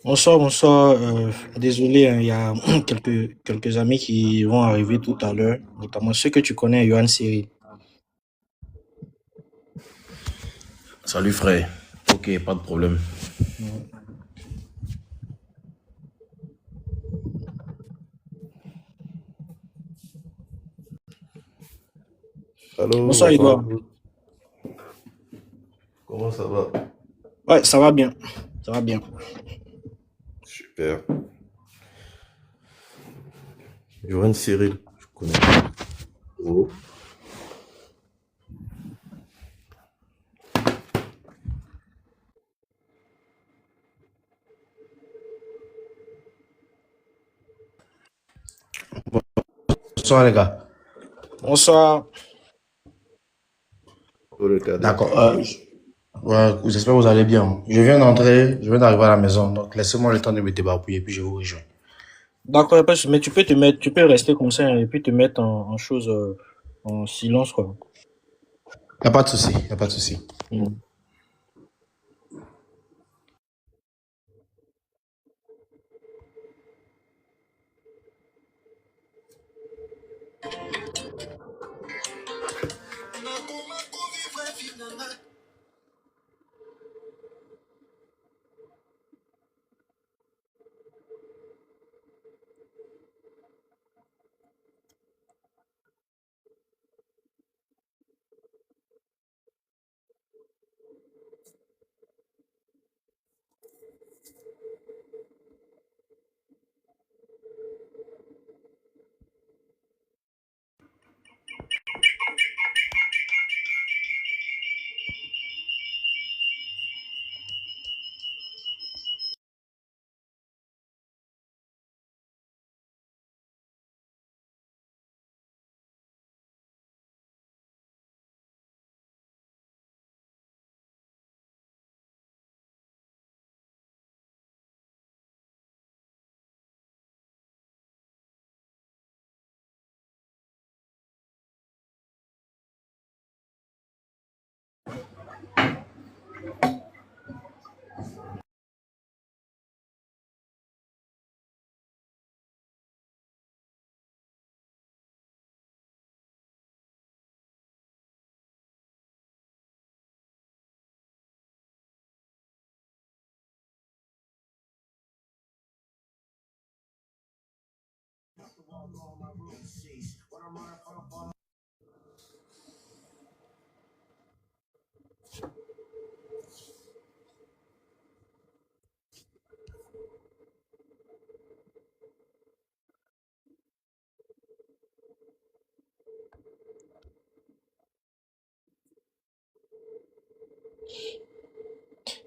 Bonsoir, bonsoir. Désolé, hein, il y a quelques amis qui vont arriver tout à l'heure, notamment ceux que tu connais, Johan Siri. Salut frère. Ok, pas de problème. Allô, Bonsoir, bonsoir. Edouard. Comment ça va? Ouais, ça va bien. Ça va bien. Super. Johan Cyril, je connais pas. Oh. Bonsoir les gars. Bonsoir. Oh, le cadet. D'accord. Ouais, j'espère que vous allez bien. Je viens d'entrer, je viens d'arriver à la maison, donc laissez-moi le temps de me débrouiller, puis je vous rejoins. D'accord, y a pas de souci, mais tu peux te mettre, tu peux rester comme ça, hein, et puis te mettre en chose, en silence, quoi. Y a pas de souci, y a pas de souci. Mm.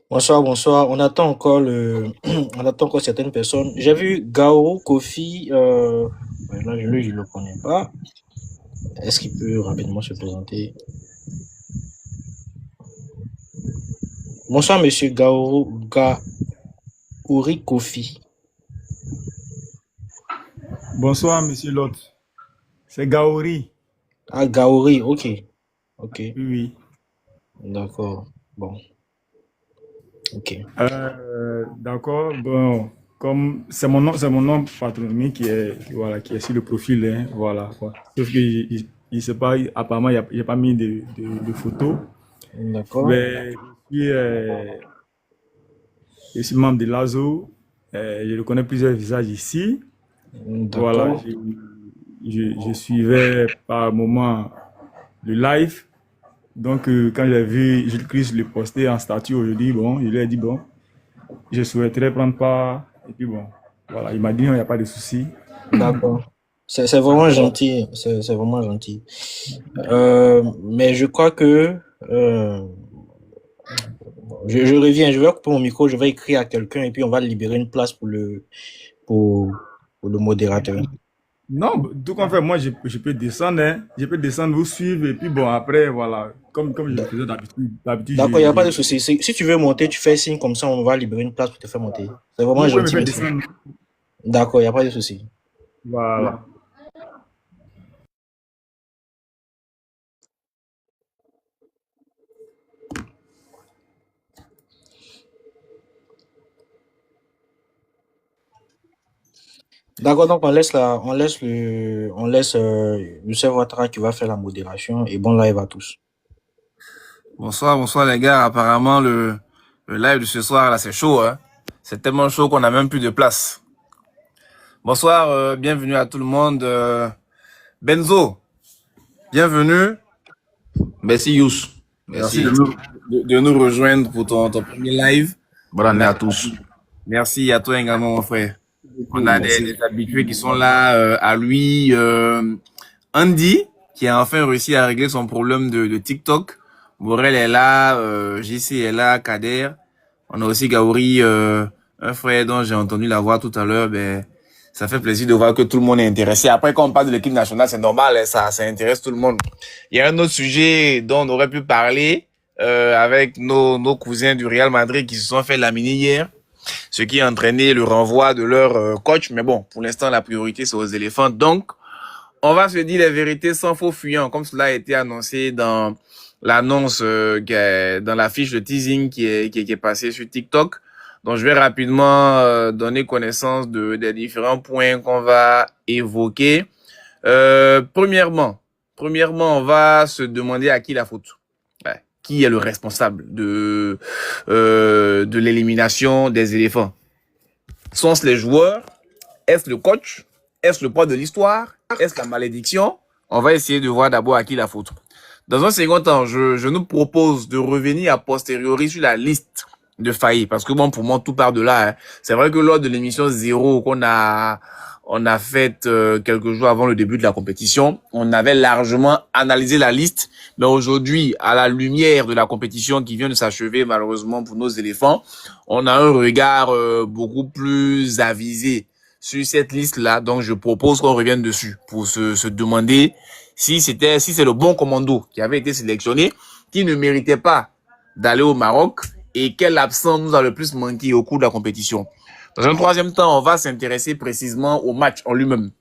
Bonsoir, bonsoir. On attend encore on attend encore certaines personnes. J'ai vu Gao, Kofi, ouais, là, lui, je le connais pas. Est-ce qu'il peut rapidement se présenter? Bonsoir, monsieur Gaouri Kofi. Bonsoir, monsieur Lot. C'est Gaori. Ah, Gaouri, ok. Ok, Oui, oui. d'accord. Bon, ok. D'accord. Bon, comme c'est mon nom patronymique voilà, qui est sur le profil, hein, voilà, quoi. Sauf que il sait pas, apparemment, il n'y a pas mis de photo. D'accord, Mais je suis membre de l'ASO. Je reconnais plusieurs visages ici. Voilà, d'accord. je suivais par moment le live. Donc, quand j'ai vu Gilles Christ le poster en statut aujourd'hui, bon, je lui ai dit, bon, je souhaiterais prendre part. Et puis, bon, voilà, il m'a dit, non, il n'y a pas de souci. D'accord. C'est vraiment gentil, c'est vraiment gentil. Mais je crois que je reviens, je vais couper mon micro, je vais écrire à quelqu'un et puis on va libérer une place pour, pour le modérateur. Non, tout compte fait, moi, je peux descendre, hein. Je peux descendre, vous suivre. Et puis, bon, après, voilà, comme je le faisais d'habitude. D'habitude, D'accord, il n'y a pas de souci. Si tu veux monter, tu fais signe comme ça, on va libérer une place pour te faire monter. C'est vraiment vous pouvez me gentil, faire merci. descendre. D'accord, il n'y a pas de souci. Voilà. D'accord, donc on laisse Youssef Ouattara qui va faire la modération et bon live à tous. Bonsoir les gars. Apparemment, le live de ce soir, là, c'est chaud, hein. C'est tellement chaud qu'on n'a même plus de place. Bonsoir, bienvenue à tout le monde. Benzo, bienvenue. Merci Yous. Merci de nous rejoindre pour ton premier live. Bonne année à tous. Merci à toi également, mon frère. On a des habitués qui sont là, à lui, Andy, qui a enfin réussi à régler son problème de TikTok. Borel est là, JC est là, Kader. On a aussi Gaouri, un frère dont j'ai entendu la voix tout à l'heure. Ben, ça fait plaisir de voir que tout le monde est intéressé. Après, quand on parle de l'équipe nationale, c'est normal, hein, ça intéresse tout le monde. Il y a un autre sujet dont on aurait pu parler avec nos cousins du Real Madrid qui se sont fait laminer hier, ce qui a entraîné le renvoi de leur coach. Mais bon, pour l'instant, la priorité, c'est aux éléphants. Donc, on va se dire les vérités sans faux fuyant, comme cela a été annoncé dans l'annonce, dans la fiche de teasing qui est passée sur TikTok. Donc, je vais rapidement donner connaissance des différents points qu'on va évoquer. Premièrement, on va se demander à qui la faute. Qui est le responsable de l'élimination des éléphants? Sont-ce les joueurs? Est-ce le coach? Est-ce le poids de l'histoire? Est-ce la malédiction? On va essayer de voir d'abord à qui la faute. Dans un second temps, je nous propose de revenir a posteriori sur la liste de faillis, parce que bon, pour moi, tout part de là. Hein. C'est vrai que lors de l'émission 0 qu'on a faite quelques jours avant le début de la compétition, on avait largement analysé la liste, mais aujourd'hui, à la lumière de la compétition qui vient de s'achever malheureusement pour nos éléphants, on a un regard beaucoup plus avisé sur cette liste-là. Donc, je propose qu'on revienne dessus pour se demander si c'est le bon commando qui avait été sélectionné, qui ne méritait pas d'aller au Maroc et quel absent nous a le plus manqué au cours de la compétition. Dans un troisième temps, on va s'intéresser précisément au match en lui-même.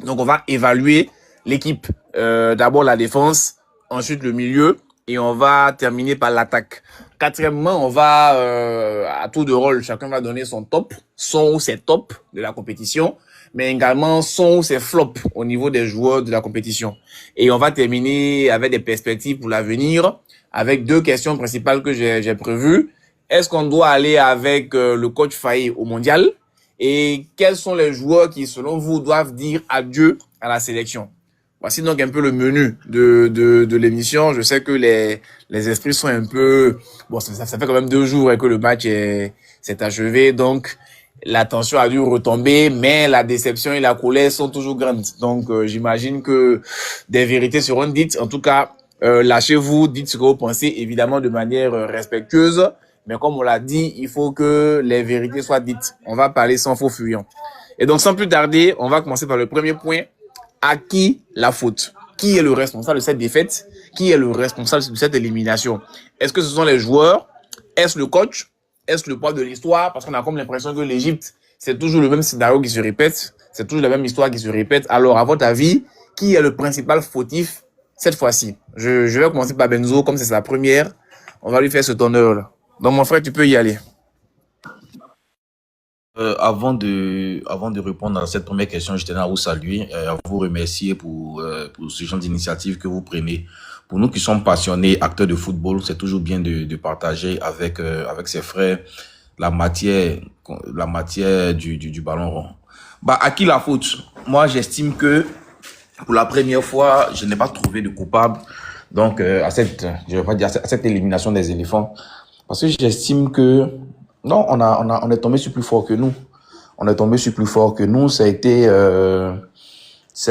Donc, on va évaluer l'équipe. D'abord la défense, ensuite le milieu, et on va terminer par l'attaque. Quatrièmement, on va, à tour de rôle, chacun va donner son top, son ou ses tops de la compétition, mais également son ou ses flops au niveau des joueurs de la compétition. Et on va terminer avec des perspectives pour l'avenir, avec deux questions principales que j'ai prévues. Est-ce qu'on doit aller avec le coach Faye au mondial? Et quels sont les joueurs qui, selon vous, doivent dire adieu à la sélection? Voici donc un peu le menu de l'émission. Je sais que les esprits sont un peu... Bon, ça fait quand même 2 jours que le match s'est achevé. Donc, la tension a dû retomber, mais la déception et la colère sont toujours grandes. Donc, j'imagine que des vérités seront dites. En tout cas, lâchez-vous, dites ce que vous pensez, évidemment de manière respectueuse. Mais comme on l'a dit, il faut que les vérités soient dites. On va parler sans faux fuyant. Et donc, sans plus tarder, on va commencer par le premier point. À qui la faute? Qui est le responsable de cette défaite? Qui est le responsable de cette élimination? Est-ce que ce sont les joueurs? Est-ce le coach? Est-ce le poids de l'histoire? Parce qu'on a comme l'impression que l'Égypte, c'est toujours le même scénario qui se répète. C'est toujours la même histoire qui se répète. Alors, à votre avis, qui est le principal fautif cette fois-ci? Je vais commencer par Benzo, comme c'est sa première. On va lui faire cet honneur-là. Donc, mon frère, tu peux y aller. Avant de répondre à cette première question, je tenais à vous saluer, à vous remercier pour ce genre d'initiative que vous prenez. Pour nous qui sommes passionnés, acteurs de football, c'est toujours bien de partager avec ses frères la matière du ballon rond. Bah, à qui la faute? Moi, j'estime que pour la première fois, je n'ai pas trouvé de coupable. Donc, à cette élimination des éléphants. Parce que j'estime que, non, on est tombé sur plus fort que nous. On est tombé sur plus fort que nous. Ça a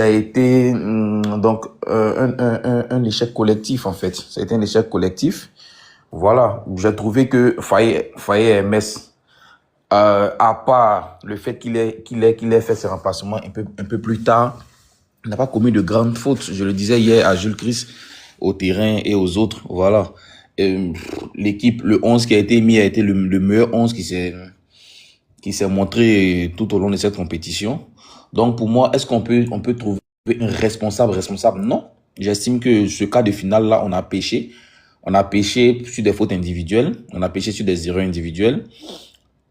été donc un échec collectif en fait. Ça a été un échec collectif. Voilà. J'ai trouvé que Faye MS, à part le fait qu'il ait fait ses remplacements un peu plus tard, n'a pas commis de grandes fautes. Je le disais hier à Jules Christ, au terrain et aux autres. Voilà. L'équipe, le 11 qui a été mis a été le meilleur 11 qui s'est montré tout au long de cette compétition. Donc pour moi, est-ce qu'on peut trouver un responsable? Non. J'estime que ce cas de finale là, on a péché. On a péché sur des fautes individuelles, on a péché sur des erreurs individuelles,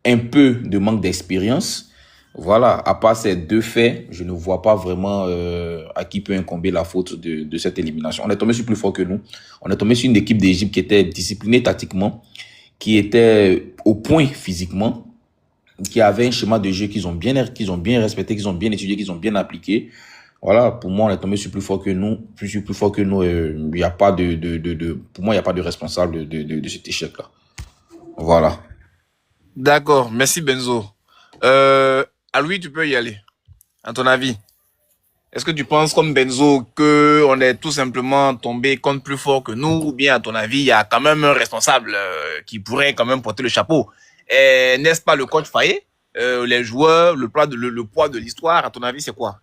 un peu de manque d'expérience. Voilà, à part ces deux faits, je ne vois pas vraiment à qui peut incomber la faute de cette élimination. On est tombé sur plus fort que nous. On est tombé sur une équipe d'Égypte qui était disciplinée tactiquement, qui était au point physiquement, qui avait un schéma de jeu qu'ils ont bien respecté, qu'ils ont bien étudié, qu'ils ont bien appliqué. Voilà, pour moi, on est tombé sur plus fort que nous. Sur plus fort que nous, il n'y a pas pour moi, il n'y a pas de responsable de cet échec-là. Voilà. D'accord, merci Benzo. À Louis, tu peux y aller. À ton avis, est-ce que tu penses comme Benzo que on est tout simplement tombé contre plus fort que nous, ou bien à ton avis, il y a quand même un responsable qui pourrait quand même porter le chapeau? N'est-ce pas le coach Faye, les joueurs, le poids de l'histoire? À ton avis, c'est quoi?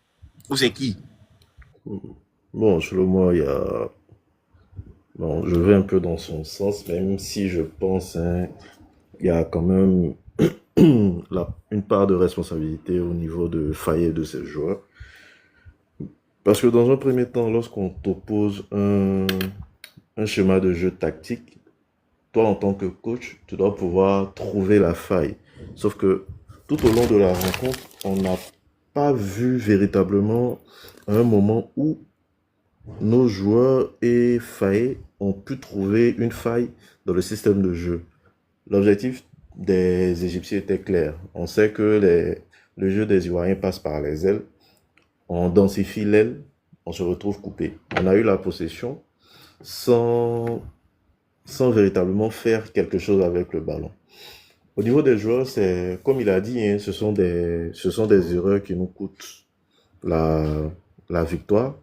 Ou c'est qui? Bon, selon moi, il y a... Bon, je vais un peu dans son sens, même si je pense, hein, il y a quand même une part de responsabilité au niveau de Faye et de ses joueurs. Parce que dans un premier temps, lorsqu'on t'oppose un schéma de jeu tactique, toi, en tant que coach, tu dois pouvoir trouver la faille. Sauf que tout au long de la rencontre, on n'a pas vu véritablement un moment où nos joueurs et Faye ont pu trouver une faille dans le système de jeu. L'objectif des Égyptiens était clair. On sait que le jeu des Ivoiriens passe par les ailes. On densifie l'aile, on se retrouve coupé. On a eu la possession sans véritablement faire quelque chose avec le ballon. Au niveau des joueurs, c'est comme il a dit, hein, ce sont des erreurs qui nous coûtent la victoire.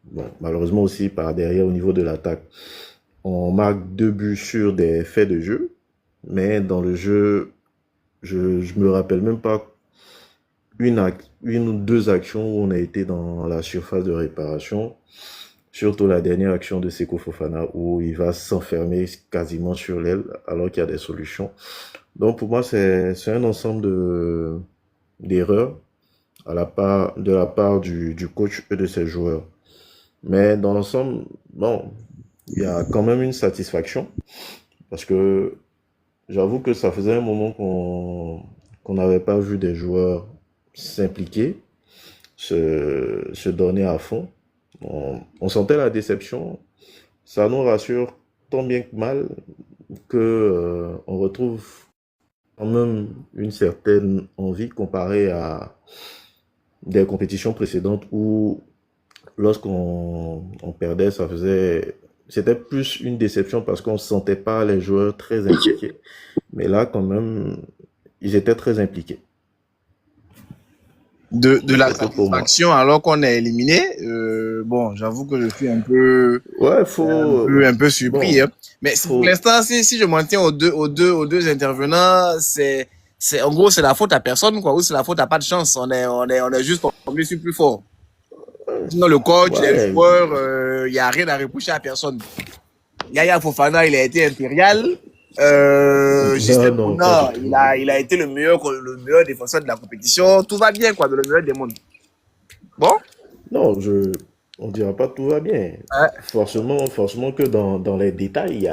Bon, malheureusement aussi par derrière au niveau de l'attaque, on marque 2 buts sur des faits de jeu, mais dans le jeu, je me rappelle même pas une ou deux actions où on a été dans la surface de réparation. Surtout la dernière action de Seko Fofana où il va s'enfermer quasiment sur l'aile alors qu'il y a des solutions. Donc pour moi, c'est un ensemble d'erreurs de la part du coach et de ses joueurs. Mais dans l'ensemble, bon, il y a quand même une satisfaction parce que j'avoue que ça faisait un moment qu'on n'avait pas vu des joueurs s'impliquer, se donner à fond. On sentait la déception. Ça nous rassure tant bien que mal que on retrouve quand même une certaine envie comparée à des compétitions précédentes où lorsqu'on perdait, c'était plus une déception parce qu'on ne sentait pas les joueurs très impliqués. Mais là, quand même, ils étaient très impliqués. De la satisfaction alors qu'on est éliminé, bon, j'avoue que je suis un peu, un peu surpris. Bon, hein. Mais pour l'instant, si je m'en tiens aux deux intervenants, en gros, c'est la faute à personne, quoi. Ou c'est la faute à pas de chance. On est juste tombé sur plus fort. Sinon, le coach, les joueurs, il n'y a rien à reprocher à personne. Yaya Fofana, il a été impérial. Il a été le meilleur défenseur de la compétition. Tout va bien, quoi, de le meilleur des mondes. Bon? Non, on ne dira pas tout va bien. Ouais. Forcément que dans les détails, il y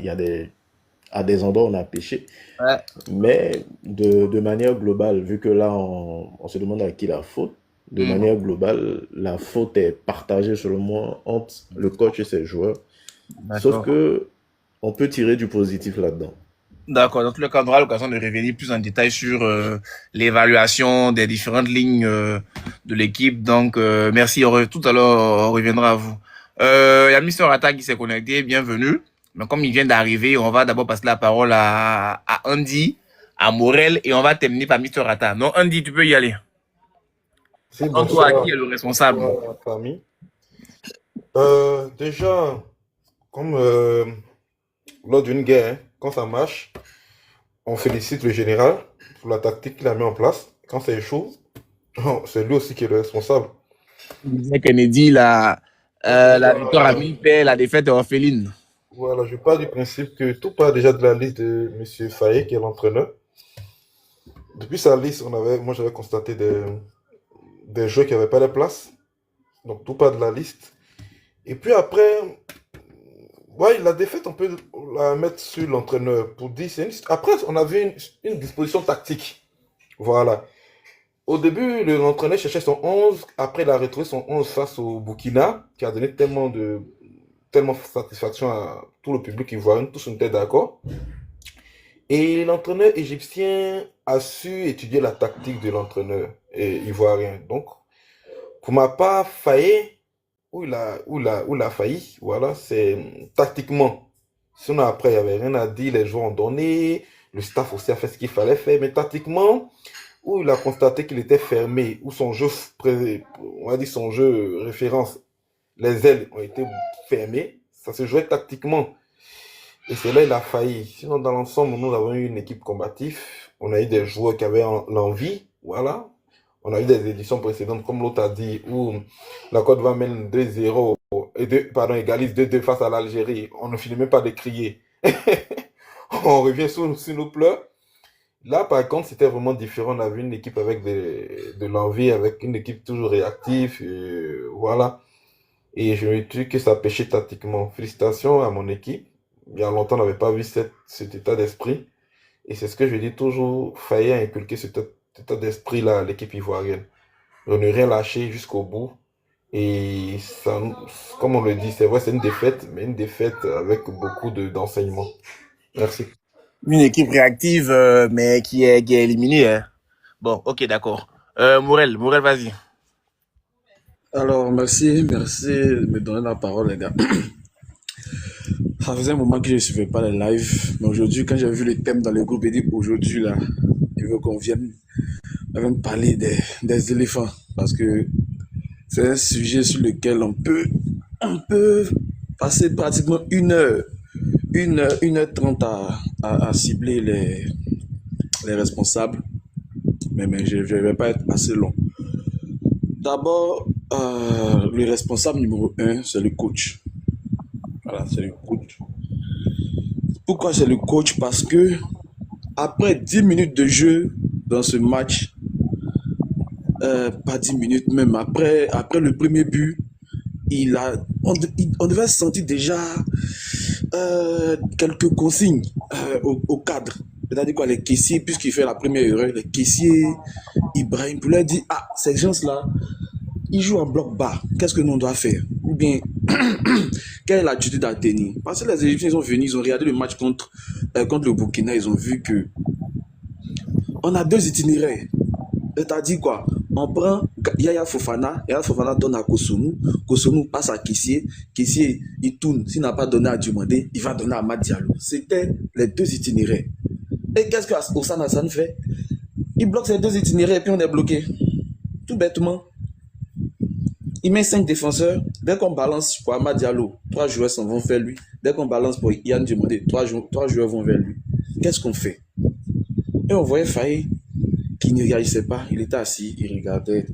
a des endroits où on a péché. Ouais. Mais de manière globale, vu que là, on se demande à qui la faute, de manière globale, la faute est partagée, selon moi, entre le coach et ses joueurs. Sauf que on peut tirer du positif là-dedans. D'accord. Dans tous les cas, on aura l'occasion de revenir plus en détail sur l'évaluation des différentes lignes de l'équipe. Donc, merci. Tout à l'heure, on reviendra à vous. Il y a Mister Rata qui s'est connecté. Bienvenue. Mais comme il vient d'arriver, on va d'abord passer la parole à Andy, à Morel, et on va terminer par Mister Rata. Non, Andy, tu peux y aller. C'est bon. Toi, qui est le responsable? Famille. Déjà, comme lors d'une guerre, quand ça marche, on félicite le général pour la tactique qu'il a mis en place. Quand ça échoue, c'est lui aussi qui est le responsable. Il disait Kennedy, la victoire a mis paix, la défaite est orpheline. Voilà, je pars du principe que tout part déjà de la liste de M. Faye, qui est l'entraîneur. Depuis sa liste, moi j'avais constaté des joueurs qui n'avaient pas de place. Donc tout part de la liste. Et puis après, ouais, la défaite, on peut la mettre sur l'entraîneur pour dire. Après, on avait une disposition tactique. Voilà. Au début, l'entraîneur cherchait son 11. Après, il a retrouvé son 11 face au Burkina, qui a donné tellement satisfaction à tout le public ivoirien. Tous on était d'accord. Et l'entraîneur égyptien a su étudier la tactique de l'entraîneur ivoirien. Donc, pour ma part, Faye, où il a failli, voilà, c'est tactiquement. Sinon, après, il n'y avait rien à dire. Les joueurs ont donné. Le staff aussi a fait ce qu'il fallait faire. Mais tactiquement, où il a constaté qu'il était fermé, où son jeu, on va dire son jeu référence, les ailes ont été fermées, ça se jouait tactiquement. Et c'est là qu'il a failli. Sinon, dans l'ensemble, nous avons eu une équipe combative. On a eu des joueurs qui avaient l'envie, voilà. On a eu des éditions précédentes, comme l'autre a dit, où la Côte d'Ivoire mène 2-0, égalise 2-2 face à l'Algérie. On ne finit même pas de crier. On revient sur nos pleurs. Là, par contre, c'était vraiment différent. On avait une équipe avec de l'envie, avec une équipe toujours réactive, voilà. Et je me dis que ça pêchait tactiquement. Félicitations à mon équipe. Il y a longtemps, on n'avait pas vu cet état d'esprit. Et c'est ce que je dis toujours, Faye a inculqué cet état d'esprit-là à l'équipe ivoirienne. On ne rien lâcher jusqu'au bout. Et ça, comme on le dit, c'est vrai, c'est une défaite, mais une défaite avec beaucoup d'enseignements. Merci. Une équipe réactive, mais qui est éliminée. Hein. Bon, ok, d'accord. Morel, vas-y. Alors, merci de me donner la parole, les gars. Ça faisait un moment que je ne suivais pas les lives, mais aujourd'hui, quand j'ai vu le thème dans le groupe, j'ai dit aujourd'hui, là, il veut qu'on vienne parler des éléphants, parce que c'est un sujet sur lequel on peut passer pratiquement 1h30 à cibler les responsables, mais je ne vais pas être assez long. D'abord, le responsable numéro 1, c'est le coach. Voilà, c'est le coach. Pourquoi c'est le coach? Parce que après 10 minutes de jeu dans ce match, pas 10 minutes même, après le premier but, on devait sentir déjà quelques consignes au cadre. C'est-à-dire quoi, les caissiers, puisqu'il fait la première erreur, les caissiers, Ibrahim Poulet dit, ces gens-là, ils jouent en bloc bas. Qu'est-ce que nous on doit faire? Ou bien, quelle est l'attitude à tenir? Parce que les Égyptiens sont venus, ils ont regardé le match contre le Burkina, ils ont vu que on a 2 itinéraires. C'est-à-dire quoi? On prend Yaya Fofana donne à Kosonou passe à Kessié, il tourne, s'il n'a pas donné à Diomandé, il va donner à Amad Diallo. C'était les 2 itinéraires. Et qu'est-ce que Ossan Hassan fait? Il bloque ces 2 itinéraires et puis on est bloqué. Tout bêtement. Il met 5 défenseurs. Dès qu'on balance pour Amad Diallo, 3 joueurs s'en vont vers lui. Dès qu'on balance pour Yann Diomandé, 3 joueurs vont vers lui. Qu'est-ce qu'on fait? Et on voyait Faye qui ne réagissait pas. Il était assis, il regardait,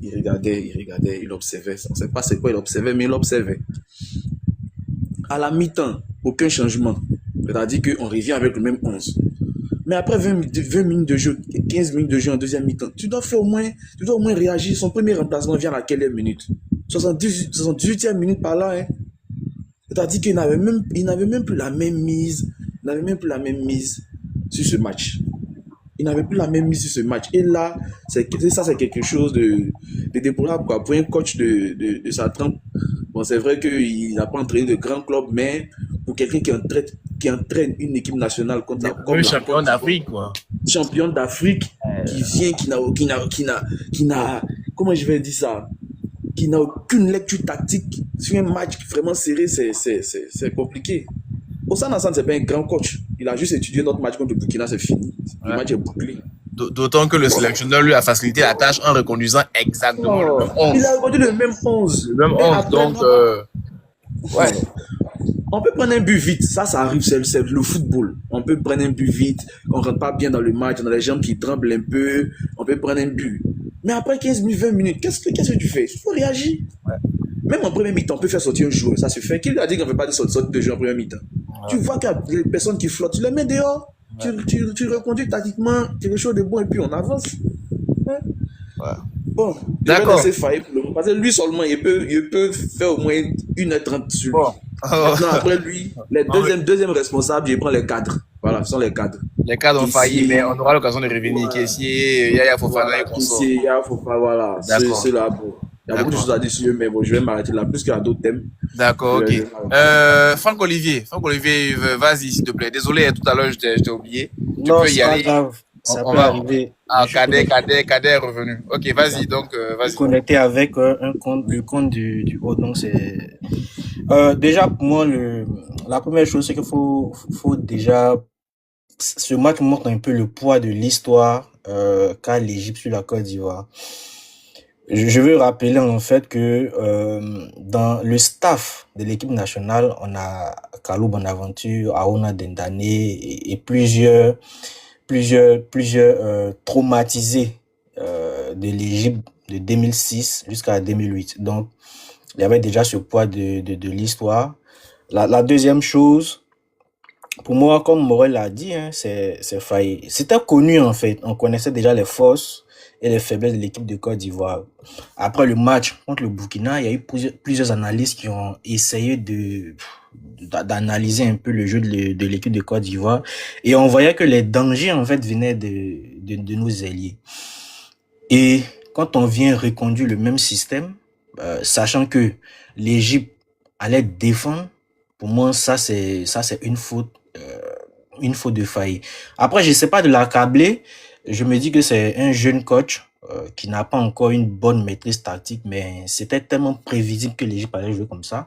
il observait. On ne sait pas c'est quoi il observait, mais il observait. À la mi-temps, aucun changement. C'est-à-dire qu'on revient avec le même 11. Mais après 20 minutes de jeu, 15 minutes de jeu en deuxième mi-temps, tu dois au moins réagir. Son premier remplacement vient à quelle minute? 78e minute par là. Hein. C'est-à-dire qu'il n'avait même plus la même mise. Sur ce match. Il n'avait plus la même mise sur ce match. Et là, c'est quelque chose de déplorable, quoi. Pour un coach de sa trempe, bon, c'est vrai qu'il n'a pas entraîné de grands clubs, mais pour quelqu'un qui entraîne une équipe nationale comme champion d'Afrique, quoi. Champion d'Afrique, qui vient, qui n'a, comment je vais dire ça, qui n'a aucune lecture tactique sur un match vraiment serré, c'est compliqué. Ossan Hassan, c'est pas un grand coach. Il a juste étudié notre match contre le Burkina, c'est fini. Le match est bouclé. D'autant que le sélectionneur lui a facilité la tâche en reconduisant exactement le même 11. Il a reconduit le même 11. Le même 11, donc... ouais. On peut prendre un but vite, ça arrive, c'est le football. On peut prendre un but vite, on ne rentre pas bien dans le match, on a les jambes qui tremblent un peu, on peut prendre un but. Mais après 15 minutes, 20 minutes, qu'est-ce que tu fais? Il faut réagir. Ouais. Même en première mi-temps, on peut faire sortir un joueur, ça se fait. Qui lui a dit qu'on ne peut pas sortir de joueurs en première mi-temps? Ouais. Tu vois qu'il y a des personnes qui flottent, tu les mets dehors, ouais. tu reconduis tactiquement quelque chose de bon et puis on avance. Ouais. Ouais. Bon, d'accord. Parce que lui seulement, il peut faire au moins 1h30 sur lui. Bon. Maintenant, après lui, les deuxième responsable, il prend les cadres. Voilà, ce sont les cadres. Les cadres ont failli, mais on aura l'occasion de revenir. Caissier, Yaya Fofana Voilà, et consorts. Kessié, Yaya Fofana, voilà. D'accord. C'est là, bon. Il y a beaucoup de choses à dire sur eux, mais bon, je vais m'arrêter là. Plus qu'il y a d'autres thèmes. D'accord, Je vais ok. m'arrêter. Franck Olivier, vas-y, s'il te plaît. Désolé, tout à l'heure, je t'ai oublié. Tu Non, peux c'est y pas aller. grave. Ça On peut va. arriver. Ah, Je suis connecté, Cadet est revenu. Ok, vas-y, donc, je suis vas-y. connecté avec un compte, le compte du haut. Donc, c'est. Déjà, pour moi, la première chose, c'est qu'il faut déjà. Ce match montre un peu le poids de l'histoire qu'a l'Égypte sur la Côte d'Ivoire. Je veux rappeler en fait que dans le staff de l'équipe nationale, on a Kalou Bonaventure, Aouna Dendane et plusieurs traumatisés de l'Égypte de 2006 jusqu'à 2008. Donc, il y avait déjà ce poids de l'histoire. La deuxième chose, pour moi, comme Morel l'a dit, hein, c'est failli. C'était connu en fait. On connaissait déjà les forces et les faiblesses de l'équipe de Côte d'Ivoire. Après le match contre le Burkina, il y a eu plusieurs analystes qui ont essayé d'analyser un peu le jeu de l'équipe de Côte d'Ivoire. Et on voyait que les dangers en fait venaient de nos ailiers. Et quand on vient reconduire le même système, sachant que l'Égypte allait défendre, pour moi, ça c'est une faute de faille. Après, je sais pas de l'accabler. Je me dis que c'est un jeune coach qui n'a pas encore une bonne maîtrise tactique, mais c'était tellement prévisible que l'Égypte allait jouer comme ça.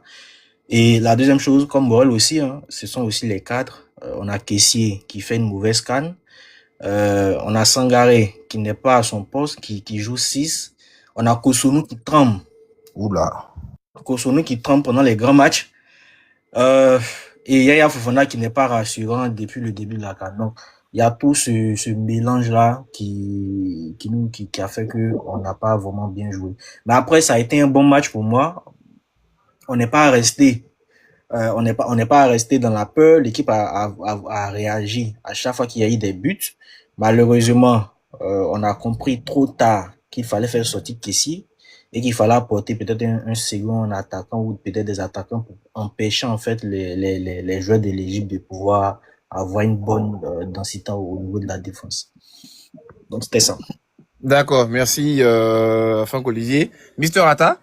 Et la deuxième chose, comme Morel aussi, hein, ce sont aussi les cadres. On a Kessié qui fait une mauvaise canne. On a Sangaré qui n'est pas à son poste, qui joue 6. On a Kosonou qui tremble. Oula. Kosonou qui tremble pendant les grands matchs. Et Yaya Fofana qui n'est pas rassurant depuis le début de la CAN. Donc, il y a tout ce mélange-là qui a fait que on n'a pas vraiment bien joué. Mais après, ça a été un bon match pour moi. On n'est pas resté on n'est pas resté dans la peur. L'équipe a réagi à chaque fois qu'il y a eu des buts. Malheureusement, on a compris trop tard qu'il fallait faire sortir Kessie et qu'il fallait apporter peut-être un second attaquant ou peut-être des attaquants pour empêcher en fait les joueurs de l'Égypte de pouvoir avoir une bonne densité au niveau de la défense. Donc c'était ça. D'accord, merci Franck Olivier. Mister Atta?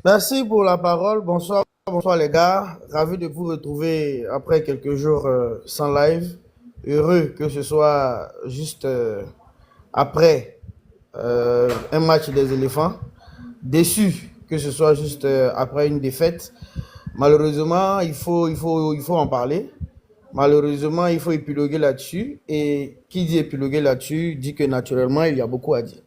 Merci pour la parole. Bonsoir, bonsoir les gars. Ravi de vous retrouver après quelques jours sans live. Heureux que ce soit juste après un match des éléphants. Déçu que ce soit juste après une défaite. Malheureusement, il faut en parler. Malheureusement, il faut épiloguer là-dessus. Et qui dit épiloguer là-dessus dit que naturellement, il y a beaucoup à dire.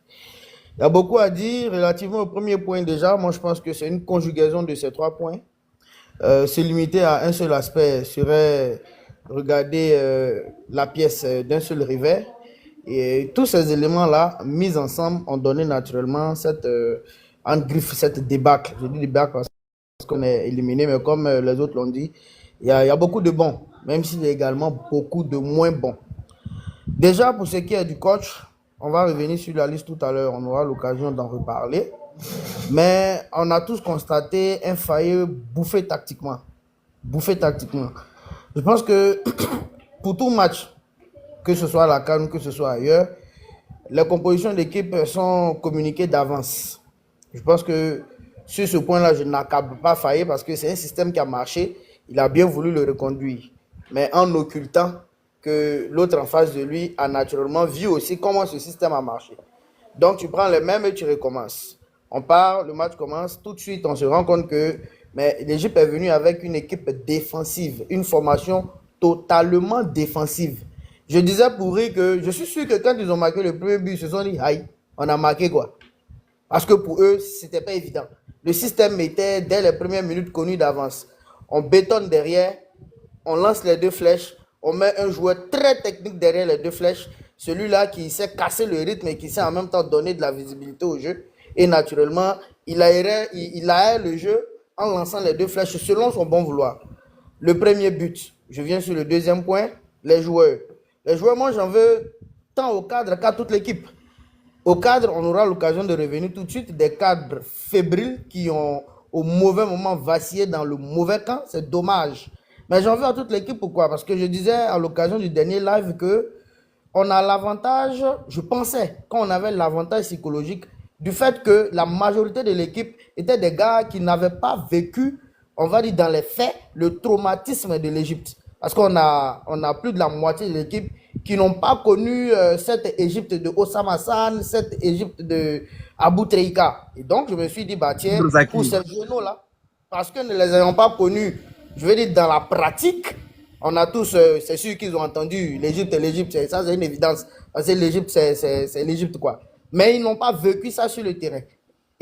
Il y a beaucoup à dire relativement au premier point déjà. Moi, je pense que c'est une conjugaison de ces 3 points. Se limiter à un seul aspect serait regarder la pièce d'un seul revers. Et tous ces éléments-là, mis ensemble, ont donné naturellement cette débâcle. Je dis débâcle parce qu'on est éliminé, mais comme les autres l'ont dit, il y a beaucoup de bons, même s'il y a également beaucoup de moins bons. Déjà, pour ce qui est du coach, on va revenir sur la liste tout à l'heure, on aura l'occasion d'en reparler. Mais on a tous constaté un Faye bouffé tactiquement. Je pense que pour tout match, que ce soit à la CAN ou que ce soit ailleurs, les compositions d'équipe sont communiquées d'avance. Je pense que sur ce point-là, je n'accable pas Faye parce que c'est un système qui a marché. Il a bien voulu le reconduire. Mais en occultant que l'autre en face de lui a naturellement vu aussi comment ce système a marché. Donc tu prends le même et tu recommences. On part, le match commence, tout de suite on se rend compte que l'Égypte est venue avec une équipe défensive, une formation totalement défensive. Je disais pour rire que je suis sûr que quand ils ont marqué le premier but, ils se sont dit, aïe, on a marqué quoi? Parce que pour eux, c'était pas évident. Le système était dès les premières minutes connu d'avance. On bétonne derrière, on lance les 2 flèches, on met un joueur très technique derrière les 2 flèches, celui-là qui sait casser le rythme et qui sait en même temps donner de la visibilité au jeu. Et naturellement, il aère le jeu en lançant les 2 flèches selon son bon vouloir. Le premier but, je viens sur le deuxième point, les joueurs. Les joueurs, moi j'en veux tant au cadre qu'à toute l'équipe. Au cadre, on aura l'occasion de revenir tout de suite, des cadres fébriles qui ont au mauvais moment vacillé dans le mauvais camp, c'est dommage. Mais j'en veux à toute l'équipe, pourquoi? Parce que je disais à l'occasion du dernier live que on a l'avantage, je pensais, quand on avait l'avantage psychologique du fait que la majorité de l'équipe étaient des gars qui n'avaient pas vécu, on va dire dans les faits, le traumatisme de l'Égypte. Parce on a plus de la moitié de l'équipe qui n'ont pas connu cette Égypte de Osama Hassan, cette Égypte de Abou Treika. Et donc, je me suis dit, bah tiens, pour ces jeunes-là, parce que ne les ayons pas connus, je veux dire, dans la pratique, on a tous, c'est sûr qu'ils ont entendu l'Égypte, ça c'est une évidence. Parce que l'Égypte, c'est l'Égypte, quoi. Mais ils n'ont pas vécu ça sur le terrain.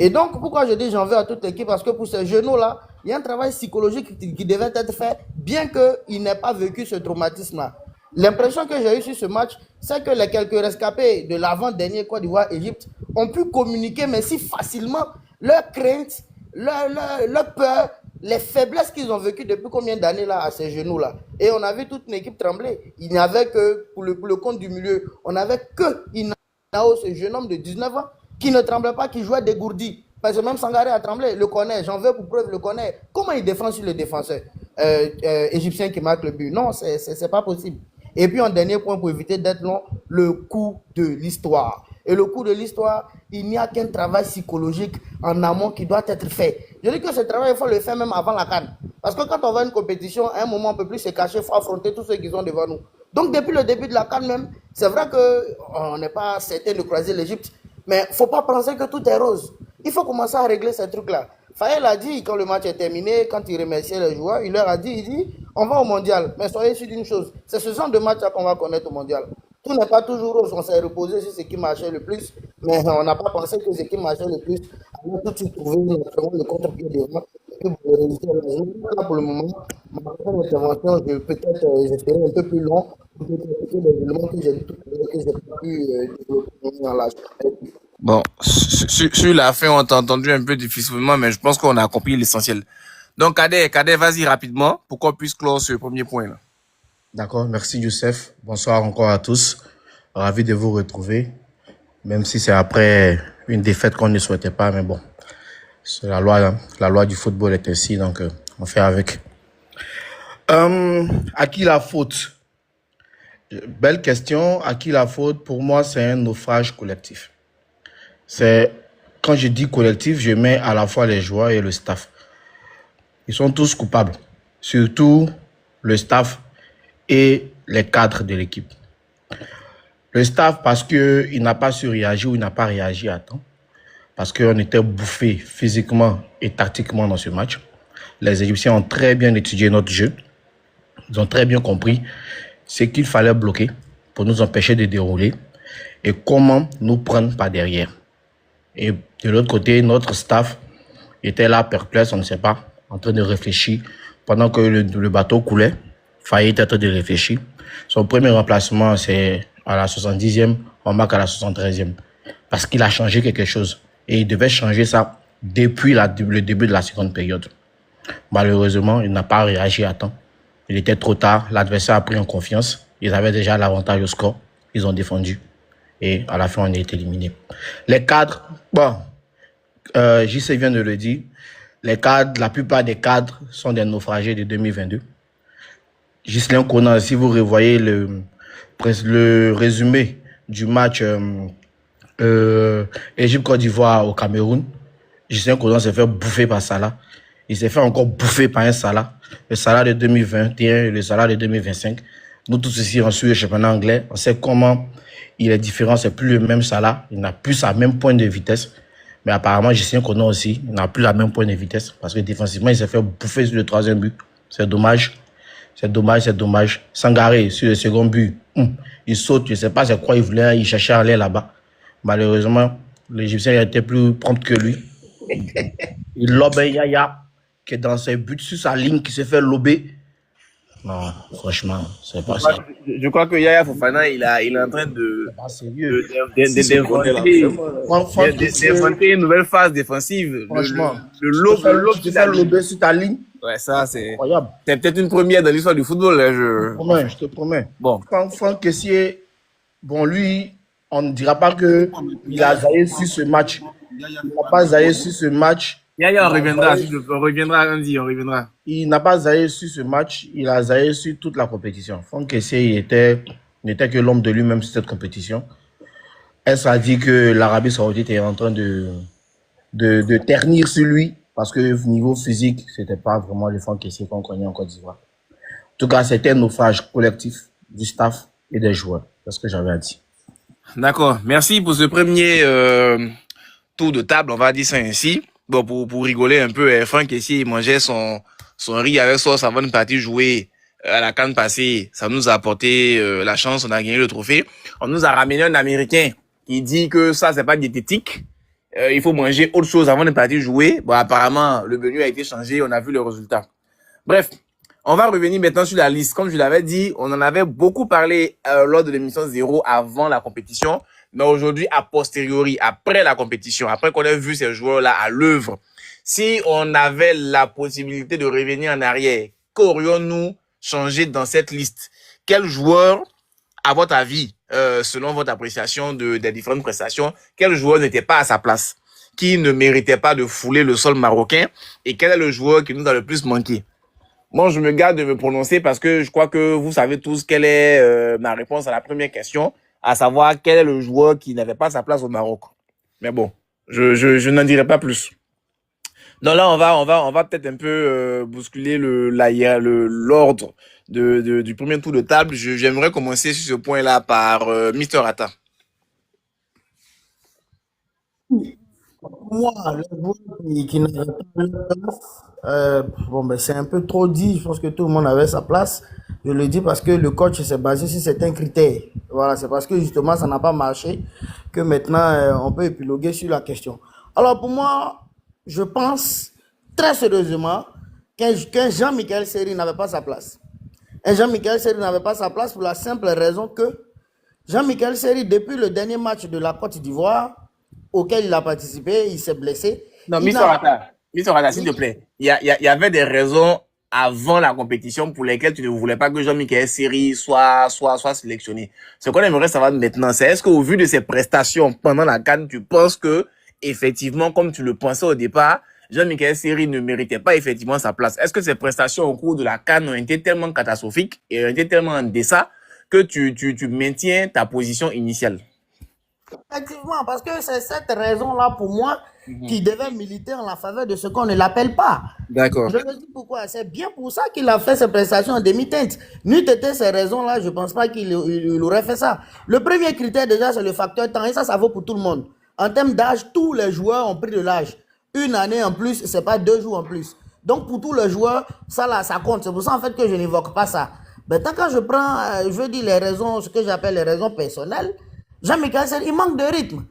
Et donc, pourquoi je dis j'en veux à toute l'équipe? Parce que pour ces jeunes-là, il y a un travail psychologique qui devait être fait, bien qu'ils n'aient pas vécu ce traumatisme-là. L'impression que j'ai eue sur ce match, c'est que les quelques rescapés de l'avant-dernier Côte d'Ivoire-Égypte ont pu communiquer, mais si facilement, leurs craintes, leur peur, les faiblesses qu'ils ont vécues depuis combien d'années là à ces genoux-là. Et on a vu toute une équipe trembler. Il n'y avait que, pour le compte du milieu, on n'avait que Inao, ce jeune homme de 19 ans, qui ne tremblait pas, qui jouait dégourdi. Parce que même Sangaré a tremblé, le connaît, j'en veux pour preuve, le connaît. Comment il défend sur le défenseur égyptien qui marque le but? Non, c'est pas possible. Et puis, un dernier point pour éviter d'être long, le coup de l'histoire. Et le coup de l'histoire, il n'y a qu'un travail psychologique en amont qui doit être fait. Je dis que ce travail, il faut le faire même avant la CAN. Parce que quand on va à une compétition, à un moment, on ne peut plus se cacher, il faut affronter tous ceux qui sont devant nous. Donc, depuis le début de la CAN même, c'est vrai qu'on n'est pas certain de croiser l'Égypte, mais il ne faut pas penser que tout est rose. Il faut commencer à régler ces trucs-là. Fayel a dit, quand le match est terminé, quand il remerciait les joueurs, il leur a dit, on va au mondial. Mais soyez sûrs d'une chose, c'est ce genre de match-là qu'on va connaître au mondial. Tout n'est pas toujours rose, on s'est reposé sur ce qui marchait le plus, mais on n'a pas pensé que ce qui marchait le plus allait tout de suite trouver le contre-pied devant. Et vous réussissez à la journée. Là, pour le moment, ma prochaine intervention, j'espérais un peu plus long, pour expliquer les éléments que j'ai dit tout à l'heure, que je n'ai pas pu développer dans la. Bon, sur la fin, on t'a entendu un peu difficilement, mais je pense qu'on a compris l'essentiel. Donc, Kader, vas-y rapidement pour qu'on puisse clore ce premier point-là. D'accord, merci Youssef. Bonsoir encore à tous. Ravi de vous retrouver, même si c'est après une défaite qu'on ne souhaitait pas, mais bon, c'est la loi du football est ainsi, donc on fait avec. À qui la faute? Belle question. À qui la faute? Pour moi, c'est un naufrage collectif. Quand je dis collectif, je mets à la fois les joueurs et le staff. Ils sont tous coupables, surtout le staff et les cadres de l'équipe. Le staff parce qu'il n'a pas su réagir ou il n'a pas réagi à temps, parce qu'on était bouffé physiquement et tactiquement dans ce match. Les Égyptiens ont très bien étudié notre jeu. Ils ont très bien compris ce qu'il fallait bloquer pour nous empêcher de dérouler et comment nous prendre par derrière. Et de l'autre côté, notre staff était là perplexe, on ne sait pas, en train de réfléchir. Pendant que le bateau coulait, Faye était en train de réfléchir. Son premier remplacement, c'est à la 70e, on marque à la 73e. Parce qu'il a changé quelque chose. Et il devait changer ça depuis le début de la seconde période. Malheureusement, il n'a pas réagi à temps. Il était trop tard, l'adversaire a pris en confiance. Ils avaient déjà l'avantage au score. Ils ont défendu. Et à la fin, on est éliminé. Les cadres, bon, JC vient de le dire, les cadres, la plupart des cadres sont des naufragés de 2022. Ghislain Conan, si vous revoyez le résumé du match Égypte-Côte d'Ivoire au Cameroun, Ghislain Conan s'est fait bouffer par Salah. Il s'est fait encore bouffer par un Salah. Le Salah de 2021 et le Salah de 2025. Nous tous ici, on suit le championnat anglais. On sait comment il est différent. C'est plus le même Salah. Il n'a plus sa même pointe de vitesse. Mais apparemment, Ghislain Conan aussi, il n'a plus la même pointe de vitesse. Parce que défensivement, il s'est fait bouffer sur le troisième but. C'est dommage. C'est dommage, c'est dommage. Sangaré, sur le second but, il saute. Je ne sais pas c'est quoi il voulait. Il cherchait à aller là-bas. Malheureusement, l'Égyptien était plus prompt que lui. Il lobe Yaya, qui est dans ses buts sur sa ligne, qui s'est fait lober. Non, franchement, c'est pas ça. Je crois que Yaya Fofana, il est en train d'inventer une nouvelle phase défensive. Franchement, le lobe tu fais lober sur ta ligne. Ouais, ça, c'est incroyable. C'est peut-être une première dans l'histoire du football. Hein, je te promets. Bon. Franck Kessié, bon, lui, on ne dira pas qu'il a zaillé sur ce match. Il n'a pas zaillé sur ce match On Il a reviendra, zaillé, on reviendra lundi, on reviendra. il n'a pas zaillé sur ce match, il a zaillé sur toute la compétition. Franck Kessié n'était que l'homme de lui-même sur cette compétition. Elle a dit que l'Arabie Saoudite est en train de ternir sur lui parce que niveau physique, c'était pas vraiment le Franck Kessié qu'on connaît en Côte d'Ivoire. En tout cas, c'était un naufrage collectif du staff et des joueurs. C'est ce que j'avais à dire. D'accord. Merci pour ce premier tour de table, on va dire ça ainsi. Bon, pour rigoler un peu, Franck Kessié, il mangeait son riz avec sauce avant de partir jouer à la CAN passée. Ça nous a apporté la chance, on a gagné le trophée. On nous a ramené un Américain qui dit que ça, c'est pas diététique. Il faut manger autre chose avant de partir jouer. Bon, apparemment, le menu a été changé, on a vu le résultat. Bref, on va revenir maintenant sur la liste. Comme je l'avais dit, on en avait beaucoup parlé lors de l'émission 0 avant la compétition. Mais aujourd'hui, a posteriori, après la compétition, après qu'on ait vu ces joueurs-là à l'œuvre, si on avait la possibilité de revenir en arrière, qu'aurions-nous changé dans cette liste? Quel joueur, à votre avis, selon votre appréciation des différentes prestations, quel joueur n'était pas à sa place? Qui ne méritait pas de fouler le sol marocain? Et quel est le joueur qui nous a le plus manqué? Moi, je me garde de me prononcer parce que je crois que vous savez tous quelle est ma réponse à la première question, à savoir quel est le joueur qui n'avait pas sa place au Maroc. Mais bon, je n'en dirai pas plus. Donc là, on va peut-être un peu bousculer l'ordre du premier tour de table. J'aimerais commencer sur ce point-là par Mister Atta. Moi, les joueurs qui n'avaient pas leur place, bon, ben, c'est un peu trop dit. Je pense que tout le monde avait sa place. Je le dis parce que le coach s'est basé sur certains critères. Voilà, c'est parce que justement ça n'a pas marché que maintenant on peut épiloguer sur la question. Alors pour moi, je pense très sérieusement qu'un Jean-Michel Seri n'avait pas sa place. Un Jean-Michel Seri n'avait pas sa place pour la simple raison que Jean-Michel Seri, depuis le dernier match de la Côte d'Ivoire, auquel il a participé, il s'est blessé. Non, Il Mister n'a Atta, s'il te plaît. Il y avait des raisons avant la compétition pour lesquelles tu ne voulais pas que Jean-Michel Seri soit sélectionné. Ce qu'on aimerait savoir maintenant, c'est est-ce qu'au vu de ses prestations pendant la CAN, tu penses que, effectivement, comme tu le pensais au départ, Jean-Michel Seri ne méritait pas effectivement sa place? Est-ce que ses prestations au cours de la CAN ont été tellement catastrophiques et ont été tellement en deçà que tu maintiens ta position initiale? Effectivement, parce que c'est cette raison-là pour moi qui devait militer en la faveur de ce qu'on ne l'appelle pas. D'accord. Je me dis pourquoi. C'est bien pour ça qu'il a fait ses prestations en demi-teinte. N'eût été ces raisons-là, je ne pense pas qu'il aurait fait ça. Le premier critère, déjà, c'est le facteur temps. Et ça vaut pour tout le monde. En termes d'âge, tous les joueurs ont pris de l'âge. Une année en plus, c'est pas 2 jours en plus. Donc, pour tous les joueurs, ça là, ça compte. C'est pour ça, en fait, que je n'évoque pas ça. Mais tant que je prends, je dis les raisons, ce que j'appelle les raisons personnelles, Jean-Michel Seri, il manque de rythme.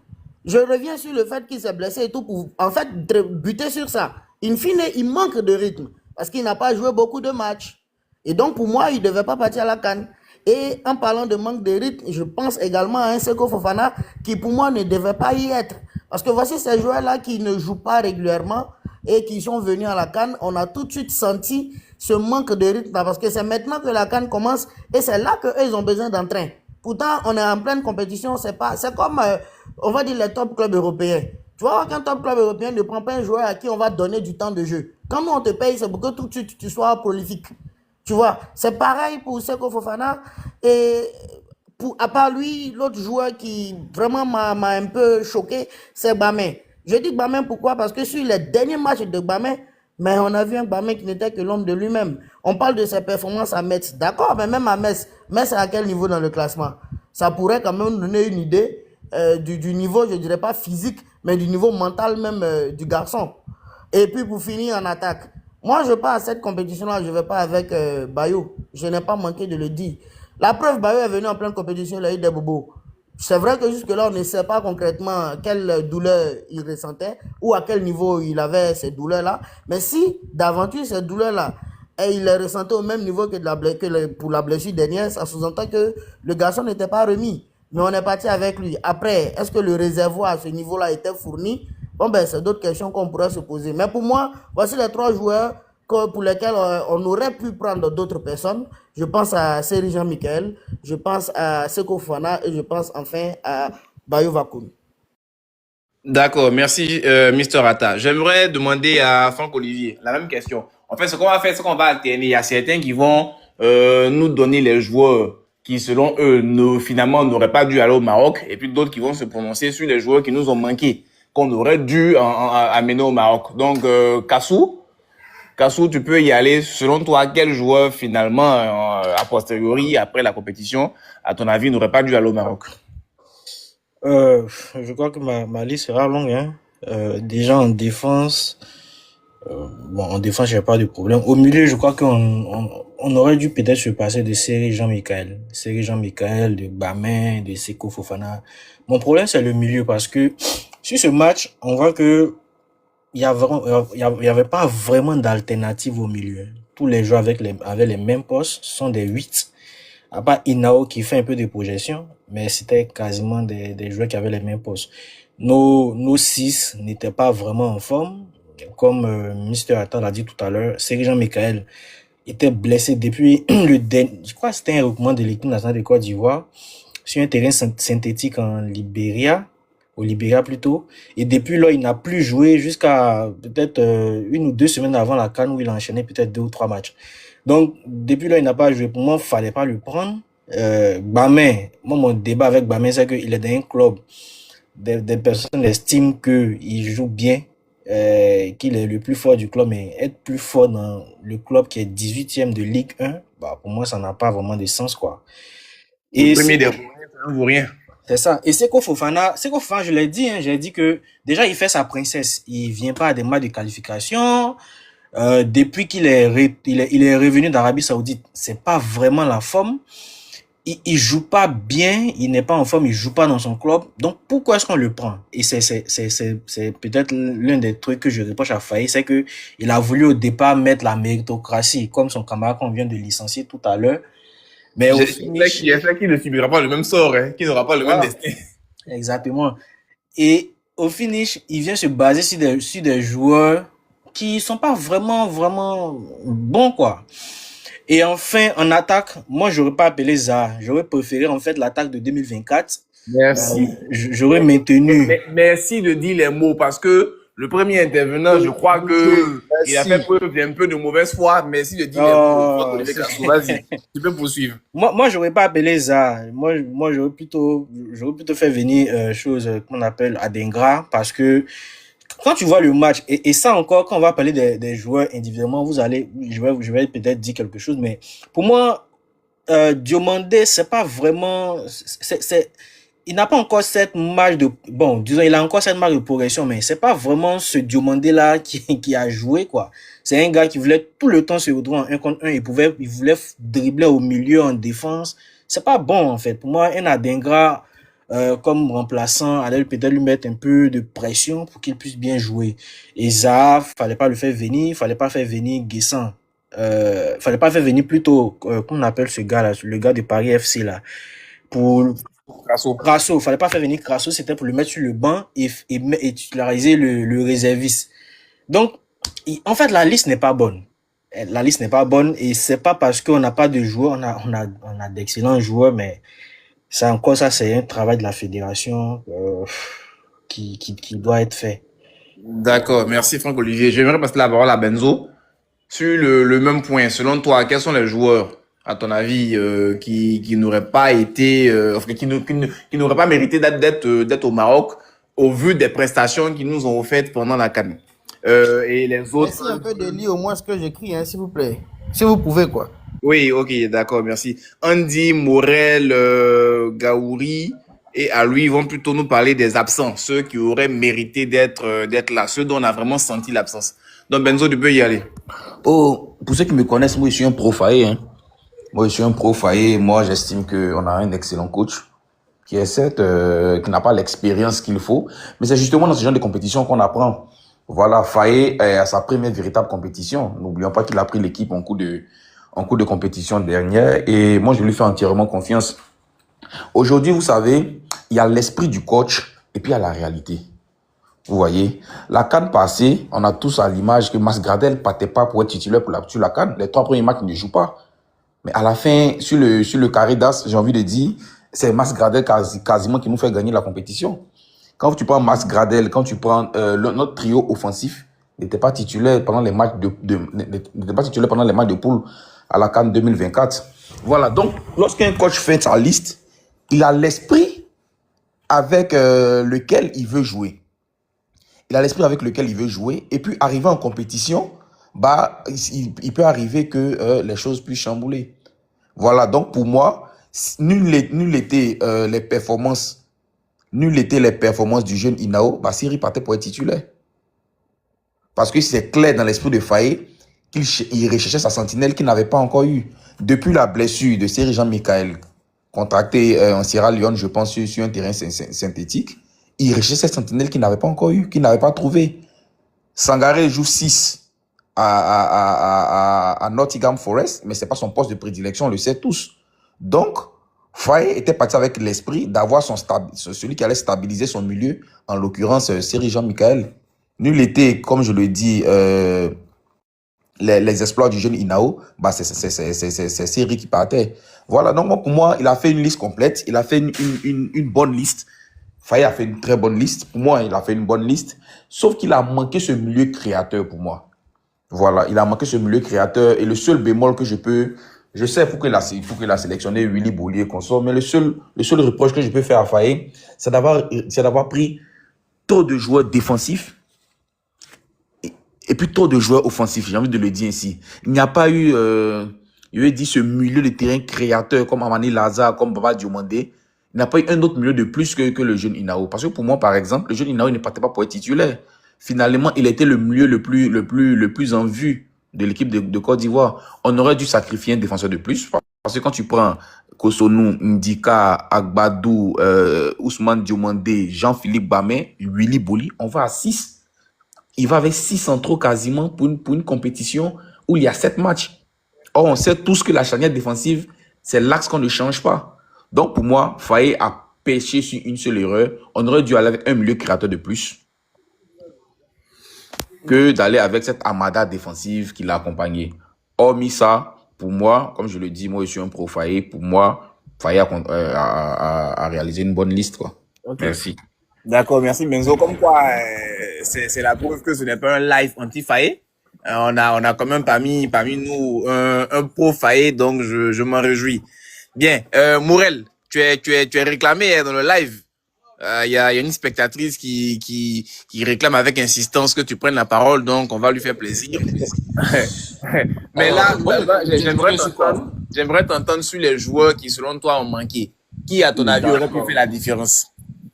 Je reviens sur le fait qu'il s'est blessé et tout pour, en fait, buter sur ça. In fine, il manque de rythme parce qu'il n'a pas joué beaucoup de matchs. Et donc, pour moi, il ne devait pas partir à la CAN. Et en parlant de manque de rythme, je pense également à un Seko Fofana qui, pour moi, ne devait pas y être. Parce que voici ces joueurs-là qui ne jouent pas régulièrement et qui sont venus à la CAN. On a tout de suite senti ce manque de rythme parce que c'est maintenant que la CAN commence et c'est là qu'eux, ils ont besoin d'entrain. Pourtant, on est en pleine compétition, c'est comme, on va dire, les top clubs européens. Tu vois qu'un top club européen ne prend pas un joueur à qui on va donner du temps de jeu. Quand nous, on te paye, c'est pour que tout de suite, tu sois prolifique. Tu vois, c'est pareil pour Seko Fofana. Et à part lui, l'autre joueur qui vraiment m'a un peu choqué, c'est Gbamé. Je dis Gbamé pourquoi? Parce que sur les derniers matchs de Gbamé, mais on a vu un Gbamé qui n'était que l'homme de lui-même. On parle de ses performances à Metz. D'accord, mais même à Metz, Metz est à quel niveau dans le classement? Ça pourrait quand même donner une idée du niveau, je ne dirais pas physique, mais du niveau mental même du garçon. Et puis pour finir en attaque, moi je pars à cette compétition-là, je ne vais pas avec Bayo. Je n'ai pas manqué de le dire. La preuve, Bayo est venu en pleine compétition, il a eu des bobos. C'est vrai que jusque-là, on ne sait pas concrètement quelle douleur il ressentait ou à quel niveau il avait ces douleurs-là. Mais si, d'aventure, ces douleurs-là, et il les ressentait au même niveau pour la blessure dernière, ça sous-entend que le garçon n'était pas remis. Mais on est parti avec lui. Après, est-ce que le réservoir à ce niveau-là était fourni? Bon, ben, c'est d'autres questions qu'on pourrait se poser. Mais pour moi, voici les 3 joueurs pour lesquels on aurait pu prendre d'autres personnes. Je pense à Seri Jean-Michel, je pense à Seko Fofana et je pense enfin à Bayo Vakoun. D'accord, merci Mister Atta. J'aimerais demander à Franck Olivier la même question. En fait, ce qu'on va faire, c'est qu'on va alterner. Il y a certains qui vont nous donner les joueurs qui, selon eux, finalement n'auraient pas dû aller au Maroc, et puis d'autres qui vont se prononcer sur les joueurs qui nous ont manqué, qu'on aurait dû amener au Maroc. Donc, Kassou, tu peux y aller. Selon toi, quel joueur finalement, a posteriori, après la compétition, à ton avis, n'aurait pas dû aller au Maroc? Je crois que ma liste sera longue, hein. Déjà en défense, bon, en défense, j'ai pas de problème. Au milieu, je crois on aurait dû peut-être se passer de Série Jean-Michel, de Bamin, de Seko Fofana. Mon problème, c'est le milieu parce que sur ce match, on voit que il y avait pas vraiment d'alternative au milieu. Tous les joueurs avaient les mêmes postes, sont des 8. À part Inao qui fait un peu de projection, mais c'était quasiment des joueurs qui avaient les mêmes postes. Nos 6 n'étaient pas vraiment en forme. Comme Mr. Atta l'a dit tout à l'heure, Serge Jean-Michel était blessé depuis je crois que c'était un regroupement de l'équipe nationale de Côte d'Ivoire sur un terrain synthétique au Libéria plutôt. Et depuis là, il n'a plus joué jusqu'à peut-être 1 ou 2 semaines avant la CAN où il a enchaîné peut-être 2 ou 3 matchs. Donc, depuis là, il n'a pas joué. Pour moi, il fallait pas le prendre. Bamin, moi, mon débat avec Bamin, c'est qu'il est dans un club. Des personnes estiment qu'il joue bien, qu'il est le plus fort du club, mais être plus fort dans le club qui est 18e de Ligue 1, bah, pour moi, ça n'a pas vraiment de sens, quoi. Le premier des ça ne vaut rien. C'est ça. Et Seko Fofana, je l'ai dit, hein, j'ai dit que déjà, il fait sa princesse. Il vient pas à des matchs de qualification. Depuis qu'il il est revenu d'Arabie Saoudite, c'est pas vraiment la forme. Il joue pas bien, il n'est pas en forme, il joue pas dans son club. Donc, pourquoi est-ce qu'on le prend? Et c'est peut-être l'un des trucs que je reproche à Faye, c'est que il a voulu au départ mettre la méritocratie, comme son camarade qu'on vient de licencier tout à l'heure. Mais au finish, qui ne subira pas le même sort, hein, qui n'aura pas le même destin. Exactement. Et au finish, il vient se baser sur des joueurs qui sont pas vraiment bons, quoi. Et enfin, en attaque, moi, j'aurais pas appelé Zaha. J'aurais préféré, en fait, l'attaque de 2024. Merci. J'aurais maintenu. Merci de dire les mots parce que le premier intervenant, je crois que il a fait preuve d'un peu de mauvaise foi. Merci de dire les mots. Vas-y, tu peux poursuivre. Moi, j'aurais pas appelé Zaha. Moi, j'aurais plutôt fait venir chose qu'on appelle Adengra parce que quand tu vois le match, et ça encore, quand on va parler des joueurs individuellement, je vais peut-être dire quelque chose, mais pour moi, Diomandé, c'est pas vraiment, il n'a pas encore cette marge il a encore cette marge de progression, mais c'est pas vraiment ce Diomandé-là qui a joué, quoi. C'est un gars qui voulait tout le temps se retrouver en 1 contre 1, il voulait dribbler au milieu en défense. C'est pas bon, en fait. Pour moi, un Adengra, comme remplaçant, allait peut-être lui mettre un peu de pression pour qu'il puisse bien jouer. Et Zaha, fallait pas le faire venir, fallait pas faire venir Guessant. Fallait pas faire venir plutôt, comment on appelle ce gars-là, le gars de Paris FC, là. Pour Crasso, fallait pas faire venir Crasso, c'était pour le mettre sur le banc et titulariser le réserviste. Donc, en fait, la liste n'est pas bonne. La liste n'est pas bonne et c'est pas parce qu'on n'a pas de joueurs, on a d'excellents joueurs, mais ça, c'est un travail de la fédération qui doit être fait. D'accord, merci Franck Olivier. J'aimerais passer la parole à Benzo. Sur le même point, selon toi, quels sont les joueurs, à ton avis, qui n'auraient pas été, qui n'auraient pas mérité d'être au Maroc au vu des prestations qu'ils nous ont offertes pendant la CAN? Et les autres. Merci un peu de lire au moins ce que j'écris, hein, s'il vous plaît. Si vous pouvez, quoi. Oui, ok, d'accord, merci. Andy, Morel, Gaouri et à lui, ils vont plutôt nous parler des absents, ceux qui auraient mérité d'être là, ceux dont on a vraiment senti l'absence. Donc Benzo, tu peux y aller. Oh, pour ceux qui me connaissent, moi je suis un pro Faye, hein. Moi je suis un pro Faye. Moi j'estime qu'on a un excellent coach qui est certes qui n'a pas l'expérience qu'il faut, mais c'est justement dans ce genre de compétition qu'on apprend. Voilà, Faye est à sa première véritable compétition. N'oublions pas qu'il a pris l'équipe en cours de compétition dernière et moi je lui fais entièrement confiance. Aujourd'hui, vous savez, il y a l'esprit du coach et puis il y a la réalité. Vous voyez, la CAN passée, on a tous à l'image que Masgradel partait pas pour être titulaire sur la CAN. Les 3 premiers matchs, il ne joue pas. Mais à la fin, sur le carré d'as, j'ai envie de dire, c'est Masgradel quasiment qui nous fait gagner la compétition. Quand tu prends Max Gradel, quand tu prends notre trio offensif, n'était pas titulaire pendant les matchs n'était pas titulaire pendant les matchs de poule à la CAN 2024. Voilà, donc lorsqu'un coach fait sa liste, il a l'esprit avec lequel il veut jouer. Il a l'esprit avec lequel il veut jouer. Et puis, arrivé en compétition, bah, il peut arriver que les choses puissent chambouler. Voilà, donc pour moi, nul était les performances du jeune Inao, bah, Siri partait pour être titulaire. Parce que c'est clair dans l'esprit de Faye qu'il recherchait sa sentinelle qu'il n'avait pas encore eu. Depuis la blessure de Seri Jean-Michel, contracté en Sierra Leone, je pense, sur un terrain synthétique, il recherchait cette sentinelle qu'il n'avait pas encore eu, qu'il n'avait pas trouvé. Sangaré joue 6 à Nottingham Forest, mais ce n'est pas son poste de prédilection, on le sait tous. Donc, Faye était parti avec l'esprit d'avoir celui qui allait stabiliser son milieu, en l'occurrence Seri Jean-Michel. Nul était, comme je le dis, les exploits du jeune Inao, bah c'est Seri qui partait. Voilà, donc pour moi, il a fait une liste complète, il a fait une bonne liste. Faye a fait une très bonne liste. Pour moi, il a fait une bonne liste. Sauf qu'il a manqué ce milieu créateur pour moi. Voilà, il a manqué ce milieu créateur. Et le seul bémol que je sais, il faut qu'il a sélectionné Willy Boulier et consort, mais le seul reproche que je peux faire à Faye, c'est d'avoir pris trop de joueurs défensifs et puis trop de joueurs offensifs. J'ai envie de le dire ainsi. Il n'y a pas eu, je vais dire, ce milieu de terrain créateur comme Amani Lazare, comme Baba Diomandé. Il n'y a pas eu un autre milieu de plus que le jeune Inao. Parce que pour moi, par exemple, le jeune Inao ne partait pas pour être titulaire. Finalement, il était le milieu le plus en vue de l'équipe de Côte d'Ivoire. On aurait dû sacrifier un défenseur de plus. Parce que quand tu prends Kosonou, Ndika, Agbadou, Ousmane Diomandé, Jean-Philippe Bamé, Willy Boli, on va à 6. Il va avec 6 centraux quasiment pour une compétition où il y a 7 matchs. Or, on sait tous que la charnière défensive, c'est l'axe qu'on ne change pas. Donc, pour moi, Faye a pêché sur une seule erreur. On aurait dû aller avec un milieu créateur de plus que d'aller avec cette armada défensive qui l'a accompagné. Hormis ça, pour moi, comme je le dis, moi, je suis un pro Faye. Pour moi, Faye a réalisé une bonne liste, quoi. Okay. Merci. D'accord, merci Benzo. Comme quoi, c'est la preuve que ce n'est pas un live anti-Faye. On a quand même parmi nous un pro Faye, donc je m'en réjouis. Bien, Morel, tu es réclamé dans le live. Il y a une spectatrice qui réclame avec insistance que tu prennes la parole, donc on va lui faire plaisir. Mais là, j'aimerais t'entendre sur les joueurs qui, selon toi, ont manqué. Qui, à ton avis, aurait pu faire la différence?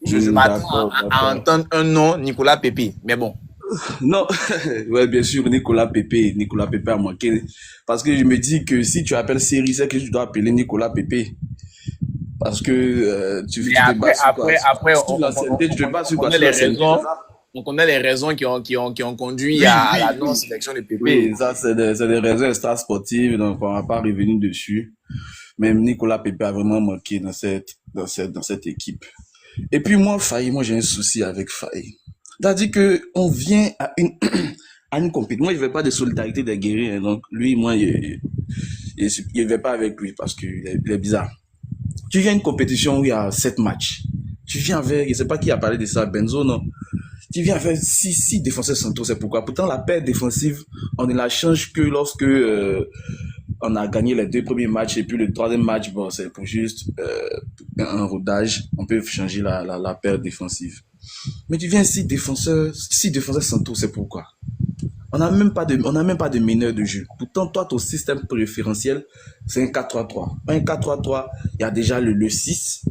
Je m'attends à entendre un nom, Nicolas Pépé, mais bon. Non, ouais, bien sûr, Nicolas Pépé a manqué. Parce que je me dis que si tu appelles Seri, c'est que tu dois appeler Nicolas Pépé. Parce que tu te bats sur quoi? Après, on connaît les raisons qui ont conduit à la non-sélection de Pépé. Oui, ça, c'est des raisons extra-sportives, donc on va pas revenir dessus. Même Nicolas Pépé a vraiment manqué dans cette équipe. Et puis moi, j'ai un souci avec Faye. C'est-à-dire que on vient à une compétition. Moi, je ne vais pas de solidarité des guerriers. Donc, lui, moi, je ne vais pas avec lui parce qu'il est bizarre. Tu viens à une compétition où il y a 7 matchs. Tu viens avec, je ne sais pas qui a parlé de ça, Benzo, non? Tu viens avec 6 défenseurs centraux, c'est pourquoi. Pourtant, la paire défensive, on ne la change que lorsque on a gagné les 2 premiers matchs et puis le 3e match, bon, c'est pour juste un rodage. On peut changer la paire défensive. Mais tu viens 6 défenseurs centraux, c'est pourquoi. On n'a même pas de meneur de jeu. Pourtant, toi, ton système préférentiel, c'est un 4-3-3. Un 4-3-3, il y a déjà le 6,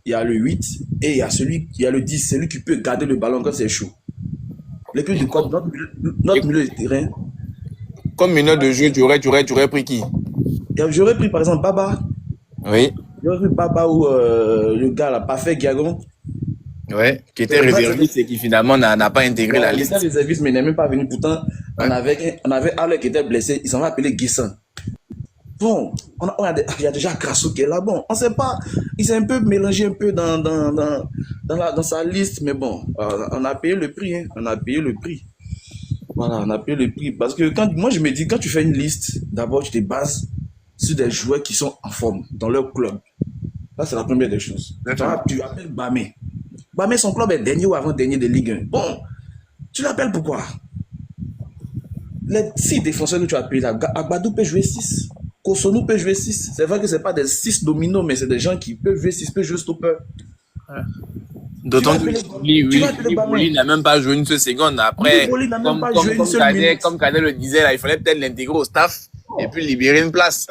il y a le 8 et il y a le 10, celui qui peut garder le ballon quand c'est chaud. Les plus de quoi, notre milieu de terrain. Comme meneur de jeu, tu aurais pris qui? J'aurais pris par exemple Baba. Oui. J'aurais pris Baba ou le gars là, Parfait Gagon. Ouais, qui était réserviste et qui finalement n'a pas intégré la liste. Il était réserviste, mais il n'est même pas venu. Pourtant, on avait Ale qui était blessé. Il s'en va appeler Guessin. Bon, il y a déjà Krasso qui est là. Bon, on ne sait pas. Il s'est un peu mélangé un peu dans sa liste. Mais bon, on a payé le prix. Hein. On a payé le prix. Voilà, on a payé le prix. Parce que moi, je me dis, quand tu fais une liste, d'abord, tu te bases sur des joueurs qui sont en forme dans leur club. Ça, c'est la première des choses. Tu appelles Bamé. Bah, mais son club est dernier ou avant-dernier de Ligue 1. Bon, tu l'appelles pourquoi? Les 6 défenseurs que tu as payés là, Agbadou peut jouer 6. Kosonou peut jouer 6. C'est vrai que ce n'est pas des 6 dominos, mais c'est des gens qui peuvent jouer 6, peuvent jouer stopper. D'autant que Boli n'a même pas joué une seule seconde. Après, comme Cadet le disait, là, il fallait peut-être l'intégrer au staff et puis libérer une place.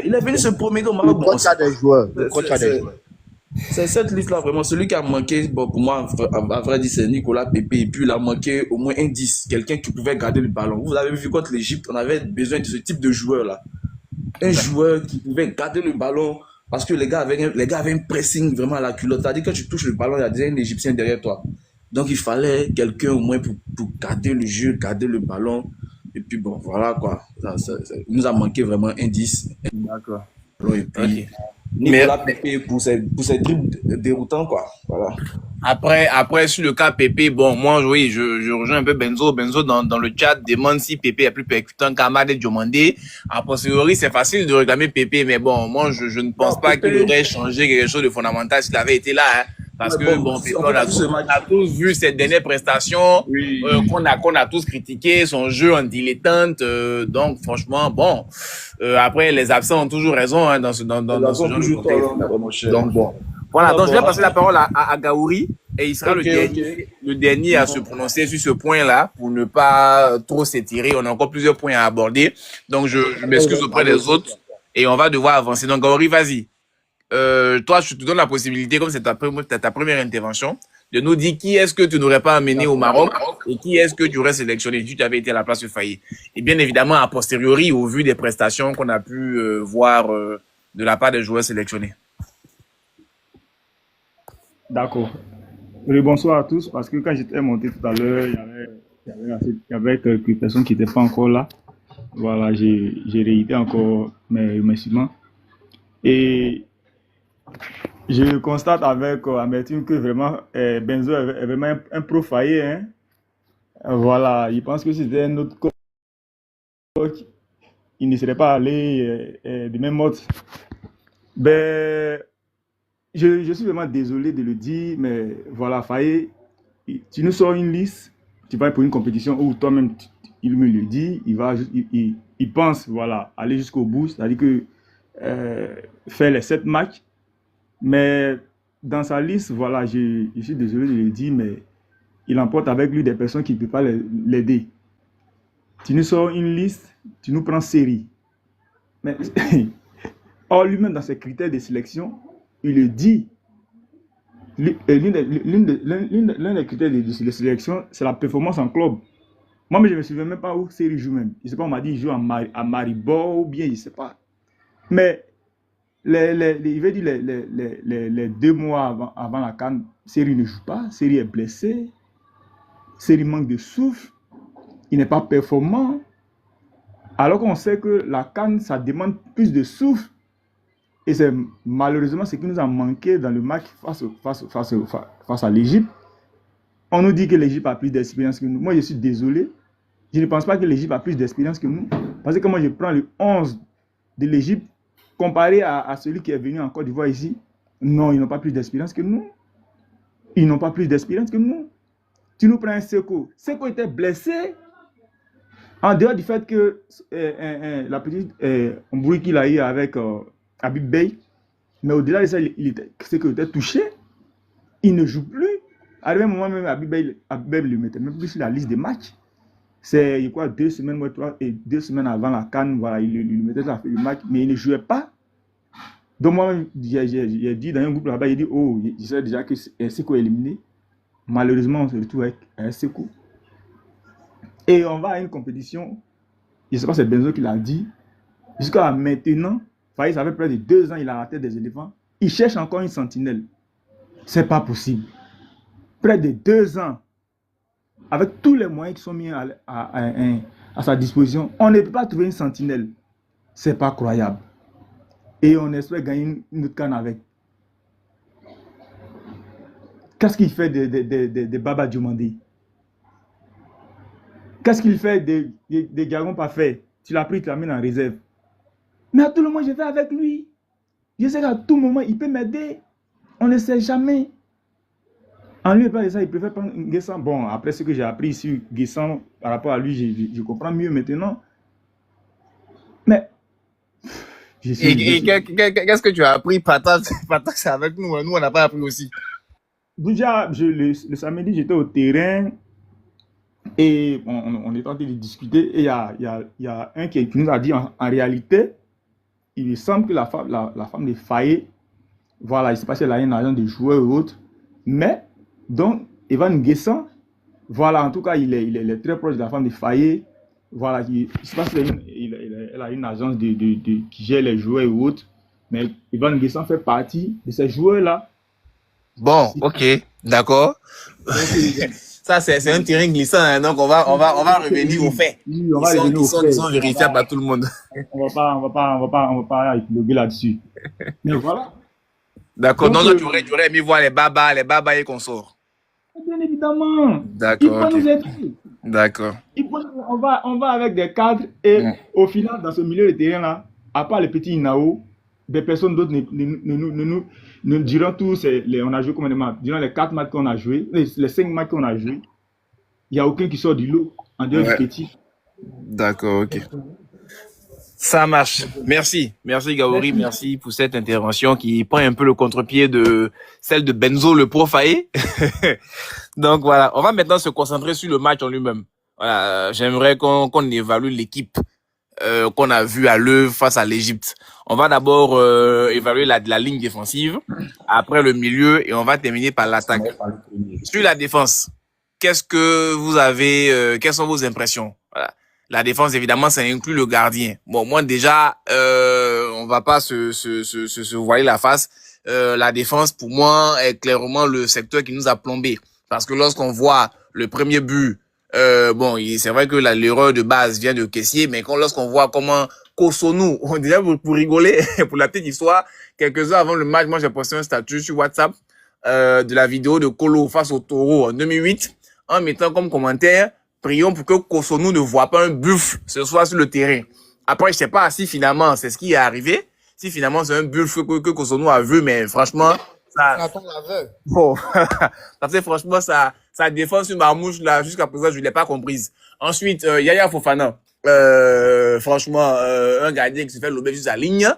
Il est venu se promener au Maroc. Le coach a des joueurs. Le coach a des joueurs. C'est cette liste-là, vraiment. Celui qui a manqué, bon, pour moi, à vrai dire, c'est Nicolas Pépé. Et puis, il a manqué au moins un 10. Quelqu'un qui pouvait garder le ballon. Vous avez vu contre l'Égypte, on avait besoin de ce type de joueur-là. Un joueur qui pouvait garder le ballon. Parce que les gars avaient un pressing vraiment à la culotte. C'est-à-dire que quand tu touches le ballon, il y a déjà un Égyptien derrière toi. Donc, il fallait quelqu'un au moins pour garder le jeu, garder le ballon. Et puis, bon, voilà quoi. Il nous a manqué vraiment un 10. D'accord. Et puis, Nicolas Pépé pour ses dribbles déroutants, quoi. Voilà. Après, sur le cas Pépé, bon, moi, oui, je rejoins un peu Benzo. Benzo, dans le chat, demande si Pépé est plus percutant qu'Amad Diomandé. A posteriori, c'est facile de réclamer Pépé, mais bon, moi, je ne pense pas qu'il aurait changé quelque chose de fondamental s'il avait été là, hein. Parce que, bon, Pépé, on a tous vu cette dernière prestation, qu'on a tous critiqué, son jeu en dilettante, donc, franchement, bon, après, les absents ont toujours raison, hein, dans ce genre de contexte. Donc, bon. Voilà, donc je vais passer la parole à Gaouri et il sera le dernier à se prononcer sur ce point-là pour ne pas trop s'étirer. On a encore plusieurs points à aborder. Donc je m'excuse auprès des autres et on va devoir avancer. Donc Gaouri, vas-y. Toi, je te donne la possibilité, comme c'est ta première intervention, de nous dire qui est-ce que tu n'aurais pas amené au Maroc et qui est-ce que tu aurais sélectionné si tu avais été à la place de Faye. Et bien évidemment, a posteriori, au vu des prestations qu'on a pu voir de la part des joueurs sélectionnés. D'accord. Bonsoir à tous, parce que quand j'étais monté tout à l'heure, il y avait quelques personnes qui n'étaient pas encore là. Voilà, j'ai réité encore mes remerciements. Et je constate avec amertume que vraiment Benzo est vraiment un pro Faye, hein. Voilà, il pense que si c'était un autre coach, il ne serait pas allé de même mode. Ben, je suis vraiment désolé de le dire, mais voilà, Faye, tu nous sors une liste, tu vas pour une compétition où toi-même, il me le dit, il pense, voilà, aller jusqu'au bout, c'est-à-dire que faire les 7 matchs, mais dans sa liste, voilà, je suis désolé de le dire, mais il emporte avec lui des personnes qui ne peuvent pas l'aider. Tu nous sors une liste, tu nous prends série. Mais, or, lui-même, dans ses critères de sélection, il le dit. L'un des critères de sélection, c'est la performance en club. Moi, mais je ne me souviens même pas où Série joue même. Je ne sais pas, on m'a dit qu'il joue à Maribor ou bien, je ne sais pas. Mais il veut dire les 2 mois avant la CAN, Série ne joue pas, Série est blessé, Série manque de souffle, il n'est pas performant. Alors qu'on sait que la CAN, ça demande plus de souffle. Et c'est malheureusement ce qui nous a manqué dans le match face à l'Égypte. On nous dit que l'Égypte a plus d'expérience que nous. Moi, je suis désolé. Je ne pense pas que l'Égypte a plus d'expérience que nous. Parce que quand moi, je prends le 11 de l'Égypte, comparé à celui qui est venu en Côte d'Ivoire ici, non, ils n'ont pas plus d'expérience que nous. Ils n'ont pas plus d'expérience que nous. Tu nous prends un Seko. Seko était blessé. En dehors du fait que la petite bruit qu'il a eu avec Habib Bey, mais au-delà de ça, Seko était touché. Il ne joue plus. À un moment même, Habib Bey le mettait même plus sur la liste des matchs. C'est quoi, 2 semaines, 2 semaines avant la CAN, voilà, il le mettait sur le match, mais il ne jouait pas. Donc moi, j'ai dit dans un groupe là-bas, il dit, oh, je sais déjà que Seko est éliminé. Malheureusement, on se retrouve avec Seko. Et on va à une compétition, je ne sais pas si c'est Benzo qui l'a dit, jusqu'à maintenant, Faye, ça fait près de 2 ans, il a la tête des éléphants. Il cherche encore une sentinelle. C'est pas possible. Près de 2 ans, avec tous les moyens qui sont mis à sa disposition, on ne peut pas trouver une sentinelle. C'est pas croyable. Et on espère gagner une autre CAN avec. Qu'est-ce qu'il fait de Baba Diomandé? Qu'est-ce qu'il fait de Gagon Parfait? Tu l'as pris, tu l'amènes en réserve. Mais à tout le moment, je vais avec lui. Je sais qu'à tout moment, il peut m'aider. On ne sait jamais. En lui, pas de ça, il préfère prendre Nguessan. Bon, après ce que j'ai appris sur Nguessan par rapport à lui, je comprends mieux maintenant. Mais Et qu'est-ce que tu as appris? Partage c'est avec nous. Nous, on n'a pas appris aussi. déjà, le samedi, j'étais au terrain et on est en train de discuter. Et il y a un qui nous a dit en réalité, il semble que la femme de Faye, voilà, il se passe, elle a un agent de joueurs et autres. Mais, donc, Evan Nguessan, voilà, en tout cas, il est très proche de la femme de Faye. Voilà, il se passe elle a une agence qui gère les joueurs et autres. Mais Evan Nguessan fait partie de ces joueurs-là. Bon, ok, d'accord. Ça, c'est un terrain glissant, hein, donc on va revenir aux faits. Oui, on va revenir aux faits. Qui sont vérifiables par tout le monde. On va pas épiloguer là-dessus. Mais voilà. D'accord, donc tu aurais aimé voir les babas et consorts. Bien évidemment. D'accord. Il faut nous aider. D'accord. On va avec des cadres et au final, dans ce milieu de terrain-là, à part les petits Inao, des personnes d'autres nous diront tous, on a joué combien de matchs? Durant les 4 matchs qu'on a joué, les 5 matchs qu'on a joué, il n'y a aucun qui sort du lot en dehors du petit. D'accord, ok. Ça marche. Merci Gaouri, merci pour cette intervention qui prend un peu le contre-pied de celle de Benzo le Profaé. Donc voilà, on va maintenant se concentrer sur le match en lui-même. Voilà, j'aimerais qu'on évalue l'équipe qu'on a vue à l'œuvre face à l'Égypte. On va d'abord évaluer la ligne défensive, après le milieu et on va terminer par l'attaque. Sur la défense, qu'est-ce que vous avez, quelles sont vos impressions? Voilà. La défense, évidemment, ça inclut le gardien. Bon, moi déjà, on va pas se voiler la face. La défense, pour moi, est clairement le secteur qui nous a plombé. Parce que lorsqu'on voit le premier but, bon, c'est vrai que l'erreur de base vient de Kessié, mais lorsqu'on voit comment Kosonou, déjà pour rigoler, pour la petite histoire, quelques heures avant le match, moi j'ai posté un statut sur WhatsApp de la vidéo de Kolo face au Taureau en 2008, en mettant comme commentaire: prions pour que Kosonou ne voit pas un buffle ce soir sur le terrain. Après, je sais pas si finalement c'est ce qui est arrivé, si finalement c'est un buffle que Kosonou a vu, mais franchement, bon, parce que franchement, sa défense sur Marmouche, là, jusqu'à présent, je l'ai pas comprise. Ensuite, Yaya Fofana, franchement, un gardien qui se fait lober sur sa ligne.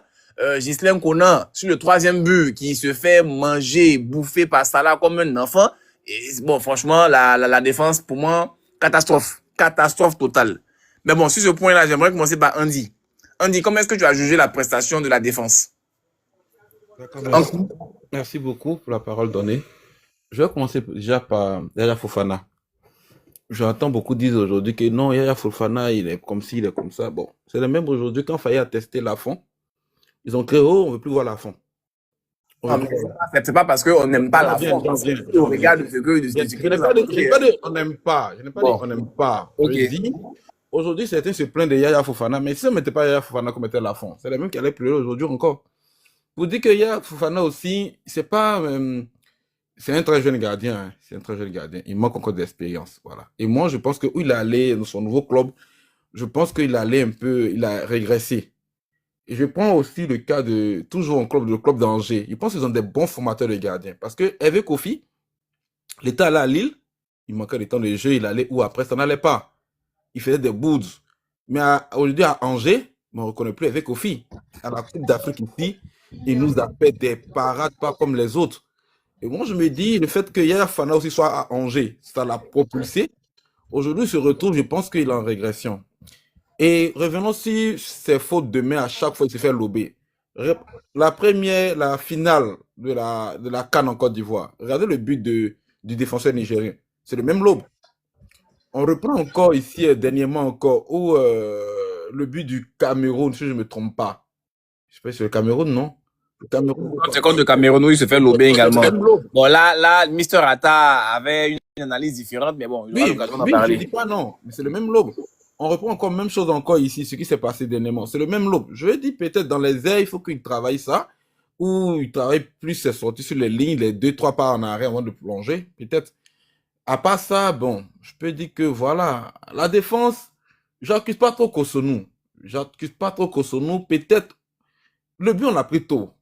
Ghislain Conan, sur le 3e but, qui se fait manger, bouffer par Salah comme un enfant. Et bon, franchement, la défense, pour moi, catastrophe totale. Mais bon, sur ce point-là, j'aimerais commencer par Andy. Andy, comment est-ce que tu as jugé la prestation de la défense? D'accord, merci beaucoup pour la parole donnée. Je vais commencer déjà par Yaya Fofana. J'entends beaucoup dire aujourd'hui que non, Yaya Fofana, il est comme ci, il est comme ça. Bon, c'est le même aujourd'hui, quand Faye a testé Lafont, ils ont créé, oh, on ne veut plus voir Lafont. C'est pas parce qu'on n'aime pas Lafont. On regarde ce que... Je n'ai pas dit on n'aime pas. Je n'ai pas dit on n'aime pas. Okay. Je dis, aujourd'hui, certains se plaignent de Yaya Fofana, mais si on ne mettait pas Yaya Fofana comme était Lafont, c'est le même qui allait pleurer aujourd'hui encore. Vous dites que Yaya Fofana aussi, c'est pas... c'est un très jeune gardien. Hein. C'est un très jeune gardien. Il manque encore d'expérience. Voilà. Et moi, je pense que où il allait dans son nouveau club, je pense qu'il allait un peu... Il a régressé. Et je prends aussi le cas de... Toujours le club d'Angers. Je pense qu'ils ont des bons formateurs de gardiens. Parce que avec Kofi, il était allé à Lille, il manquait de temps de jeu, il allait où après, ça n'allait pas. Il faisait des boudes. Mais aujourd'hui, à Angers, on ne reconnaît plus avec Kofi. À la Coupe d'Afrique ici, il nous a fait des parades pas comme les autres. Et moi, je me dis, le fait que Yaya Fofana aussi soit à Angers, ça l'a propulsé. Aujourd'hui, il se retrouve, je pense qu'il est en régression. Et revenons sur ses fautes de main à chaque fois qu'il se fait lober. La finale de la CAN en Côte d'Ivoire. Regardez le but du défenseur nigérien. C'est le même lobe. On reprend encore ici, dernièrement encore, où le but du Cameroun, si je ne me trompe pas. Je sais pas si c'est le Cameroun, non? Le Cameroun. C'est contre le Cameroun où il se fait lober également. Bon, là, Mister Atta avait une analyse différente, mais bon, il aura l'occasion d'en parler. Je ne dis pas non, mais c'est le même lobe. On reprend encore même chose encore ici, ce qui s'est passé dernièrement. C'est le même lobe. Je dis peut-être dans les airs, il faut qu'il travaille ça, ou il travaille plus ses sorties sur les lignes, les 2-3 pas en arrêt avant de plonger, peut-être. À part ça, bon, je peux dire que voilà, la défense, j'accuse pas trop Kosonou. Peut-être, le but on l'a pris tôt.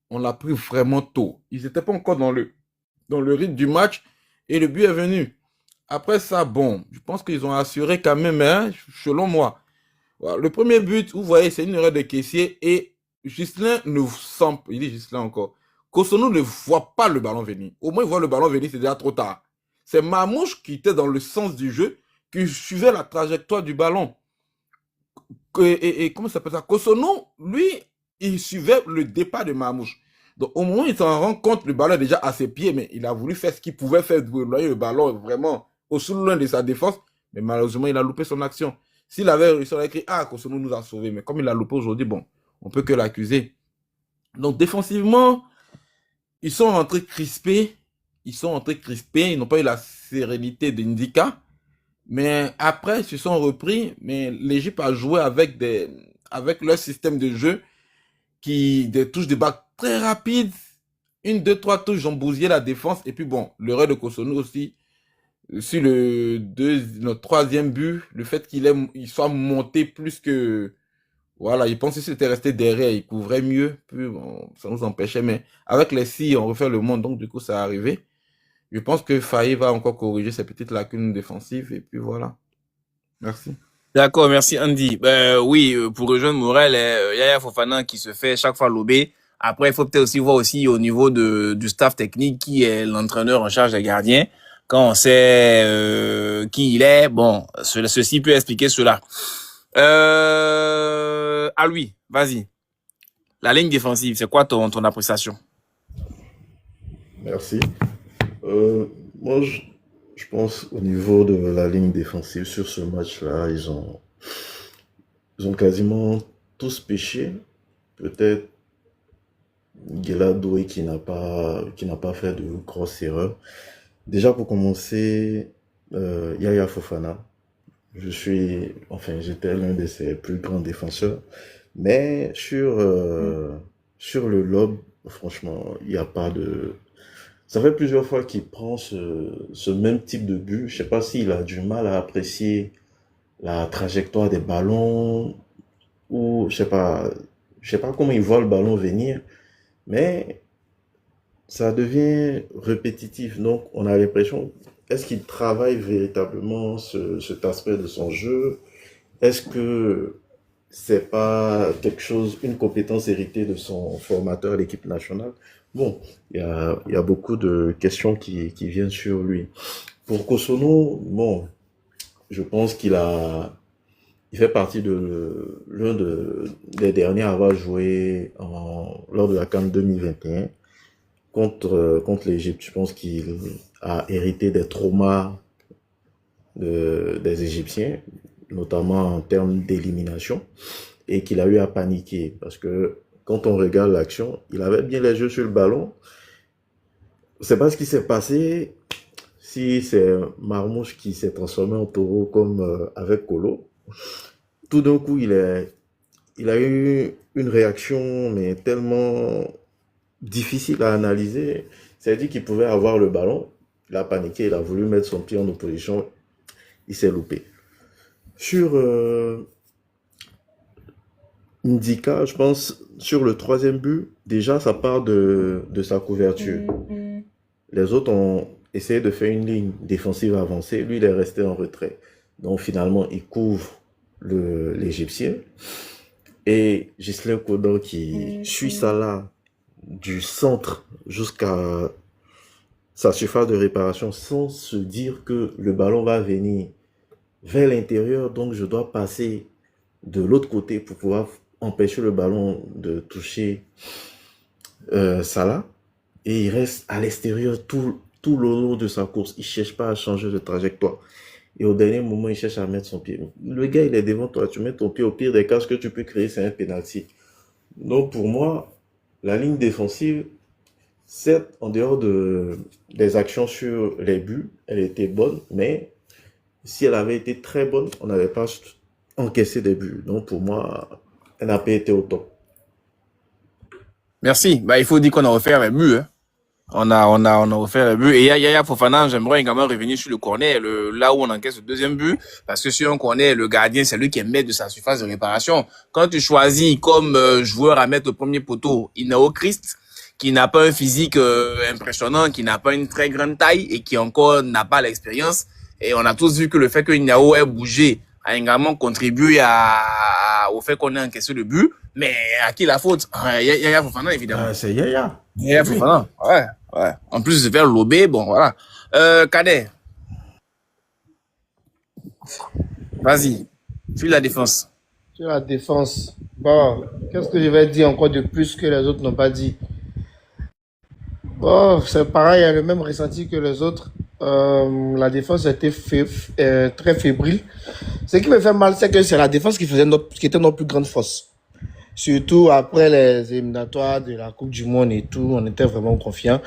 On l'a pris vraiment tôt. Ils n'étaient pas encore dans le rythme du match. Et le but est venu. Après ça, bon, je pense qu'ils ont assuré quand même, hein, selon moi. Voilà. Le premier but, vous voyez, c'est une erreur de caissier et Ghislain ne sent, il dit Ghislain encore, Cotonou ne voit pas le ballon venir. Au moins, il voit le ballon venir, c'est déjà trop tard. C'est Mamouche qui était dans le sens du jeu, qui suivait la trajectoire du ballon. Et comment ça s'appelle ça? Cotonou, lui, il suivait le départ de Mamouche. Donc, au moment où il s'en rend compte, le ballon est déjà à ses pieds, mais il a voulu faire ce qu'il pouvait faire, déployer le ballon vraiment au sous loin de sa défense, mais malheureusement, il a loupé son action. S'il avait réussi, on aurait écrit, ah, Cotonou nous a sauvés, mais comme il a loupé aujourd'hui, bon, on peut que l'accuser. Donc, défensivement, ils sont rentrés crispés, ils n'ont pas eu la sérénité d'Indika, mais après, ils se sont repris, mais l'Égypte a joué avec leur système de jeu, des touches de balle très rapides, 1, 2, 3 touches, ils ont bousillé la défense, et puis bon, l'erreur de Cotonou aussi, sur notre troisième but, le fait qu'il soit monté plus que, voilà, il pensait qu'il était resté derrière, il couvrait mieux, puis bon, ça nous empêchait, mais avec les scies, on refait le monde, donc du coup, ça a arrivé. Je pense que Faye va encore corriger ses petites lacunes défensives, et puis voilà. Merci. D'accord, merci Andy. Oui, pour rejoindre Morel, Yaya Fofana qui se fait chaque fois lober. Après, il faut peut-être aussi voir aussi au niveau du staff technique qui est l'entraîneur en charge des gardiens. Quand on sait qui il est, bon, ceci peut expliquer cela. À lui, vas-y. La ligne défensive, c'est quoi ton appréciation? Merci. Moi, je pense au niveau de la ligne défensive sur ce match-là, ils ont quasiment tous pêché. Peut-être Guelado qui n'a pas fait de grosses erreurs. Déjà pour commencer, Yaya Fofana. J'étais l'un de ses plus grands défenseurs. Mais sur le lob, franchement, il n'y a pas de... Ça fait plusieurs fois qu'il prend ce même type de but. Je sais pas s'il a du mal à apprécier la trajectoire des ballons ou je sais pas comment il voit le ballon venir, mais ça devient répétitif. Donc, on a l'impression, est-ce qu'il travaille véritablement cet aspect de son jeu? Est-ce que c'est pas une compétence héritée de son formateur à l'équipe nationale? Bon, il y a beaucoup de questions qui viennent sur lui. Pour Kosono, bon, je pense qu'il fait partie de l'un des derniers à avoir joué lors de la CAN 2021 contre l'Égypte. Je pense qu'il a hérité des traumas des Égyptiens, notamment en termes d'élimination, et qu'il a eu à paniquer parce que quand on regarde l'action, il avait bien les yeux sur le ballon. C'est pas ce qui s'est passé. Si c'est Marmouche qui s'est transformé en taureau comme avec Kolo, tout d'un coup, il a eu une réaction, mais tellement difficile à analyser. C'est-à-dire qu'il pouvait avoir le ballon, il a paniqué, il a voulu mettre son pied en opposition, il s'est loupé. Sur Ndika, je pense, sur le troisième but, déjà, ça part de sa couverture. Les autres ont essayé de faire une ligne défensive avancée. Lui, il est resté en retrait. Donc, finalement, il couvre l'Égyptien. Et Ghislain Kodan qui suit ça là, du centre jusqu'à sa surface de réparation, sans se dire que le ballon va venir vers l'intérieur. Donc, je dois passer de l'autre côté pour pouvoir empêcher le ballon de toucher Salah, et il reste à l'extérieur tout le long de sa course. Il cherche pas à changer de trajectoire, et au dernier moment il cherche à mettre son pied. Le gars, il est devant toi, tu mets ton pied, au pire des cas, ce que tu peux créer, c'est un penalty. Donc pour moi, la ligne défensive, certes, en dehors des actions sur les buts, elle était bonne, mais si elle avait été très bonne, on n'avait pas encaissé des buts. Donc pour moi, elle n'a pas été au top. Merci. Il faut dire qu'on a offert les buts. Hein. On a offert les buts. Et Yaya Fofana, j'aimerais également revenir sur le corner, là où on encaisse le deuxième but. Parce que sur un corner, le gardien, c'est lui qui est maître de sa surface de réparation. Quand tu choisis comme joueur à mettre le premier poteau, Inao Christ, qui n'a pas un physique impressionnant, qui n'a pas une très grande taille et qui encore n'a pas l'expérience. Et on a tous vu que le fait que Niao ait bougé a également contribué au fait qu'on ait encaissé le but. Mais à qui la faute? Yaya Fofana, évidemment. C'est Yaya. Yaya Fofana, ouais. En plus de se faire lober, bon, voilà. Kader. Vas-y. File la défense. Sur la défense, bon, qu'est-ce que je vais dire encore de plus que les autres n'ont pas dit? Bon, c'est pareil, il y a le même ressenti que les autres. La défense a été très fébrile. Ce qui me fait mal, c'est que c'est la défense qui était notre plus grande force. Surtout après les éliminatoires de la Coupe du Monde et tout, on était vraiment confiants.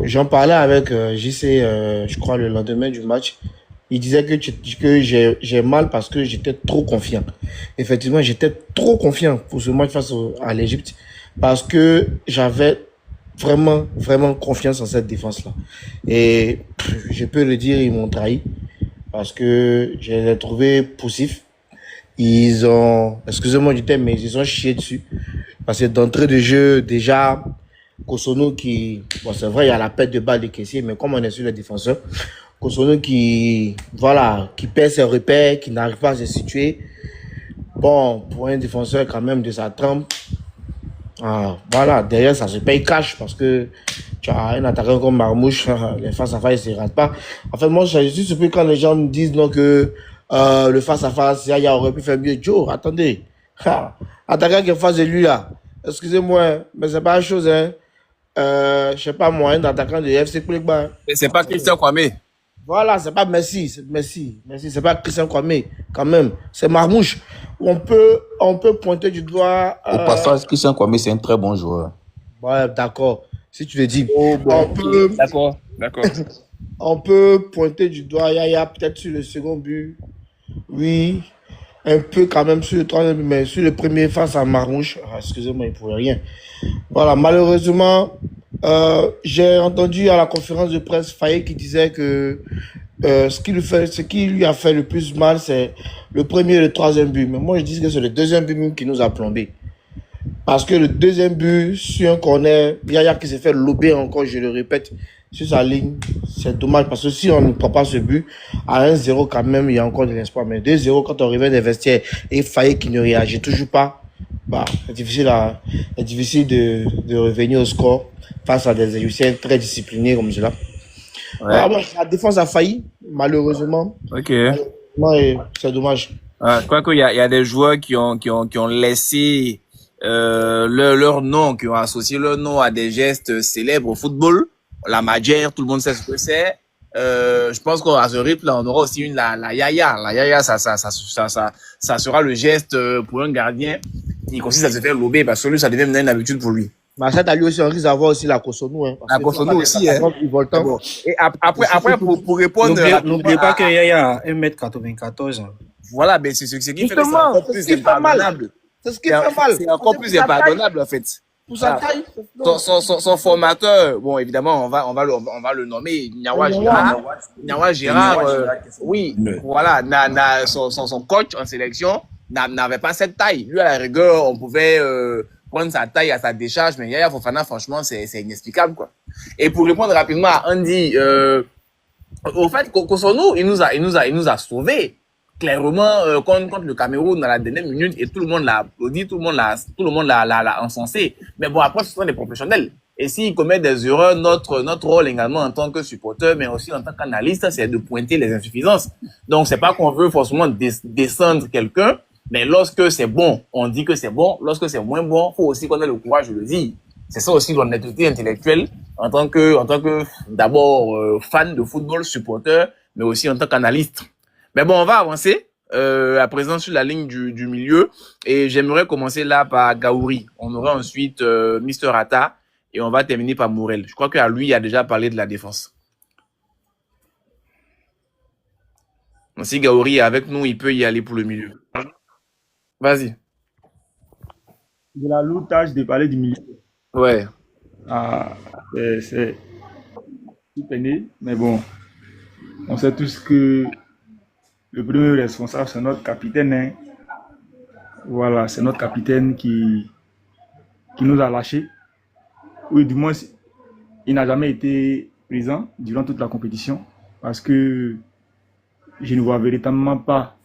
J'en parlais avec JC, je crois, le lendemain du match. Il disait que j'ai mal parce que j'étais trop confiant. Effectivement, j'étais trop confiant pour ce match face à l'Égypte parce que j'avais vraiment, vraiment confiance en cette défense-là. Et je peux le dire, ils m'ont trahi parce que je les ai trouvés poussifs. Ils ont, excusez-moi du terme, mais ils ont chié dessus. Parce que d'entrée de jeu, déjà, Kosono qui, bon, c'est vrai, il y a la perte de balle des caissiers, mais comme on est sur les défenseurs, Kosono qui, voilà, qui perd ses repères, qui n'arrive pas à se situer. Bon, pour un défenseur quand même de sa trempe, voilà, derrière ça se paye cash parce que tu as un attaquant comme Marmouche, les face-à-face, ils ne se ratent pas. En fait, moi, je suis surpris quand les gens me disent non, que le face-à-face, il aurait pu faire mieux. Joe, attendez. Attaquant qui est face de lui là, excusez-moi, mais c'est pas la chose, hein. Je sais pas moi, un attaquant de FC Plegba. Mais c'est pas Christian Kwame. Voilà, c'est pas Messi, c'est pas Christian Kwame, quand même. C'est Marmouche. On peut pointer du doigt. Au passage, Christian Kwame, c'est un très bon joueur. Ouais, d'accord. Si tu le dis. D'accord. On peut pointer du doigt Yaya peut-être sur le second but. Oui. Un peu quand même sur le troisième but, mais sur le premier face à Marmouche, excusez-moi, il ne pouvait rien. Voilà, malheureusement, j'ai entendu à la conférence de presse Faye qui disait que ce qui lui a fait le plus mal, c'est le premier et le troisième but. Mais moi, je dis que c'est le deuxième but qui nous a plombé. Parce que le deuxième but, sur un corner, Yaya qui s'est fait lober encore, je le répète, sur sa ligne, c'est dommage parce que si on ne prend pas ce but, à 1-0 quand même, il y a encore de l'espoir. Mais 2-0, quand on revient des vestiaires et Faye qui ne réagit toujours pas, bah, c'est difficile de revenir au score face à des Égyptiens très disciplinés comme cela. Ouais. Ah, bon, la défense a failli, malheureusement. Ok. C'est dommage. Je crois qu'il y a des joueurs qui ont laissé leur nom, qui ont associé leur nom à des gestes célèbres au football. La Madjer, tout le monde sait ce que c'est. Je pense qu'à ce rythme-là, on aura aussi la Yaya. La Yaya, ça sera le geste pour un gardien qui consiste à se faire lober parce que lui, ça devient une habitude pour lui. Mais ça, t'as lui aussi, on risque d'avoir aussi la Kosonou, hein. La Kosonou aussi, hein. Bon. Et après, pour répondre. N'oubliez pas que Yaya a 1m94. Voilà, mais c'est ce qui fait que c'est Justement, encore c'est plus ce qui fait mal. impardonnable. C'est ce qui fait mal. C'est encore plus impardonnable, en fait. Pour sa taille. Son formateur, bon, évidemment, on va le nommer Niawa Gérard. Oui, voilà, son coach en sélection n'avait pas cette taille. Lui, à la rigueur, on pouvait prendre sa taille à sa décharge, mais Yaya Fofana, franchement, c'est inexplicable, quoi. Et pour répondre rapidement à Andy, au fait, Kosono, il nous a sauvés. Clairement, contre le Cameroun dans la dernière minute, et tout le monde l'a applaudi, tout le monde l'a encensé. Mais bon, après, ce sont des professionnels. Et s'ils commettent des erreurs, notre rôle également en tant que supporter, mais aussi en tant qu'analyste, c'est de pointer les insuffisances. Donc, c'est pas qu'on veut forcément descendre quelqu'un, mais lorsque c'est bon, on dit que c'est bon. Lorsque c'est moins bon, faut aussi qu'on ait le courage de le dire. C'est ça aussi l'honnêteté intellectuelle en tant que d'abord fan de football, supporter, mais aussi en tant qu'analyste. Mais bon, on va avancer à présent sur la ligne du milieu et j'aimerais commencer là par Gaouri. On aura ensuite Mister Atta et on va terminer par Morel. Je crois qu'à lui, il a déjà parlé de la défense. Donc, si Gaouri est avec nous, il peut y aller pour le milieu. Vas-y. De la lourde tâche de parler du milieu. Ouais. C'est tout peiné, mais bon, on sait tous que le premier responsable, c'est notre capitaine. Hein. Voilà, c'est notre capitaine qui nous a lâchés. ou du moins, il n'a jamais été présent durant toute la compétition parce que je ne vois véritablement pas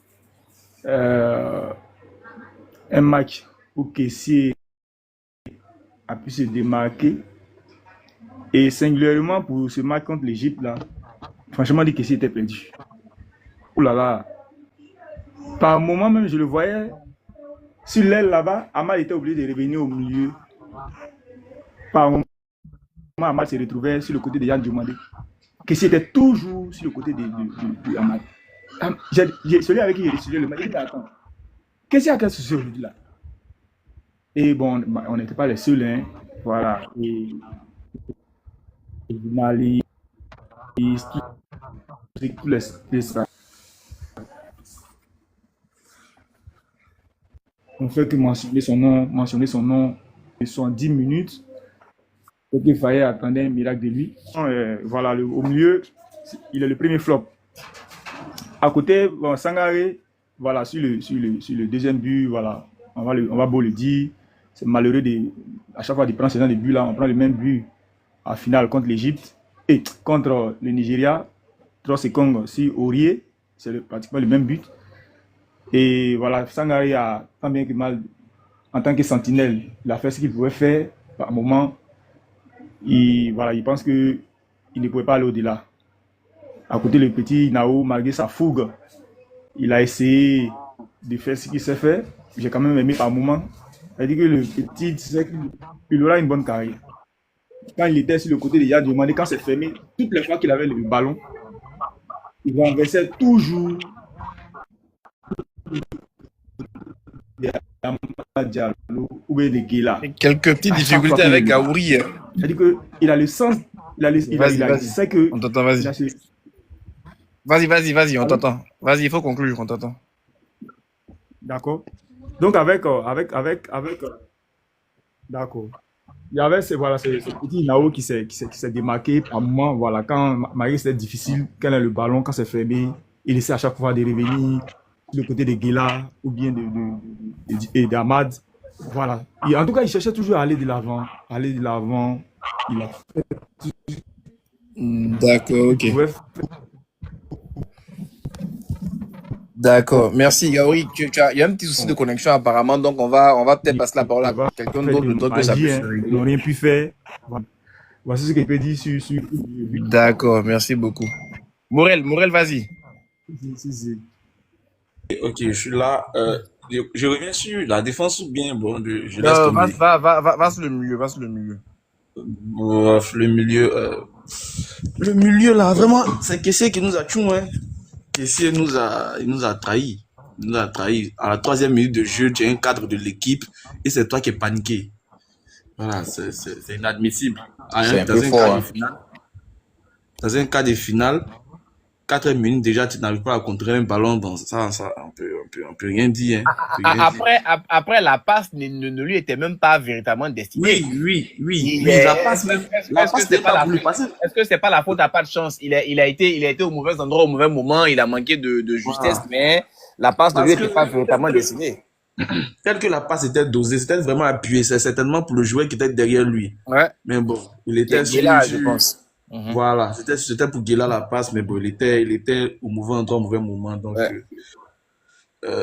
un match où Kessié a pu se démarquer. Et singulièrement pour ce match contre l'Égypte, là, franchement, dit Kessié était perdu. Ouh là là. Par moment même, je le voyais sur l'aile là-bas. Amal était obligé de revenir au milieu. Par moment, Amal se retrouvait sur le côté de Yann Diomandé. Kessié était toujours sur le côté de Amal. Celui avec qui j'ai décidé le match, il dit attends, Kessié a quel souci aujourd'hui là? Et bon, on n'était pas les seuls, hein. Voilà. Et les journalistes, tous les on fait que mentionner son nom, ils sont 10 minutes. Donc il fallait attendre un miracle de lui. Voilà, au milieu, il est le premier flop. À côté, bon, Sangaré, voilà, sur le deuxième but, voilà, on va beau le dire, c'est malheureux à chaque fois de prendre ce genre de but là, on prend le même but en finale contre l'Égypte et contre le Nigeria. Trosekong, si Aurier, c'est pratiquement le même but. Et voilà, Sangaré a tant bien que mal, en tant que sentinelle, il a fait ce qu'il pouvait faire. Par moment, il pense qu'il ne pouvait pas aller au-delà. À côté, le petit Nao, malgré sa fougue, il a essayé de faire ce qu'il sait faire. J'ai quand même aimé par moment. C'est-à-dire que le petit, c'est qu'il aura une bonne carrière. Quand il était sur le côté de Yad Diomandé, quand c'est fermé, toutes les fois qu'il avait le ballon, il renversait toujours ou bien des Guéla. Quelques petites difficultés avec Gaouri. C'est-à-dire qu'il a le sens, il sait que... On t'entend, vas-y. Vas-y, on t'entend. Vas-y, il faut conclure, on t'entend. D'accord. Donc avec d'accord. Il y avait ce petit Nao qui s'est démarqué par moment, voilà, quand Marie c'était difficile, quand elle a le ballon, quand c'est fermé, il essaie à chaque fois de revenir du côté de Guéla ou bien d'Ahmad. Voilà. Et en tout cas, il cherchait toujours à aller de l'avant. Il a fait... D'accord, ok. D'accord, merci Gaouri. Il y a un petit souci de connexion apparemment, donc on va peut-être passer la parole à quelqu'un d'autre, le temps que ça puisse se régler. Ils n'ont rien pu faire. Voici ce que je peux dire sur... D'accord, merci beaucoup. Morel, vas-y. Ok, je suis là. Je reviens sur la défense ou bien bon, je laisse tomber. Va sur le milieu, Le milieu là, vraiment, c'est Kessié qui nous a tué, hein. Kessié il nous a trahis. Il nous a trahis. À la 3e minute de jeu, tu es un cadre de l'équipe et c'est toi qui es paniqué. Voilà, c'est inadmissible. C'est un peu fort. Dans un cas de finale, 4 minutes déjà, tu n'arrives pas à contrôler un ballon dans ça, on peut rien dire. Hein. Après, la passe ne lui était même pas véritablement destinée. Oui. La passe même. La passe n'était pas pour lui passer. Est-ce que c'est pas la faute à pas de chance? Il a été au mauvais endroit, au mauvais moment, il a manqué de justesse, mais la passe ne lui était pas véritablement destinée. Tel que la passe était dosée, c'était vraiment appuyé. C'est certainement pour le joueur qui était derrière lui. Ouais. Mais bon, il était là, je pense. Voilà, c'était pour Guéla la passe, mais bon, il était au mauvais endroit, au mauvais moment, donc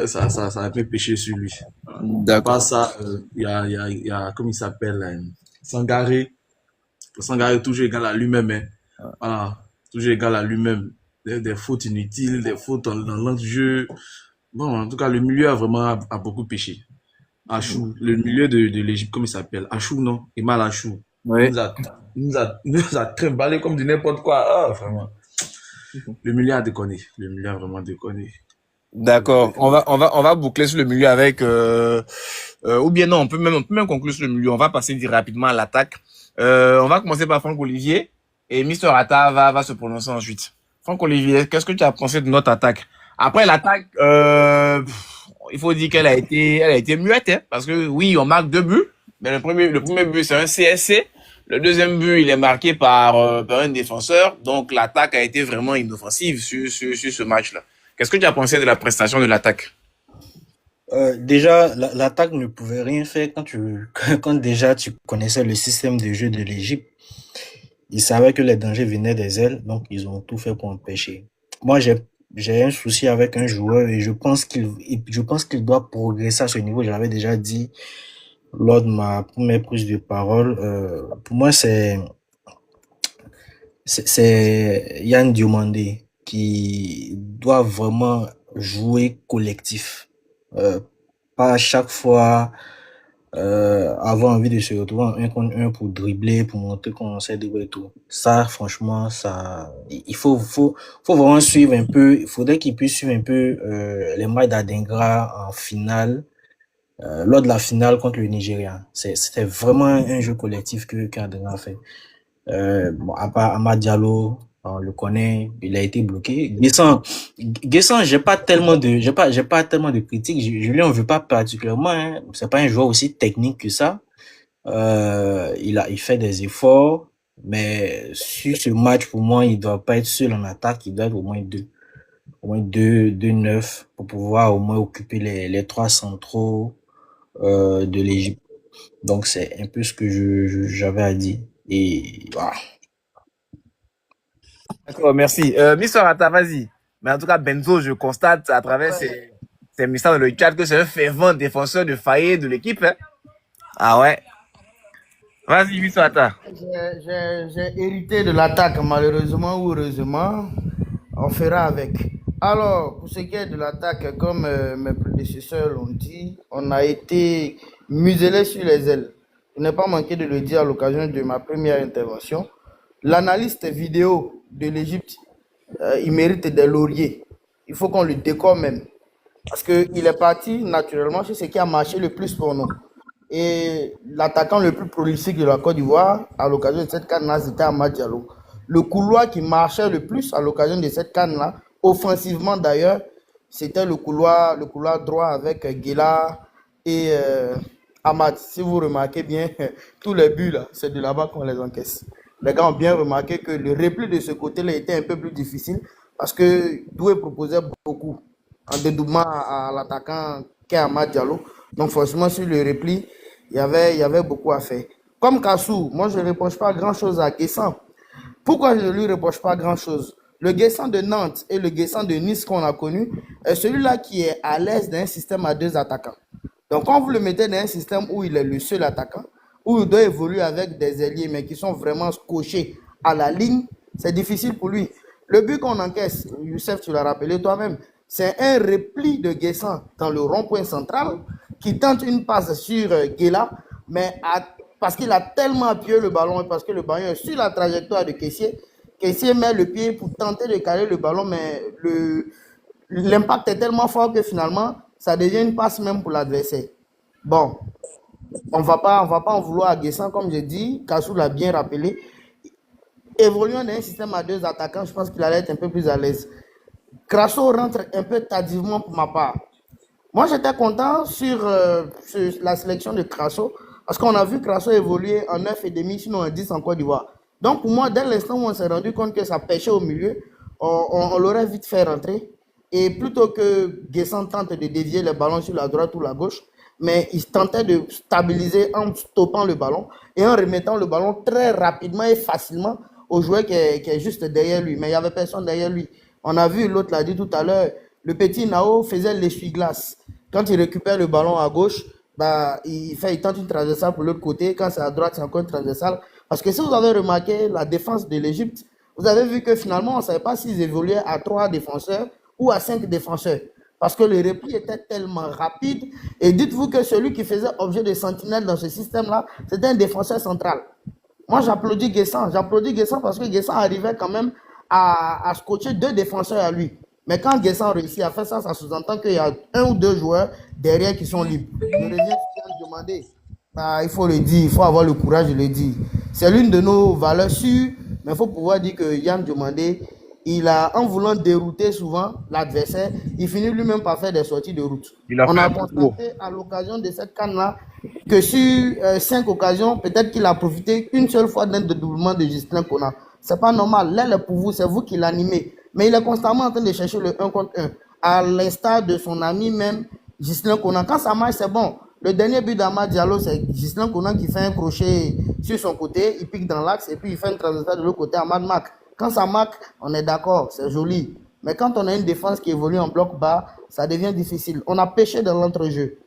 ça a un peu péché sur lui. D'accord. Pas ça, il y a, comment il s'appelle, Sangaré. Sangaré toujours égal à lui-même, hein. Voilà, toujours égal à lui-même. Des fautes inutiles, des fautes dans l'enjeu. Bon, en tout cas, le milieu a beaucoup péché. Achou, le milieu de l'Égypte, comment il s'appelle? Achou, non? Emal Achou. Oui. Il nous a trimballé comme du n'importe quoi. Ah, vraiment. Le milieu a déconné. Le milieu a vraiment déconné. D'accord. On va boucler sur le milieu avec, ou bien non, on peut même conclure sur le milieu. On va passer rapidement à l'attaque. On va commencer par Franck Olivier et Mister Atta va se prononcer ensuite. Franck Olivier, qu'est-ce que tu as pensé de notre attaque? Après l'attaque, il faut dire qu'elle a été muette, hein, parce que oui, on marque 2 buts, mais le premier but c'est un CSC. Le deuxième but, il est marqué par un défenseur. Donc, l'attaque a été vraiment inoffensive sur ce match-là. Qu'est-ce que tu as pensé de la prestation de l'attaque? Déjà, l'attaque ne pouvait rien faire quand déjà tu connaissais le système de jeu de l'Égypte. Ils savaient que les dangers venaient des ailes, donc ils ont tout fait pour empêcher. Moi, j'ai un souci avec un joueur et je pense qu'il doit progresser à ce niveau. J'avais déjà dit lors de ma première prise de parole. Pour moi, c'est Yann Diomandé qui doit vraiment jouer collectif. Pas à chaque fois avoir envie de se retrouver en 1 contre 1 pour dribbler, pour montrer qu'on sait dribbler et tout. Ça, franchement, il faut vraiment suivre un peu. Il faudrait qu'il puisse suivre un peu les matchs d'Adingra en finale, lors de la finale contre le Nigeria. C'était vraiment un jeu collectif qu'Adingra a fait. Bon, à part Amad Diallo, on le connaît, il a été bloqué. Guessant, j'ai pas tellement de critiques. Je lui en veux pas particulièrement, hein. C'est pas un joueur aussi technique que ça. Il fait des efforts, mais sur ce match, pour moi, il doit pas être seul en attaque. Il doit être au moins deux neufs pour pouvoir au moins occuper les 3 centraux, de l'Égypte. Donc, c'est un peu ce que j'avais à dire. Et voilà. D'accord, merci. Mister Rata, vas-y. Mais en tout cas, Benzo, je constate à travers ces messages dans le chat que c'est un fervent défenseur de Faye de l'équipe. Hein. Ah ouais. Vas-y, Mister Rata. J'ai hérité de l'attaque, malheureusement ou heureusement. On fera avec. Alors, pour ce qui est de l'attaque, comme mes prédécesseurs l'ont dit, on a été muselé sur les ailes. Je n'ai pas manqué de le dire à l'occasion de ma première intervention. L'analyste vidéo de l'Égypte, il mérite des lauriers. Il faut qu'on le décore même. Parce qu'il est parti naturellement sur ce qui a marché le plus pour nous. Et l'attaquant le plus prolifique de la Côte d'Ivoire, à l'occasion de cette canne-là, c'était Amad Diallo. Le couloir qui marchait le plus à l'occasion de cette canne-là, offensivement d'ailleurs, c'était le couloir droit avec Guela et Amad. Si vous remarquez bien, tous les buts là, c'est de là-bas qu'on les encaisse. Les gars ont bien remarqué que le repli de ce côté-là était un peu plus difficile parce que Doué proposait beaucoup en dédoublement à l'attaquant qu'est Amad Diallo. Donc forcément sur le repli, il y avait beaucoup à faire. Comme Kassou, moi je ne reproche pas grand-chose à Guessant. Pourquoi je ne lui reproche pas grand-chose? Le Guessant de Nantes et le Guessant de Nice qu'on a connu est celui-là qui est à l'aise d'un système à 2 attaquants. Donc quand vous le mettez dans un système où il est le seul attaquant, où il doit évoluer avec des ailiers mais qui sont vraiment coachés à la ligne, c'est difficile pour lui. Le but qu'on encaisse, Youssef, tu l'as rappelé toi-même, c'est un repli de Guessant dans le rond-point central qui tente une passe sur Guela, mais parce qu'il a tellement appuyé le ballon et parce que le ballon est sur la trajectoire de Kessié, Kessié met le pied pour tenter de caler le ballon, mais l'impact est tellement fort que finalement, ça devient une passe même pour l'adversaire. Bon, on ne va pas en vouloir à Guessant, comme j'ai dit, Kassou l'a bien rappelé. Évoluant dans un système à 2 attaquants, je pense qu'il allait être un peu plus à l'aise. Crasso rentre un peu tardivement pour ma part. Moi, j'étais content sur la sélection de Crasso parce qu'on a vu Crasso évoluer en 9,5, sinon en 10 en Côte d'Ivoire. Donc, pour moi, dès l'instant où on s'est rendu compte que ça pêchait au milieu, on l'aurait vite fait rentrer. Et plutôt que Guessant tente de dévier les ballons sur la droite ou la gauche, mais il tentait de stabiliser en stoppant le ballon et en remettant le ballon très rapidement et facilement au joueur qui est juste derrière lui. Mais il n'y avait personne derrière lui. On a vu, l'autre l'a dit tout à l'heure, le petit Nao faisait l'essuie-glace. Quand il récupère le ballon à gauche, bah, il tente une transversale pour l'autre côté. Quand c'est à droite, c'est encore une transversale. Parce que si vous avez remarqué la défense de l'Égypte, vous avez vu que finalement, on ne savait pas s'ils évoluaient à 3 défenseurs ou à 5 défenseurs. Parce que le repli était tellement rapide. Et dites-vous que celui qui faisait objet de sentinelle dans ce système-là, c'était un défenseur central. Moi, j'applaudis Guessant. J'applaudis Guessant parce que Guessant arrivait quand même à scotcher 2 défenseurs à lui. Mais quand Guessant réussit à faire ça, ça sous-entend qu'il y a 1 ou 2 joueurs derrière qui sont libres. Je reviens sur demander. Il faut le dire, il faut avoir le courage de le dire. C'est l'une de nos valeurs sûres, mais il faut pouvoir dire que Yann Diomandé, en voulant dérouter souvent l'adversaire, il finit lui-même par faire des sorties de route. On a constaté à l'occasion de cette canne-là que sur 5 occasions, peut-être qu'il a profité qu'une seule fois d'un dédoublement de Justin Kona. C'est pas normal. L'aile est pour vous, c'est vous qui l'animez. Mais il est constamment en train de chercher le 1 contre 1. À l'instar de son ami même, Ghislain Konan. Quand ça marche, c'est bon. Le dernier but d'Amad Diallo, c'est Ghislain Konan qui fait un crochet sur son côté, il pique dans l'axe et puis il fait une transversale de l'autre côté, Amad marque. Quand ça marque, on est d'accord, c'est joli. Mais quand on a une défense qui évolue en bloc bas, ça devient difficile. On a pêché dans l'entrejeu.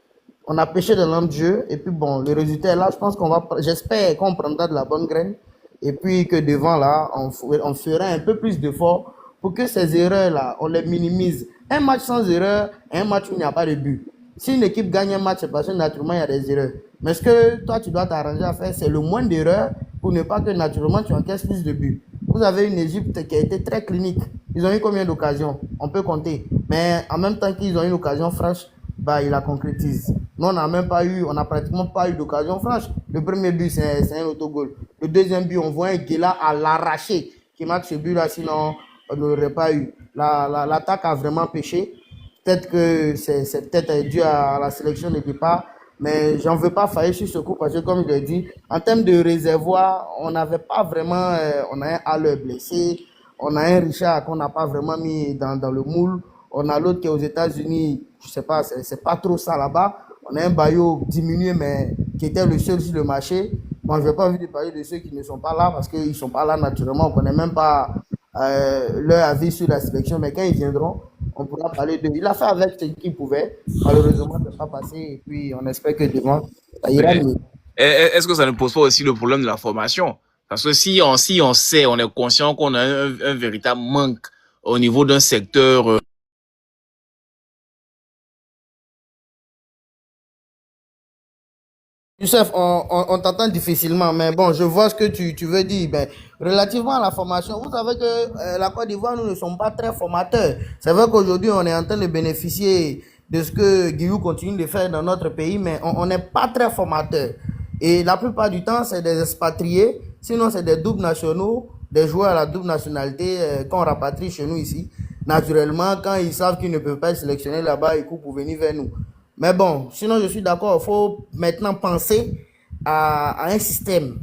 On a pêché dans l'entrejeu et puis bon, le résultat est là. Je pense j'espère qu'on prendra de la bonne graine et puis que devant là, on fera un peu plus d'efforts pour que ces erreurs-là, on les minimise. Un match sans erreur, un match où il n'y a pas de but. Si une équipe gagne un match, c'est parce que naturellement il y a des erreurs. Mais ce que toi tu dois t'arranger à faire, c'est le moins d'erreurs pour ne pas que naturellement tu encaisses plus de buts. Vous avez une Égypte qui a été très clinique. Ils ont eu combien d'occasions? On peut compter. Mais en même temps qu'ils ont eu une occasion franche, bah, ils la concrétisent. Nous, on n'a pratiquement pas eu d'occasion franche. Le premier but, c'est un autogol. Le deuxième but, on voit un Guela à l'arracher qui marque ce but-là, sinon on n'aurait pas eu. L'attaque a vraiment pêché. Peut-être que c'est peut-être dû à la sélection de départ, mais j'en veux pas faillir sur ce coup parce que, comme je l'ai dit, en termes de réservoir, on n'avait pas vraiment. On a un Haller blessé, on a un Richard qu'on n'a pas vraiment mis dans le moule, on a l'autre qui est aux États-Unis, je sais pas, c'est pas trop ça là-bas. On a un Bayo diminué, mais qui était le seul sur le marché. Moi, je n'ai pas envie de parler de ceux qui ne sont pas là parce qu'ils ne sont pas là naturellement, on ne connaît même pas leur avis sur la sélection, mais quand ils viendront, on pourra parler d'eux. Il a fait avec ce qu'il pouvait. Malheureusement, ça n'est pas passé. Et puis, on espère que devant, ça ira mieux. Est-ce que ça ne pose pas aussi le problème de la formation? Parce que si on sait, on est conscient qu'on a un véritable manque au niveau d'un secteur. Youssef, on t'entend difficilement, mais bon, je vois ce que tu veux dire. Ben, relativement à la formation, vous savez que la Côte d'Ivoire, nous ne sommes pas très formateurs. C'est vrai qu'aujourd'hui, on est en train de bénéficier de ce que Guillaume continue de faire dans notre pays, mais on n'est pas très formateurs. Et la plupart du temps, c'est des expatriés, sinon c'est des doubles nationaux, des joueurs à la double nationalité qu'on rapatrie chez nous ici. Naturellement, quand ils savent qu'ils ne peuvent pas être sélectionnés là-bas, ils courent pour venir vers nous. Mais bon, sinon je suis d'accord, il faut maintenant penser à un système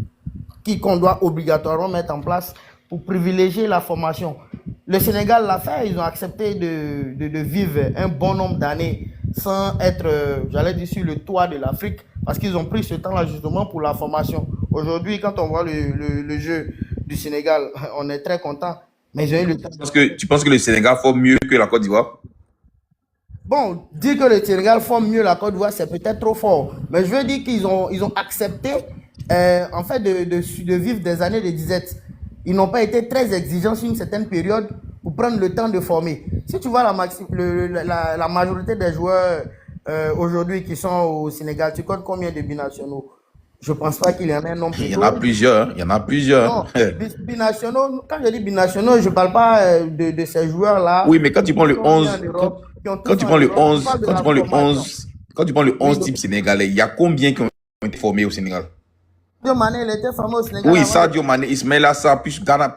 qu'on doit obligatoirement mettre en place pour privilégier la formation. Le Sénégal l'a fait, ils ont accepté de vivre un bon nombre d'années sans être, j'allais dire, sur le toit de l'Afrique, parce qu'ils ont pris ce temps-là justement pour la formation. Aujourd'hui, quand on voit le jeu du Sénégal, on est très content. Mais j'ai eu le temps. Tu penses que le Sénégal forme mieux que la Côte d'Ivoire? Bon, dire que le Sénégal forme mieux la Côte d'Ivoire, c'est peut-être trop fort. Mais je veux dire qu'ils ont accepté, en fait, de vivre des années de disette. Ils n'ont pas été très exigeants sur une certaine période pour prendre le temps de former. Si tu vois la majorité des joueurs aujourd'hui qui sont au Sénégal, tu comptes combien de binationaux? Je ne pense pas qu'il y en ait un nombre. Il y en a plusieurs. Il y en a plusieurs. Non, binationaux, quand je dis binationaux, je ne parle pas de ces joueurs-là. Oui, mais quand tu prends le 11, quand tu prends le 11 type sénégalais, il y a combien qui ont été formés au Sénégal? Sadio Mané, il était formé au Sénégal. Oui, Sadio Mané, Ismaïla Sarr, plus Gana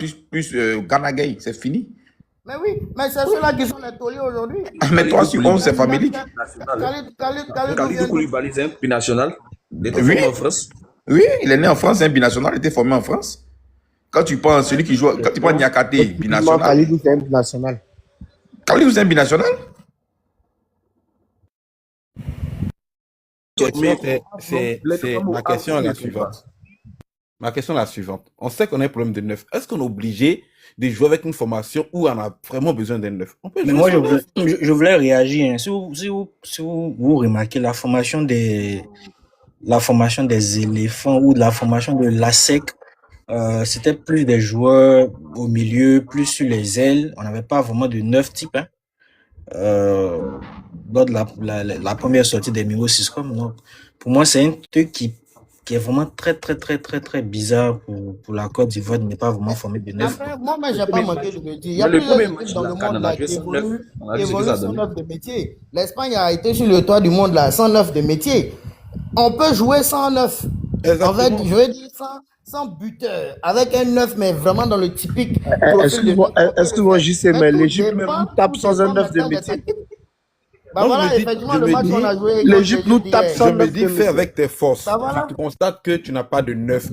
Gueye, c'est fini. Mais oui, mais c'est ceux-là qui sont les tauliers aujourd'hui. Mais 3 sur 11, c'est familique. Kalidou Koulibaly, c'est un binational. Il était formé en France. Oui, il est né en France, c'est un binational, il était formé en France. Quand tu prends celui qui joue, quand tu prends Niakate, binational. Kalidou, c'est un binational. Kalidou, c'est un binational? Ma question est la suivante. Ma question est la suivante. On sait qu'on a un problème de neuf. Est-ce qu'on est obligé de jouer avec une formation où on a vraiment besoin d'un neuf? Mais moi, je voulais réagir. Hein. Si vous remarquez la formation des éléphants ou de la formation de l'ASEC, c'était plus des joueurs au milieu, plus sur les ailes. On n'avait pas vraiment de neuf types. Hein. Lors de la première sortie des Miro Syscom. Donc, pour moi, c'est un truc qui est vraiment très, très, très, très, très bizarre pour la Côte d'Ivoire de ne pas vraiment former de neuf. Après, moi, je n'ai pas manqué de le dire. Il y a plusieurs équipes dans le monde là, qui évoluent sans neuf de métier. L'Espagne a été sur le toit du monde là, sans neuf de métier. On peut jouer sans neuf. En fait, je veux dire sans buteur, avec un neuf, mais vraiment dans le typique. Excuse-moi, JC, mais l'Égypte nous tape sans un neuf de métier. Bah voilà, effectivement, le match qu'on a joué. L'Égypte nous tape sans neuf de métier. Je me dis, fais avec tes forces. Bah voilà. Tu constates que tu n'as pas de neuf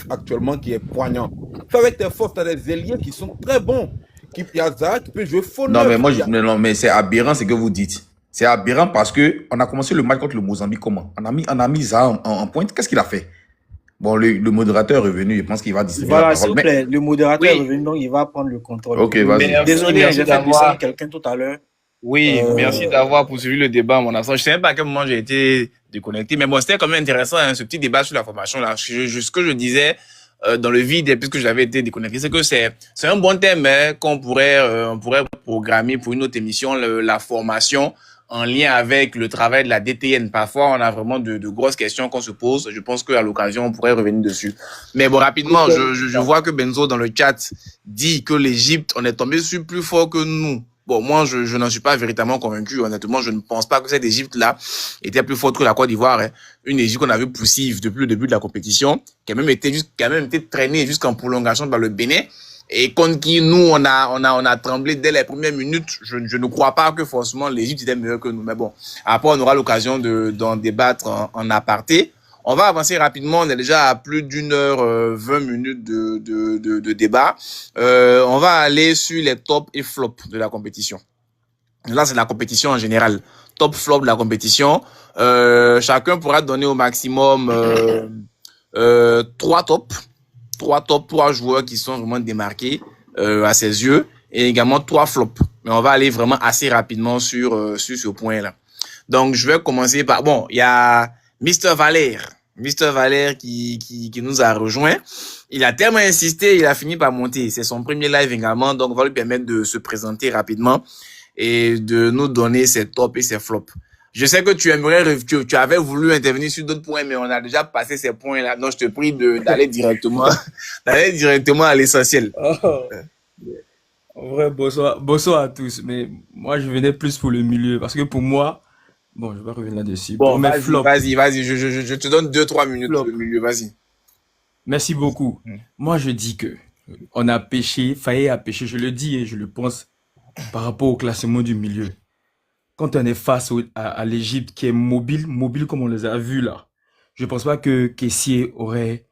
actuellement qui est poignant. Fais avec tes forces, tu as des ailiers qui sont très bons. Il y a Zara qui peut jouer faux neuf. Non, mais c'est aberrant ce que vous dites. C'est aberrant parce que on a commencé le match contre le Mozambique comment? On a mis ça en pointe. Qu'est-ce qu'il a fait? Bon, le modérateur est revenu. Je pense qu'il va distribuer Voilà, la s'il parole. vous plaît, le modérateur est Oui, revenu, donc il va prendre le contrôle. Ok, vas-y. merci, Désolé, merci j'ai fait descendre d'avoir. quelqu'un tout à l'heure. Oui, merci d'avoir poursuivi le débat, mon absence. Je sais même pas à quel moment j'ai été déconnecté, mais bon, c'était quand même intéressant, hein, ce petit débat sur la formation là. Ce que je disais dans le vide, puisque j'avais été déconnecté, c'est que c'est un bon thème hein, on pourrait programmer pour une autre émission, la formation en lien avec le travail de la DTN. Parfois, on a vraiment de grosses questions qu'on se pose. Je pense qu'à l'occasion, on pourrait revenir dessus. Mais bon, rapidement, je vois que Benzo dans le chat dit que l'Égypte, on est tombé sur plus fort que nous. Bon, moi, je n'en suis pas véritablement convaincu. Honnêtement, je ne pense pas que cette Égypte-là était plus forte que la Côte d'Ivoire. Hein. Une Égypte qu'on a vue poussive depuis le début de la compétition, qui a même été traînée jusqu'en prolongation par le Bénin. Et contre qui nous, on a tremblé dès les premières minutes. Je ne crois pas que forcément l'Égypte était meilleure que nous. Mais bon, après, on aura l'occasion d'en débattre en aparté. On va avancer rapidement. On est déjà à plus d'1h20 de débat. On va aller sur les tops et flops de la compétition. Là, c'est la compétition en général. Top, flop de la compétition. Chacun pourra donner au maximum 3 tops. 3 joueurs qui sont vraiment démarqués à ses yeux. Et également 3 flops. Mais on va aller vraiment assez rapidement sur ce point-là. Donc, je vais commencer par... Bon, il y a Mr. Valère qui nous a rejoint. Il a tellement insisté, il a fini par monter. C'est son premier live également, donc on va lui permettre de se présenter rapidement et de nous donner ses tops et ses flops. Je sais que tu avais voulu intervenir sur d'autres points, mais on a déjà passé ces points-là. Donc, je te prie d'aller directement à l'essentiel. Oh. En vrai, bonsoir à tous. Mais moi, je venais plus pour le milieu. Parce que pour moi, bon, je vais revenir là-dessus. Bon, Pour mes flops. vas-y. Je te donne 2-3 minutes Flop. pour le milieu, vas-y. Merci beaucoup. Moi, je dis que on a pêché, Faye a pêché, je le dis et je le pense par rapport au classement du milieu. Quand on est face à l'Égypte qui est mobile comme on les a vus là, je pense pas que Kessié aurait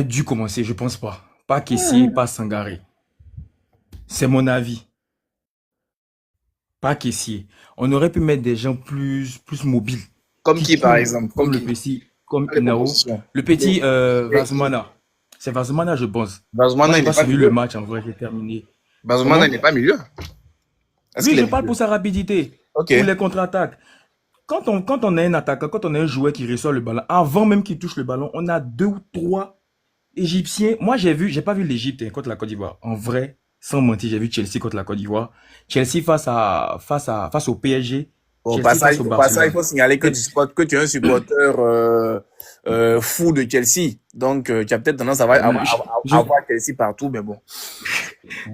dû commencer, je pense pas. Pas Kessié, pas Sangaré. C'est mon avis. Pas Kessié. On aurait pu mettre des gens plus mobiles. Comme qui, par exemple? Comme le petit, comme Inao. Le petit Vazmana. C'est Vazmana, je pense. Vazmana, Moi, il j'ai n'est pas pas suivi milieu. le match, en vrai, j'ai terminé. Vazmana, il n'est pas milieu. Oui, je parle pour sa rapidité. Ok. Pour les contre-attaques. Quand on a un attaquant, quand on a un joueur qui reçoit le ballon, avant même qu'il touche le ballon, on a 2 ou 3 Égyptiens. Moi, j'ai pas vu l'Égypte contre la Côte d'Ivoire. En vrai, sans mentir, j'ai vu Chelsea contre la Côte d'Ivoire. Chelsea face au PSG. Bon, Chelsea face au Barcelone. il faut signaler que tu es un supporter fou de Chelsea. Donc, tu as peut-être tendance à avoir Chelsea partout, mais bon.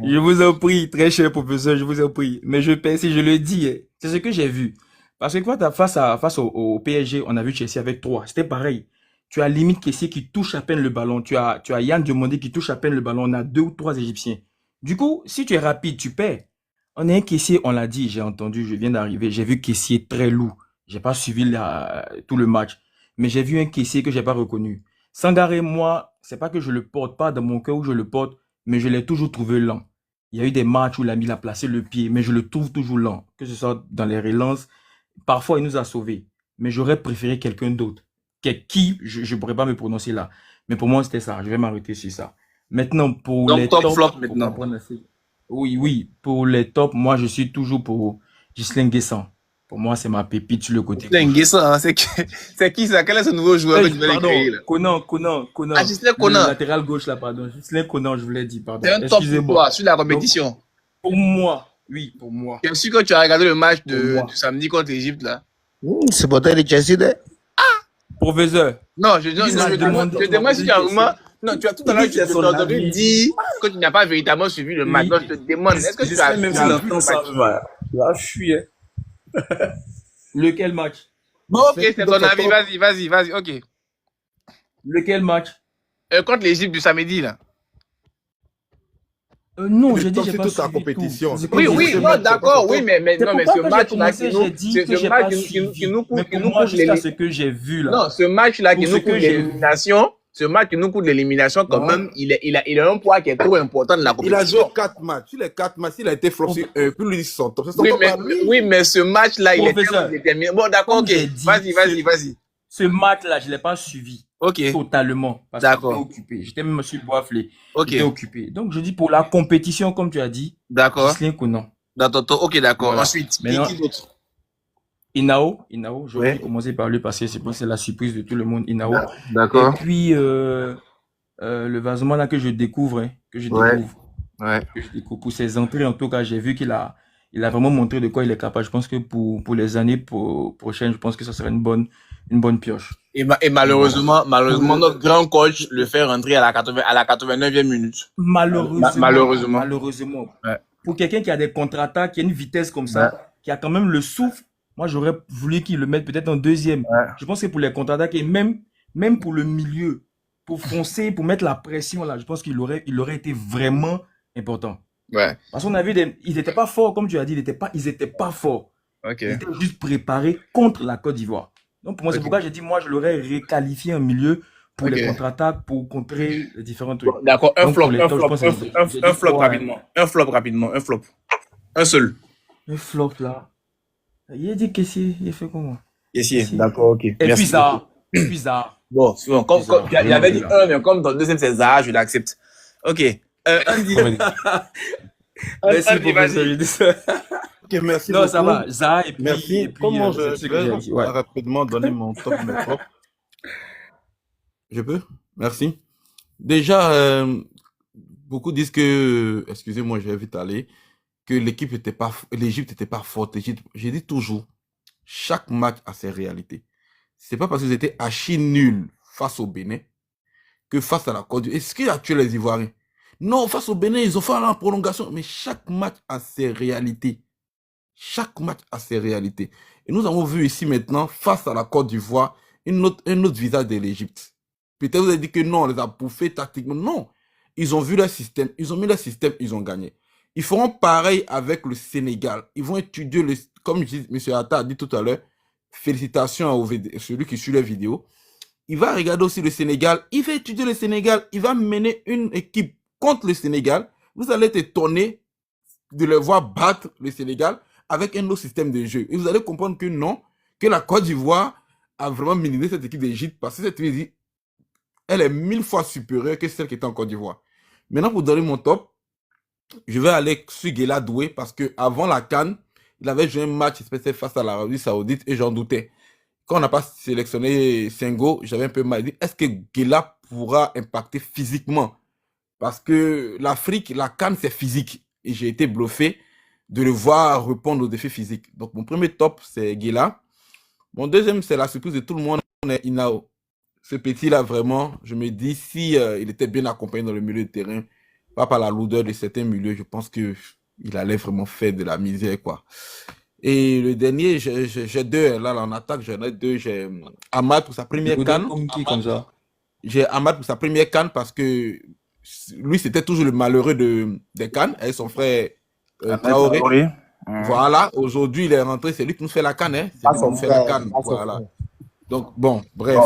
Je vous en prie, très cher professeur, je vous en prie. Mais je persiste, je le dis, hein. C'est ce que j'ai vu. Parce que quand face au PSG, on a vu Chelsea avec 3. C'était pareil. Tu as limite Kessié qui touche à peine le ballon. Tu as Yann Diomandé qui touche à peine le ballon. On a 2 ou 3 Égyptiens. Du coup, si tu es rapide, tu perds. On a un Kessié, on l'a dit, j'ai entendu, je viens d'arriver. J'ai vu Kessié très lourd. J'ai pas suivi tout le match. Mais j'ai vu un Kessié que j'ai pas reconnu. Sangaré, moi, c'est pas que je le porte pas dans mon cœur où je le porte, mais je l'ai toujours trouvé lent. Il y a eu des matchs où il a placé le pied, mais je le trouve toujours lent. Que ce soit dans les relances, parfois il nous a sauvés. Mais j'aurais préféré quelqu'un d'autre. Qui, je pourrais pas me prononcer là. Mais pour moi, c'était ça. Je vais m'arrêter sur ça. Maintenant, pour Donc, les top tops, flop pour maintenant. comprendre assez- Oui. Pour les tops, moi, je suis toujours pour Ghislain Guessant. Pour moi, c'est ma pépite sur le côté. Putain, Nguessa, hein, c'est qui ça? Quel est ce nouveau joueur que tu viens de Pardon, créer, là? Conan. Ah, Ghislain Le Conan. latéral gauche là, pardon. Ghislain Conan, je vous l'ai dit, pardon. C'est un top pour Excusez-moi. toi sur la compétition. Pour moi, oui, pour moi. Bien sûr que tu as regardé le match Pour moi. du samedi contre l'Égypte, là. C'est pour de Chelsea, de. Professeur, Non, je Ghislain demande si tu as vraiment. Non, tu as tout à l'heure, Il dit c'est tu son t'as entendu avis. dire que tu n'as pas véritablement suivi le match. Oui. Donc, je te demande, est-ce que tu as même vu s'il le entend match? ça, tu vas fuir. Lequel match? Bon, ok, c'est ton avis. Vas-y, ok. Lequel match? Contre l'Égypte du samedi, là. Non, Le j'ai dit top, j'ai c'est pas toute la suivi compétition. tout. C'est Oui, comme oui, ce non, match, d'accord, c'est oui, pas mais C'est non, mais pourquoi ce quand j'ai match-là commencé, qui nous, j'ai dit que j'ai pas suivi. qui nous Mais couvre pour moi, jusqu'à l'élimination. ce que j'ai vu là. Non, ce match-là qui Pour nous ce que couvre j'ai vu. l'élimination, Ce match qui nous coûte l'élimination, quand Non. même, il a un poids qui est trop important de la Il a joué compétition. 4 matchs. Sur les 4 matchs, il a été flop sur un. Puis lui, c'est son top. C'est son Oui, top mais, à lui. oui, mais ce match-là, il est Professeur, tellement déterminant. Bon, d'accord, comme ok. j'ai dit, Vas-y. ce match-là, je ne l'ai pas suivi Ok, totalement parce que j'étais d'accord. occupé. J'étais même sur Boisflé. Ok, J'étais occupé. Donc, je dis pour la compétition, comme tu as dit, d'accord. Ghislain Conan. Ok, d'accord. Voilà. Ensuite, Maintenant, qui d'autre? Inao, j'aurais Ouais. pu commencer par lui parce que c'est la surprise de tout le monde, Inao. Et D'accord. puis, le Vazement là que je découvre, hein, Ouais. pour ses entrées, en tout cas, j'ai vu qu'il a vraiment montré de quoi il est capable. Je pense que pour les années prochaines, je pense que ça serait une bonne pioche. Et malheureusement, notre grand coach le fait rentrer à la 89e minute. Malheureusement. Ouais. Pour quelqu'un qui a des contre-attaques, qui a une vitesse comme ça, qui a quand même le souffle, moi j'aurais voulu qu'il le mette peut-être en deuxième. Ouais. Je pense que pour les contre-attaques et même pour le milieu, pour foncer, pour mettre la pression là, je pense qu'il aurait été vraiment important. Ouais. Parce qu'on a vu, ils n'étaient pas forts, comme tu as dit, ils étaient pas forts. Ok. Ils étaient juste préparés contre la Côte d'Ivoire. Donc pour moi, c'est pourquoi j'ai dit, moi je l'aurais requalifié en milieu pour les contre-attaques, pour contrer les différents trucs. Bon, d'accord, un Donc, flop, pour les tops, je pense que j'ai dit un flop quoi, rapidement. Un flop rapidement, un flop. Un seul. Le flop là. Il a dit caissier, il a fait comment? Caissier, d'accord, ok. Et puis ça. Bon, c'est bon. Il avait dit un, mais comme dans le deuxième c'est Zaha, je l'accepte. Ok. Andy. Merci professeur, je dis ça. Ok, merci Non, beaucoup. ça va. Zaha et puis. Merci. Et puis, Comment c'est ce que j'ai dit. Ouais. rapidement donner mon top, mes flops. Je peux? Merci. Déjà, beaucoup disent que, excusez-moi, je vais vite aller, que l'Égypte n'était pas forte. J'ai dit toujours, chaque match a ses réalités. C'est pas parce qu'ils étaient archi nuls face au Bénin que face à la Côte d'Ivoire. Est-ce qu'il a tué les Ivoiriens? Non, face au Bénin, ils ont fait la prolongation. Mais chaque match a ses réalités. Chaque match a ses réalités. Et nous avons vu ici maintenant, face à la Côte d'Ivoire, un autre visage de l'Égypte. Peut-être vous avez dit que non, on les a bouffés tactiquement. Non. Ils ont vu leur système, ils ont mis leur système, ils ont gagné. Ils feront pareil avec le Sénégal. Ils vont étudier, comme M. Atta a dit tout à l'heure, félicitations à celui qui suit la vidéo. Il va regarder aussi le Sénégal. Il va étudier le Sénégal. Il va mener une équipe contre le Sénégal. Vous allez être étonné de le voir battre le Sénégal avec un autre système de jeu. Et vous allez comprendre que non, que la Côte d'Ivoire a vraiment minimisé cette équipe d'Égypte parce que cette équipe, elle est 1000 fois supérieure que celle qui était en Côte d'Ivoire. Maintenant, pour donner mon top, je vais aller sur Guela Doué parce que avant la CAN, il avait joué un match spécial face à l'Arabie Saoudite et j'en doutais. Quand on n'a pas sélectionné Senghor, j'avais un peu mal dit, est-ce que Guela pourra impacter physiquement? Parce que l'Afrique, la CAN, c'est physique. Et j'ai été bluffé de le voir répondre aux défis physiques. Donc, mon premier top, c'est Guela. Mon deuxième, c'est la surprise de tout le monde, c'est Inao. Ce petit-là, vraiment, je me dis, si il était bien accompagné dans le milieu de terrain, pas par la lourdeur de certains milieux, je pense qu'il allait vraiment faire de la misère, quoi. Et le dernier, j'ai deux, là, en attaque, j'en ai deux. J'ai Ahmad pour sa première CAN. J'ai Ahmad pour sa première CAN parce que lui, c'était toujours le malheureux des CAN, avec son frère Traoré. Voilà, aujourd'hui, il est rentré, c'est lui qui nous fait la CAN, hein. C'est lui qui nous fait la CAN, voilà. Donc, bon, bref.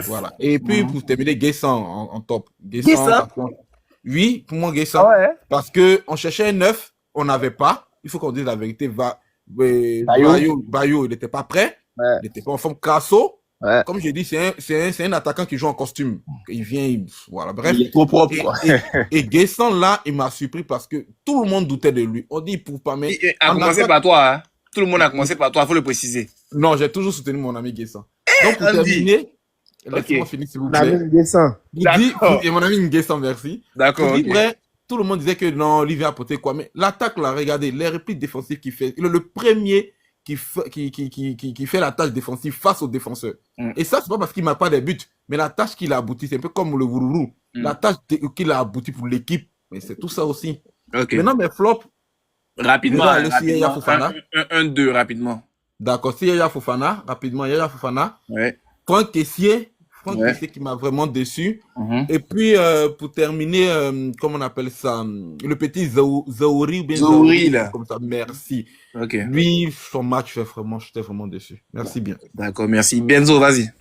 Voilà. Et puis, pour terminer, Guessan en top. Guessan? Oui, pour moi, Guessan. Ah ouais. Parce qu'on cherchait un neuf, on n'avait pas. Il faut qu'on dise la vérité. Bayo, il n'était pas prêt. Ouais. Il n'était pas en forme. Crasso, comme j'ai dit, c'est un attaquant qui joue en costume. Il vient, voilà, bref. Il est trop propre, quoi. Et Guessan, là, il m'a surpris parce que tout le monde doutait de lui. On dit, pour pas mettre. A commencé par toi, hein. Tout le monde a commencé par toi, il faut le préciser. Non, j'ai toujours soutenu mon ami Guessan. Donc, pour terminer, laissez-moi finir, s'il vous plaît. Et mon ami Nguessan, merci. D'accord. Tout le monde disait que non, lui vient apporter quoi. Mais l'attaque, là, regardez, les répliques défensives qu'il fait. Il est le premier qui fait la tâche défensive face aux défenseurs. Et ça, c'est pas parce qu'il m'a pas des buts, mais la tâche qu'il a abouti, c'est un peu comme le Wourourou. La tâche qu'il a abouti pour l'équipe, mais c'est tout ça aussi. Maintenant, mes flops. Rapidement. 1-2, rapidement. D'accord, si Yaya Fofana, rapidement, Yaya Fofana. Ouais. Franck Kessié qui m'a vraiment déçu. Et puis, pour terminer, comment on appelle ça, le petit Zaouri, là. Comme ça, merci. Ok. Lui, son match, j'étais vraiment déçu. Merci bien. D'accord, merci. Benzo, vas-y.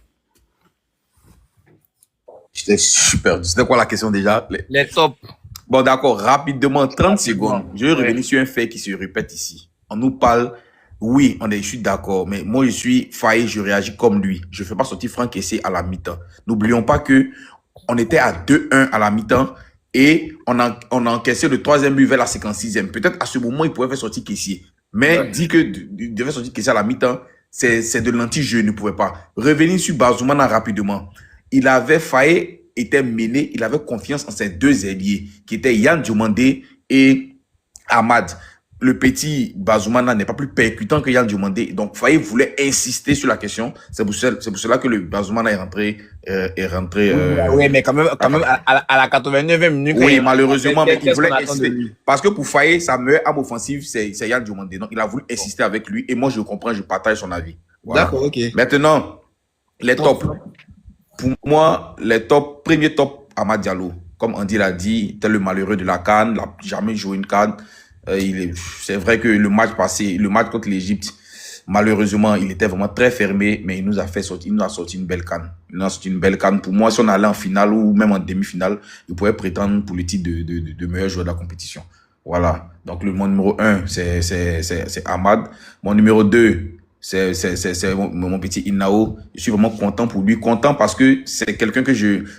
J'étais super dur. C'était quoi la question déjà? Les tops. Bon, d'accord, rapidement, 30 secondes. Je vais revenir Ouais. sur un fait qui se répète ici. On nous parle, oui, je suis d'accord, mais moi, je suis failli, je réagis comme lui. Je ne fais pas sortir Franck Kessié à la mi-temps. N'oublions pas que on était à 2-1 à la mi-temps et on a encaissé le 3e but vers la 56e. Peut-être à ce moment, il pouvait faire sortir Kessié. Mais dit que il devait sortir Kessié à la mi-temps, c'est de l'anti-jeu, il ne pouvait pas. Revenir sur Bazoumana rapidement. Il avait failli, était mené, il avait confiance en ses 2 ailiers, qui étaient Yann Diomandé et Ahmad. Le petit Bazoumana n'est pas plus percutant que Yann Diomandé. Donc, Faye voulait insister sur la question. C'est pour cela que le Bazoumana est rentré. Oui, mais quand même à la 89e minute. Oui, malheureusement, mais il qu'est-ce voulait qu'on attend de insister. lui? Parce que pour Faye, sa meilleure arme offensive, c'est Yann Diomandé. Donc, il a voulu insister avec lui. Et moi, je comprends, je partage son avis. Voilà. D'accord, ok. Maintenant, les tops. Pour moi, les tops, premier top, Amad Diallo. Comme Andy l'a dit, tel le malheureux de la CAN, il n'a jamais joué une CAN. C'est vrai que le match passé, le match contre l'Égypte, malheureusement, il était vraiment très fermé, mais il nous a sorti une belle CAN. Il nous a sorti une belle CAN. Pour moi, si on allait en finale ou même en demi-finale, il pourrait prétendre pour le titre de meilleur joueur de la compétition. Voilà. Donc, mon numéro 1, c'est Ahmad. Mon numéro 2, c'est mon petit Inao. Je suis vraiment content pour lui. Content parce que c'est quelqu'un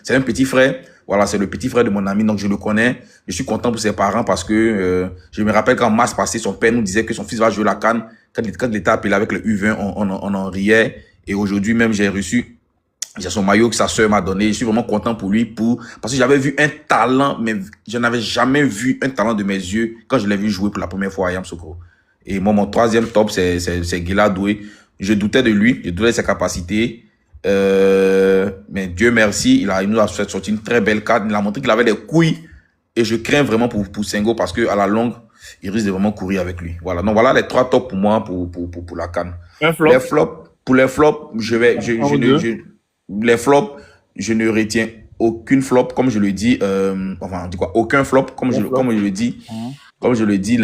c'est un petit frère. Voilà, c'est le petit frère de mon ami, donc je le connais. Je suis content pour ses parents parce que je me rappelle qu'en mars passé, son père nous disait que son fils va jouer la CAN. Quand il était appelé avec le U20, on en riait. Et aujourd'hui même, j'ai son maillot que sa sœur m'a donné. Je suis vraiment content pour lui parce que j'avais vu un talent, mais je n'avais jamais vu un talent de mes yeux quand je l'ai vu jouer pour la première fois à Yamoussoukro. Et moi, mon 3e top, c'est Guila Doué. Je doutais de lui, je doutais de ses capacités. Mais Dieu merci, il nous a sorti une très belle carte. Il a montré qu'il avait des couilles. Et je crains vraiment pour Senghor parce que à la longue, il risque de vraiment courir avec lui. Voilà. Donc voilà les 3 tops pour moi pour la CAN. Pour les flops, les flops, je ne retiens aucune flop, comme je le dis, enfin, on dit quoi, aucun flop, comme je le dis,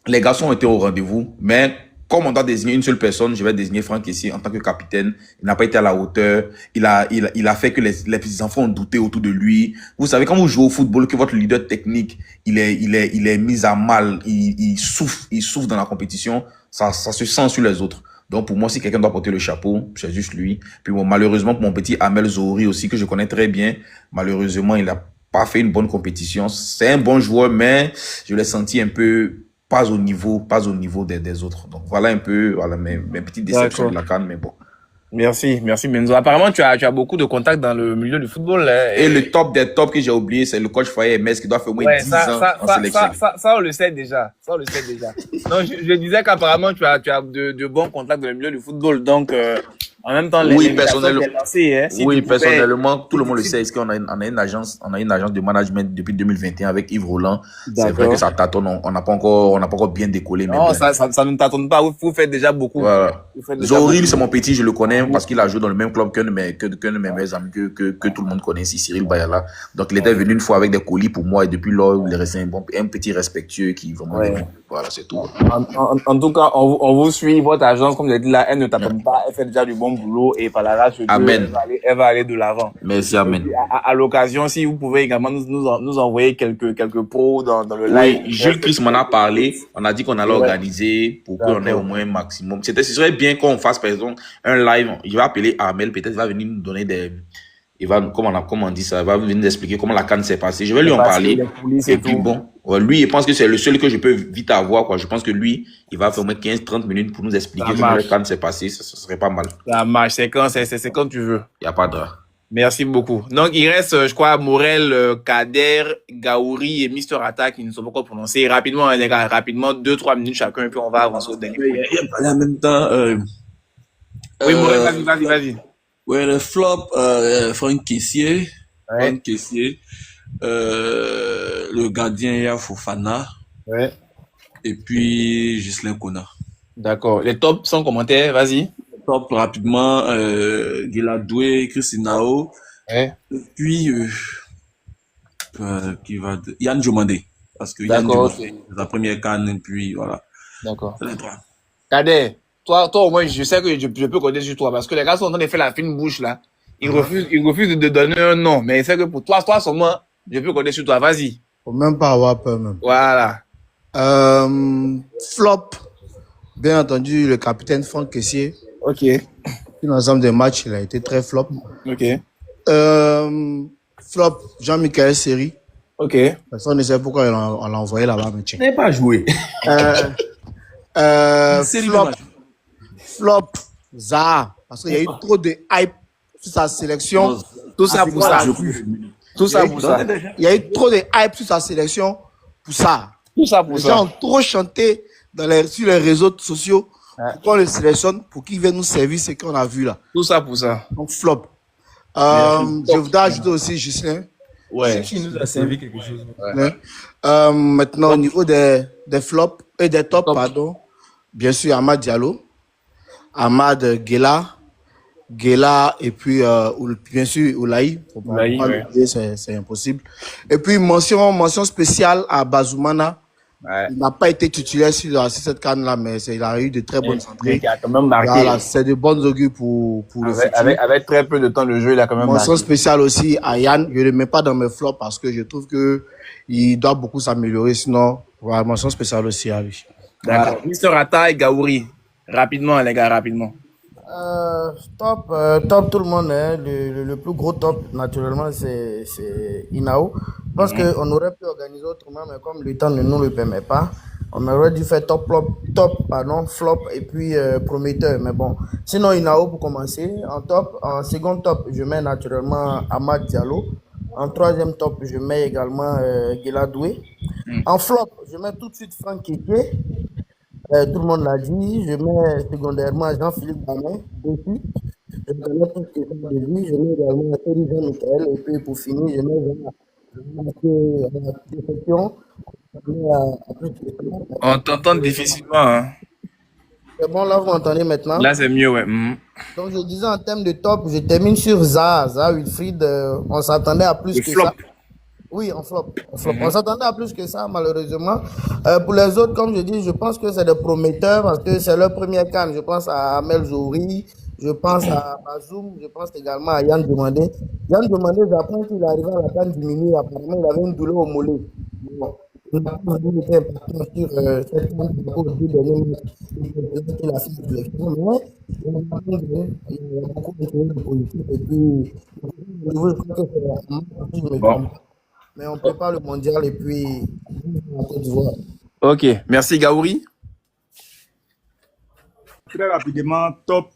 les garçons ont été au rendez-vous, mais comme on doit désigner une seule personne, je vais désigner Franck Kessié en tant que capitaine. Il n'a pas été à la hauteur. Il a fait que les petits enfants ont douté autour de lui. Vous savez, quand vous jouez au football, que votre leader technique, il est mis à mal, il souffre dans la compétition, ça se sent sur les autres. Donc, pour moi, si quelqu'un doit porter le chapeau, c'est juste lui. Puis bon, malheureusement, pour mon petit Amel Zohri aussi, que je connais très bien, malheureusement, il n'a pas fait une bonne compétition. C'est un bon joueur, mais je l'ai senti un peu pas au niveau des autres. Donc, voilà un peu mes petites déceptions de la CAN, mais bon. Merci Benzo. Apparemment, tu as beaucoup de contacts dans le milieu du football. Hein, et le top des tops que j'ai oublié, c'est le coach Faye MS qui doit faire au moins 10 ans en sélection. Ça, on le sait déjà. Non, je disais qu'apparemment, tu as de bons contacts dans le milieu du football. Donc, en même temps, personnellement, tout le monde le sait. On a une agence de management depuis 2021 avec Yves Roland. C'est vrai que ça tâtonne. On n'a pas encore bien décollé. Non, mais ça ne tâtonne pas. Vous faites déjà beaucoup. Voilà. Zohri, c'est mon petit, je le connais parce qu'il a joué dans le même club qu'un de mes meilleurs amis que tout le monde connaît ici, Cyril Bayala. Donc, il était venu une fois avec des colis pour moi et depuis lors, il est resté un petit respectueux qui vraiment. Voilà, c'est tout. En tout cas, on vous suit. Votre agence, comme je l'ai dit là, elle ne tâtonne pas. Elle fait déjà du bon boulot et par la grâce de Dieu, elle va aller de l'avant. Merci, amen. À l'occasion, si vous pouvez également nous envoyer quelques pros dans le live. Oui, Jules Chris m'en a parlé. On a dit qu'on allait organiser pour qu'on ait au moins un maximum. Ce serait bien qu'on fasse, par exemple, un live. Il va appeler Armel. Peut-être il va venir nous donner comment on dit ça, il va venir nous expliquer comment la CAN s'est passée. Je vais lui en parler. Et puis bon, lui, je pense que c'est le seul que je peux vite avoir, quoi. Je pense que lui, il va faire au moins 15-30 minutes pour nous expliquer comment la CAN s'est passée. Ça serait pas mal. Ça marche. C'est quand tu veux. Il n'y a pas de drap. Merci beaucoup. Donc, il reste, je crois, Morel, Kader, Gaouri et Mister Attack qui ne sont pas encore prononcés. Rapidement, les gars, 2-3 minutes chacun, et puis on va avancer au dernier. En même temps, oui, Morel, vas-y. Ouais, le flop, Franck Kessié. Franck Kessié. Le gardien Yaya Fofana. Ouais. Et puis, Ghislain Kona. D'accord. Les tops sans commentaire, vas-y. Top rapidement, Guila Doué, Christinao. Ouais. Et puis, Yann Diomandé. Parce que Yann Diomandé, c'est la première canne, et puis voilà. D'accord. Kader, toi, au moins, je sais que je peux compter sur toi, parce que les gars sont en train de faire la fine bouche, là. Il refuse de donner un nom. Mais c'est que pour toi seulement, je peux compter sur toi. Vas-y. Faut même pas avoir peur, même. Voilà. Flop, bien entendu, le capitaine Franck Kessié. Ok. Dans l'ensemble des matchs, il a été très flop. Ok. Flop, Jean-Michel Seri. Ok. Personne ne sait pourquoi on l'a envoyé là-bas, mais tiens. Il n'a pas joué. Flop, Zaha. Parce qu'il y a eu trop de hype sur sa sélection. Tout ça pour ça. Tout ça pour ça. Il y a eu trop de hype sur sa sélection pour ça. Tout ça pour ça. Les gens ont trop chanté sur les réseaux sociaux pour qu'on le sélectionne, pour qu'il vienne nous servir ce qu'on a vu là. Tout ça pour ça. Donc, flop. Je voudrais ajouter aussi Gislain. Ouais. Qui nous a servi quelque chose. Ouais. Maintenant, au niveau des flops et des tops, pardon, bien sûr, Amad Diallo, Amad Guela et puis bien sûr Oulaï. C'est impossible. Et puis mention spéciale à Bazoumana. Ouais. Il n'a pas été titulaire sur cette canne-là, mais il a eu de très bonnes entrées. Il a quand même marqué. Voilà, c'est de bonnes augures pour le futur. Avec très peu de temps de jeu, il a quand même marqué. Mention spéciale aussi à Yann. Je ne le mets pas dans mes flops parce que je trouve qu'il doit beaucoup s'améliorer. Sinon, voilà, mention spéciale aussi à lui. D'accord. Voilà. Mister Atta et Gaouri. Rapidement, les gars, rapidement. Top, tout le monde. Hein. Le plus gros top, naturellement, c'est Inao. Je pense qu'on aurait pu organiser autrement, mais comme le temps ne nous le permet pas, on aurait dû faire flop et puis prometteur. Mais bon, sinon Inao pour commencer. En second top, je mets naturellement Amad Diallo. En troisième top, je mets également Guela Doué. En flop, je mets tout de suite Franck Kessié. Tout le monde l'a dit. Je mets secondairement Jean-Philippe Bamin dessus. Je mets tout ce qui est de lui. Je mets également Thierry Jean-Michel. Et puis pour finir, je mets la défection. On t'entend difficilement. Hein. C'est bon, là vous m'entendez maintenant? Là c'est mieux, ouais. Donc je disais en termes de top, je termine sur Zaha Wilfried. On s'attendait à plus que ça. Oui, en flop. On s'attendait à plus que ça, malheureusement. Pour les autres, comme je dis, je pense que c'est des prometteurs parce que c'est leur première canne. Je pense à Amel Zouri, je pense à Bazoum, je pense également à Yann Demandé. Yann Demandé, j'apprends qu'il est arrivé à la canne diminuée. Apparemment, il avait une douleur au mollet. Bon. Il n'a pas dit qu'il était important sur cette canne pour le dernier match qu'il a fait de sélection, mais il y a beaucoup de politique. Et puis, je crois que c'est un mais on prépare le mondial et puis en Côte d'Ivoire. Ok, merci Gaouri. Très rapidement, top.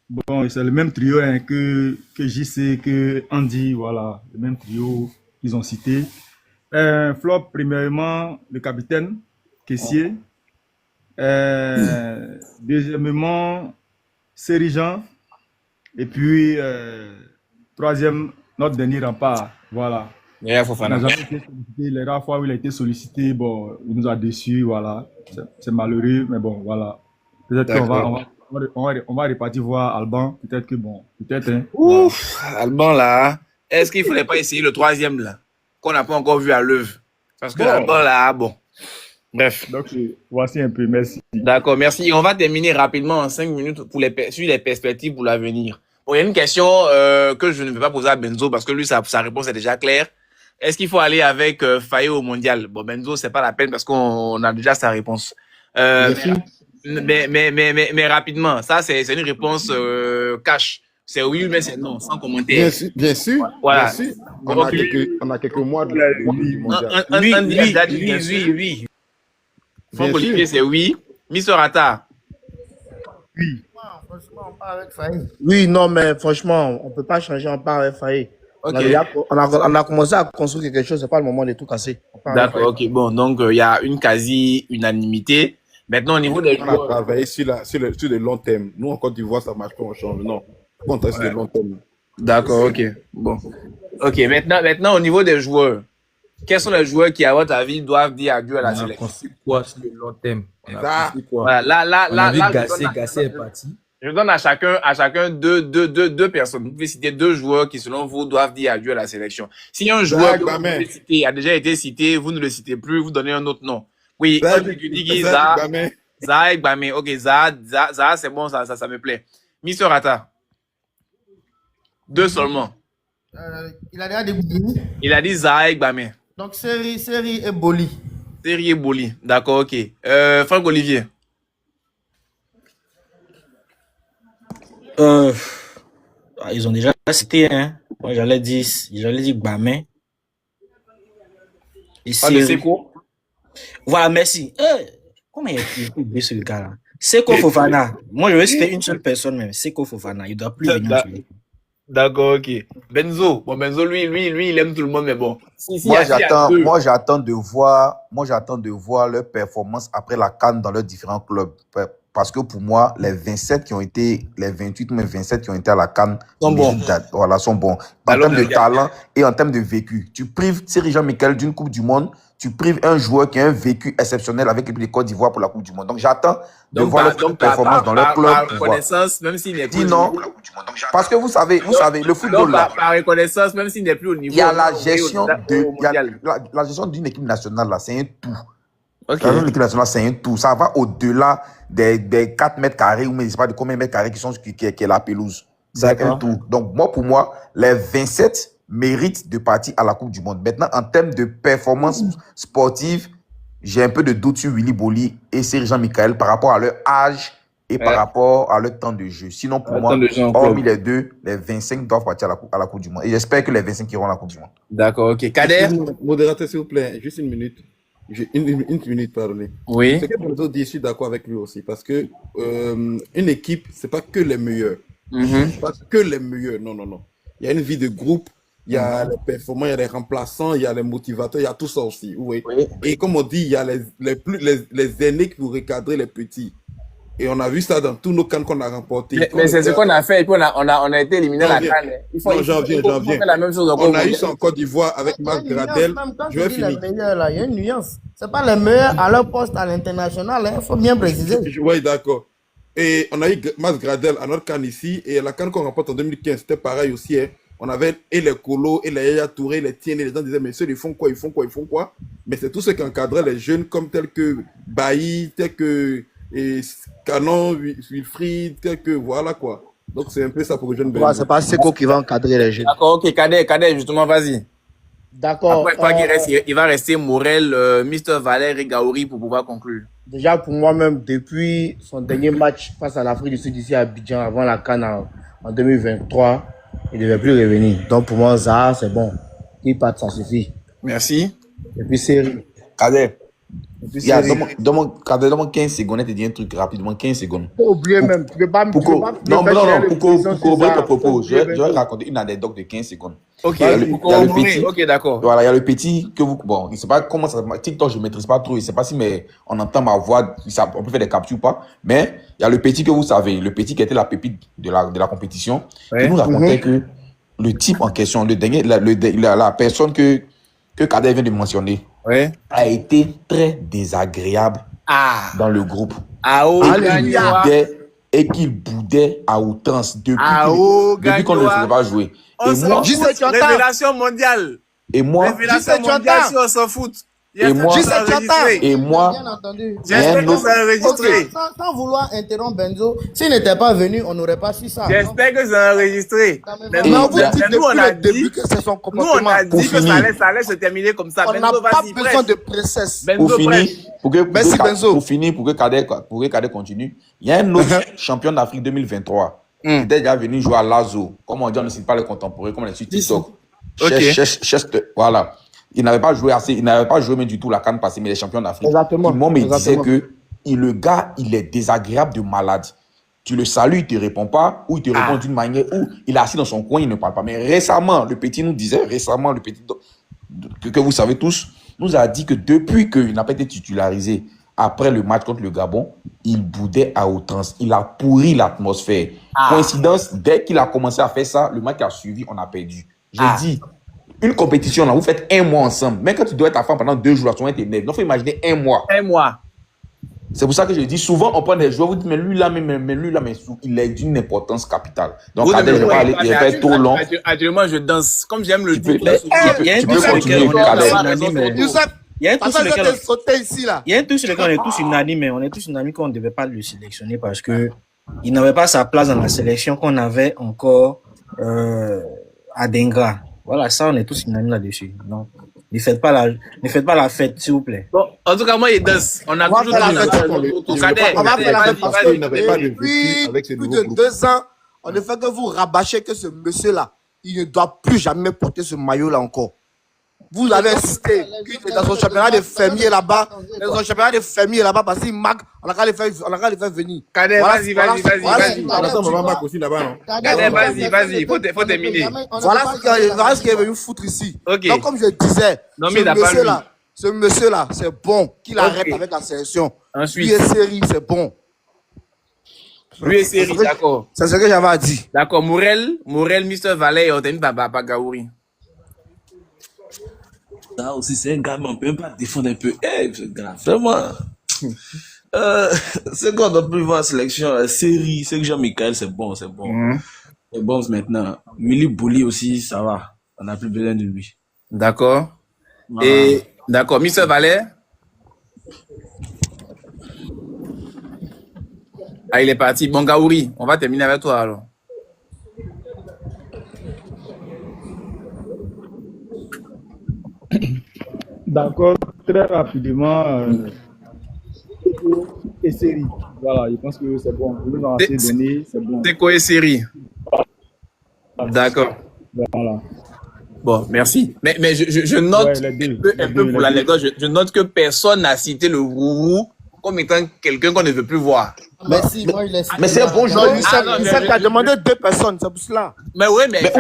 Bon, c'est le même trio hein, que JC, que Andy, voilà, le même trio qu'ils ont cité. Flop, premièrement, le capitaine Kessié. Deuxièmement, Sérijean. Et puis, troisième, notre dernier rempart, voilà. Les rares fois où il a été sollicité, bon, il nous a déçus, voilà. C'est malheureux, mais bon, voilà. Peut-être qu'on va repartir voir Alban, peut-être que bon, peut-être. Hein, ouf, voilà. Alban là, est-ce qu'il ne faudrait pas essayer le troisième là, qu'on n'a pas encore vu à l'œuvre? Parce que Alban là, bon. Bref. Donc, voici un peu, merci. D'accord, merci. On va terminer rapidement en 5 minutes sur les perspectives pour l'avenir. Bon, il y a une question que je ne vais pas poser à Benzo parce que lui, sa réponse est déjà claire. Est-ce qu'il faut aller avec Faye au mondial? Bon, Benzo, c'est pas la peine parce qu'on a déjà sa réponse. Mais rapidement, ça, c'est une réponse cash. C'est oui, mais c'est non, sans commentaire. Bien sûr. Voilà. Bien sûr. On a quelques mois du mondial. Oui. Franck Olivier, c'est oui. Mister Atta. Oui. Franchement, on part avec Faye. Oui, non, mais franchement, on peut pas changer, on part avec Faye. Okay. On a commencé à construire quelque chose, c'est pas le moment de tout casser. D'accord, ok, bon, donc il y a une quasi-unanimité. Maintenant, au niveau des joueurs... On a travaillé sur le long terme. Nous, en Côte d'Ivoire, ça marche pas, on change. Non, on travaille sur le long terme. D'accord, ok, bon. Ok, maintenant, au niveau des joueurs, quels sont les joueurs qui, à votre avis, doivent dire adieu à la sélection? On a construit quoi sur le long terme? On a construit quoi? Là, Gasset est parti. Je donne à chacun deux personnes. Vous pouvez citer 2 joueurs qui, selon vous, doivent dire adieu à la sélection. Si un joueur que vous pouvez citer a déjà été cité, vous ne le citez plus, vous donnez un autre nom. Oui, Zaha Gbame. Ok, Zaha, c'est bon, ça me plaît. Mister Atta. 2 seulement. Il a déjà dit. Il a dit Zaha et Gbamé. Donc, Série et Boli. Série et Boli. D'accord, ok. Franck Olivier. Ils ont déjà cité, hein. Moi, j'allais dire Gbamé. Et Pas de Seko. Voilà, merci. Comment il a oublié ce gars-là? Seko Fofana. Moi, je vais citer une seule personne même. Seko Fofana. Il doit plus venir sur l'équipe. D'accord, ok. Benzo. Bon, Benzo, lui, il aime tout le monde, mais bon. Moi, j'attends de voir leur performance après la CAN dans leurs différents clubs. Parce que pour moi, les 28 ou même 27 qui ont été à la CAN sont bons. Voilà, sont bons. En termes de talent et en termes de vécu. Tu prives Thierry Jean-Michel d'une Coupe du Monde, tu prives un joueur qui a un vécu exceptionnel avec l'équipe de Côte d'Ivoire pour la Coupe du Monde. Donc, j'attends de voir leur performance dans leur club. Par reconnaissance, même s'il n'est plus non, parce que vous savez, le football là. Par reconnaissance, même s'il n'est plus au niveau. Il y a la gestion la gestion d'une équipe nationale là, c'est un tout. L'équipe nationale, c'est un tout. Ça va au-delà des 4 mètres carrés ou même je sais pas de combien de mètres carrés qui est la pelouse. C'est un tout. Donc, pour moi, les 27 méritent de partir à la Coupe du Monde. Maintenant, en termes de performance sportive, j'ai un peu de doute sur Willy Boli et Serge Jean-Michel par rapport à leur âge et par rapport à leur temps de jeu. Sinon, pour moi, hormis les deux, les 25 doivent partir à la Coupe du Monde. Et j'espère que les 25 iront à la Coupe du Monde. D'accord, ok. Kader? Modérateur, s'il vous plaît, juste une minute. J'ai une minute, pardonnez. Oui. Ce que Benzo dit, je suis d'accord avec lui aussi, parce que une équipe, c'est pas que les meilleurs. C'est pas que les meilleurs, non. Il y a une vie de groupe, il y a les performants, il y a les remplaçants, il y a les motivateurs, il y a tout ça aussi. Oui. Et comme on dit, il y a les aînés qui vont recadrer les petits. Et on a vu ça dans tous nos cannes qu'on a remportés. Mais c'est ce qu'on a fait, et puis on a été éliminé la canne. J'en viens. La même chose on a eu ça en Côte d'Ivoire avec Marc Gradel. Je vais finir. Les meilleurs, là, il y a une nuance. C'est pas les meilleurs à leur poste à l'international, il faut bien préciser. Oui, d'accord. Et on a eu Marc Gradel à notre canne ici, et la canne qu'on remporte en 2015, c'était pareil aussi. Hein. On avait et les Colo, et les Yaya Touré, les Tiens, et les gens disaient, mais ceux, ils font quoi? Mais c'est tous ceux qui encadraient les jeunes, comme tels que Bailly, tels que Canon, Wilfried, tel que voilà quoi. Donc c'est un peu ça pour les jeunes. C'est pas Seko qui va encadrer les jeunes. D'accord, ok, Kader, justement, vas-y. D'accord. Après, il va rester Morel, Mr. Valère et Gaouri pour pouvoir conclure. Déjà, pour moi-même, depuis son dernier match face à l'Afrique du Sud ici à Abidjan, avant la CAN en 2023, il ne devait plus revenir. Donc pour moi, Zaha, c'est bon. Il part, ça suffit. Merci. Et puis c'est Kader. Donne-moi 15 secondes, je te dis un truc rapidement, 15 secondes. Faut oublier même, tu peux pas pour corroborer ton propos, je vais raconter une anecdote de 15 secondes. Ok, d'accord. Voilà, il y a le petit que vous, bon, je ne sais pas comment ça se TikTok, je ne maîtrise pas trop, je ne sais pas si mais on entend ma voix, on peut faire des captures ou pas, mais il y a le petit que vous savez, le petit qui était la pépite de la compétition, qui nous racontait que le type en question, la personne que Kader vient de mentionner, a été très désagréable dans le groupe. Et qu'il boudait à outrance depuis qu'on ne le faisait pas jouer. Et moi, révélation mondiale. Et moi, révélation mondiale, si on s'en fout. Et moi, j'espère que c'est enregistré. Sans vouloir interrompre Benzo, s'il n'était pas venu, on n'aurait pas su ça. J'espère que c'est enregistré. Mais nous, on a dit que c'est son comportement. Nous, on a dit que ça allait se terminer comme ça. On n'a pas besoin de princesse. Pour finir, pour que Kader continue, il y a un autre champion d'Afrique 2023 qui est déjà venu jouer à Lazo. Comme on dit, on ne cite pas le contemporain, comme on est sur TikTok. Voilà. Il n'avait pas joué même du tout la CAN passée, mais les champions d'Afrique. Moi, me disait que le gars, il est désagréable de malade. Tu le salues, il ne te répond pas, ou il te répond d'une manière où il est assis dans son coin, il ne parle pas. Mais récemment, le petit nous disait, que vous savez tous, nous a dit que depuis qu'il n'a pas été titularisé après le match contre le Gabon, il boudait à outrance. Il a pourri l'atmosphère. Coïncidence, dès qu'il a commencé à faire ça, le match qui a suivi, on a perdu. J'ai dit, une compétition, là, vous faites un mois ensemble. Même quand tu dois être à femme pendant 2 jours, tu vas être énervé. Donc, il faut imaginer un mois. Un mois. C'est pour ça que je dis, souvent, on prend des joueurs, vous dites, mais lui là, il est d'une importance capitale. Donc, Kader, je vais aller, il va être trop long. Actuellement, je danse. Comme j'aime le dire. Tu peux continuer, Kader. Il y a un truc sur lequel on est tous unanimes, mais on est tous unanimes qu'on ne devait pas le sélectionner parce que il n'avait pas sa place dans la sélection qu'on avait encore à Dengra. Voilà, ça, on est tous unanimes là-dessus. Donc, ne faites pas la fête, s'il vous plaît. Bon, en tout cas, moi, il danse. On a On va toujours faire dit la fête. On va faire la fête parce qu'il n'avait pas de que vécu depuis avec ce plus nouveau de groupe. 2 ans, on ne fait que vous rabâcher que ce monsieur-là, il ne doit plus jamais porter ce maillot-là encore. Vous avez insisté qu'il est dans son championnat de fermiers là-bas, dans son championnat de fermiers là-bas parce qu'il marque, on a qu'à les faire venir. Kader, vas-y. Attends, maman Marc aussi là-bas, non? Kader, vas-y, faut terminer. Voilà ce qui est venu foutre ici. Ok. Donc, comme je disais, Non, mais il n'a pas ce monsieur-là, c'est bon qu'il arrête avec la sélection. Ensuite. Lui et série, c'est bon. Lui et série, d'accord. C'est ce que j'avais à dire. D'accord, Morel, Mr. Valet, on t'a mis Baba Gaouri. Ça aussi, c'est un gars, mais on peut même pas défendre un peu. Eh, ce gars, vraiment. C'est qu'on doit plus voir la sélection, la série, c'est que Jean-Michel, c'est bon. C'est bon maintenant. Willy Bouli aussi, ça va. On n'a plus besoin de lui. D'accord. Voilà. Et, d'accord, Mr. Valet. Ah, il est parti. Bon, Gaouri, on va terminer avec toi alors. D'accord, très rapidement. Et série. Voilà, je pense que c'est bon. Ils nous ont assez donné, c'est bon. C'est quoi, série? D'accord. Voilà. Bon, merci. Mais je note un peu pour l'anecdote, je note que personne n'a cité le Rourou comme étant quelqu'un qu'on ne veut plus voir. Merci, moi il est. Mais c'est un bon joueur. Youssef t'a demandé 2 personnes, c'est pour cela. Mais oui, mais c'est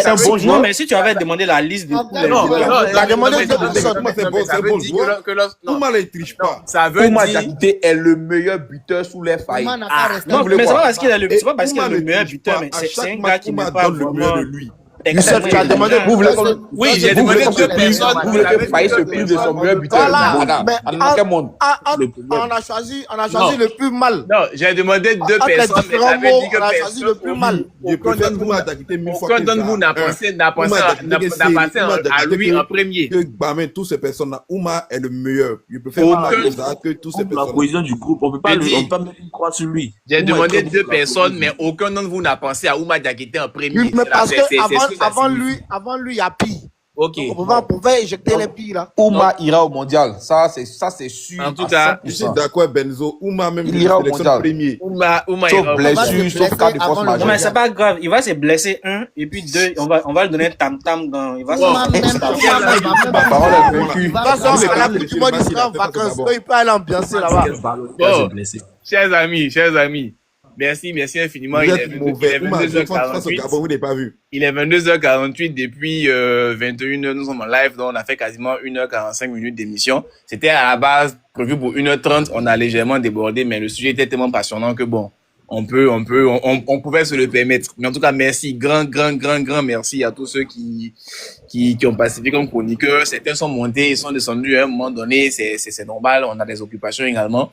un bon joueur. Non, mais si tu avais demandé la liste de tous les joueurs. Il a demandé 2 personnes. C'est bon joueur. Oumar ne triche pas. Ça veut Oumar dire. Diakité est le meilleur buteur sous les failles. Non, mais c'est pas parce qu'il est le meilleur buteur, mais c'est un gars qui n'est pas le meilleur de lui. Youssef, tu as demandé. Oui, j'ai demandé 2 personnes. Vous voulez que Faye se prive de son meilleur buteur. Voilà, mais dans quel monde? on a choisi le plus mal. Non, j'ai demandé 2 personnes, mais ça veut dire que on a choisi le plus mal. Aucun d'entre vous n'a pensé à lui en premier. Que tous ces personnes-là, Oumar est le meilleur. Je préfère Oumar que tous ces personnes. La cohésion du groupe, on peut pas mettre une croix sur lui. J'ai demandé 2 personnes, mais aucun d'entre vous n'a pensé à Oumar Diakité en premier. Mais parce que avant lui, il y a pire. Ok. On pouvait éjecter les pires là. Oumar ira au mondial. Ça, c'est sûr. En tout cas, je suis d'accord, Benzo. Oumar même il ira au mondial. Premier. Oumar sauf blessure, sauf cas de force majeure. Non, mais c'est pas grave. Il va se blesser et puis 2, on va lui donner un tam-tam dans. Il va se. Ma parole est vaincue. À la Coupe du Monde, il sera en vacances. Il peut aller ambiancer là-bas. Bon, chers amis. Merci infiniment. Il est 22h48. Il est 22h48 depuis 21h. Nous sommes en live, donc on a fait quasiment 1h45 d'émission. C'était à la base prévu pour 1h30. On a légèrement débordé, mais le sujet était tellement passionnant que bon, on pouvait se le permettre. Mais en tout cas, merci, grand merci à tous ceux qui ont participé comme chroniqueurs. Certains sont montés, ils sont descendus à un moment donné. C'est normal. On a des occupations également,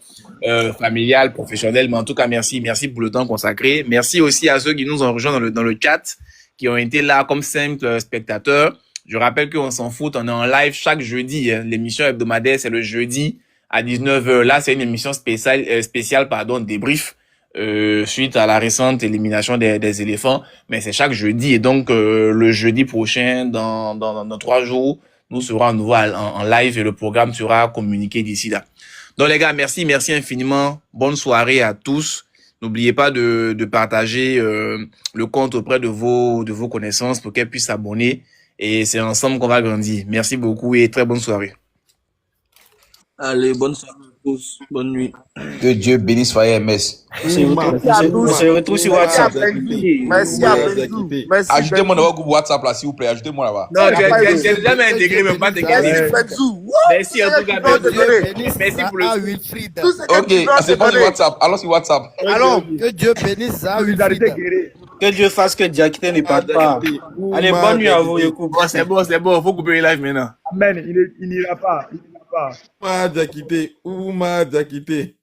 familiales, professionnelles. Mais en tout cas, merci pour le temps consacré. Merci aussi à ceux qui nous ont rejoints dans le chat, qui ont été là comme simples spectateurs. Je rappelle qu'on s'en fout. On est en live chaque jeudi. L'émission hebdomadaire, c'est le jeudi à 19h. Là, c'est une émission spéciale, débrief. Suite à la récente élimination des éléphants, mais c'est chaque jeudi et donc le jeudi prochain dans 3 jours nous serons à nouveau en live et le programme sera communiqué d'ici là. Donc les gars, merci infiniment, bonne soirée à tous. N'oubliez pas de partager le compte auprès de vos connaissances pour qu'elles puissent s'abonner et c'est ensemble qu'on va grandir. Merci beaucoup et très bonne soirée. Allez, bonne soirée à tous, bonne nuit. Que Dieu bénisse Faye MS. On se retrouve sur WhatsApp. Merci à Benzou. Ajoutez-moi dans votre groupe WhatsApp là, s'il vous plaît. Ajoutez-moi là-bas. Non, j'ai jamais intégré, même pas t'inquiéter. Merci en tout cas. Merci pour le. Ok, c'est pas sur WhatsApp. Allons sur WhatsApp. Allons, que Dieu bénisse ça. Que Dieu fasse que Diakité ne parte pas. Allez, bonne nuit à vous, Yoko. C'est bon. Faut couper les lives maintenant. Amen. Il n'ira pas. Oumar Diakité.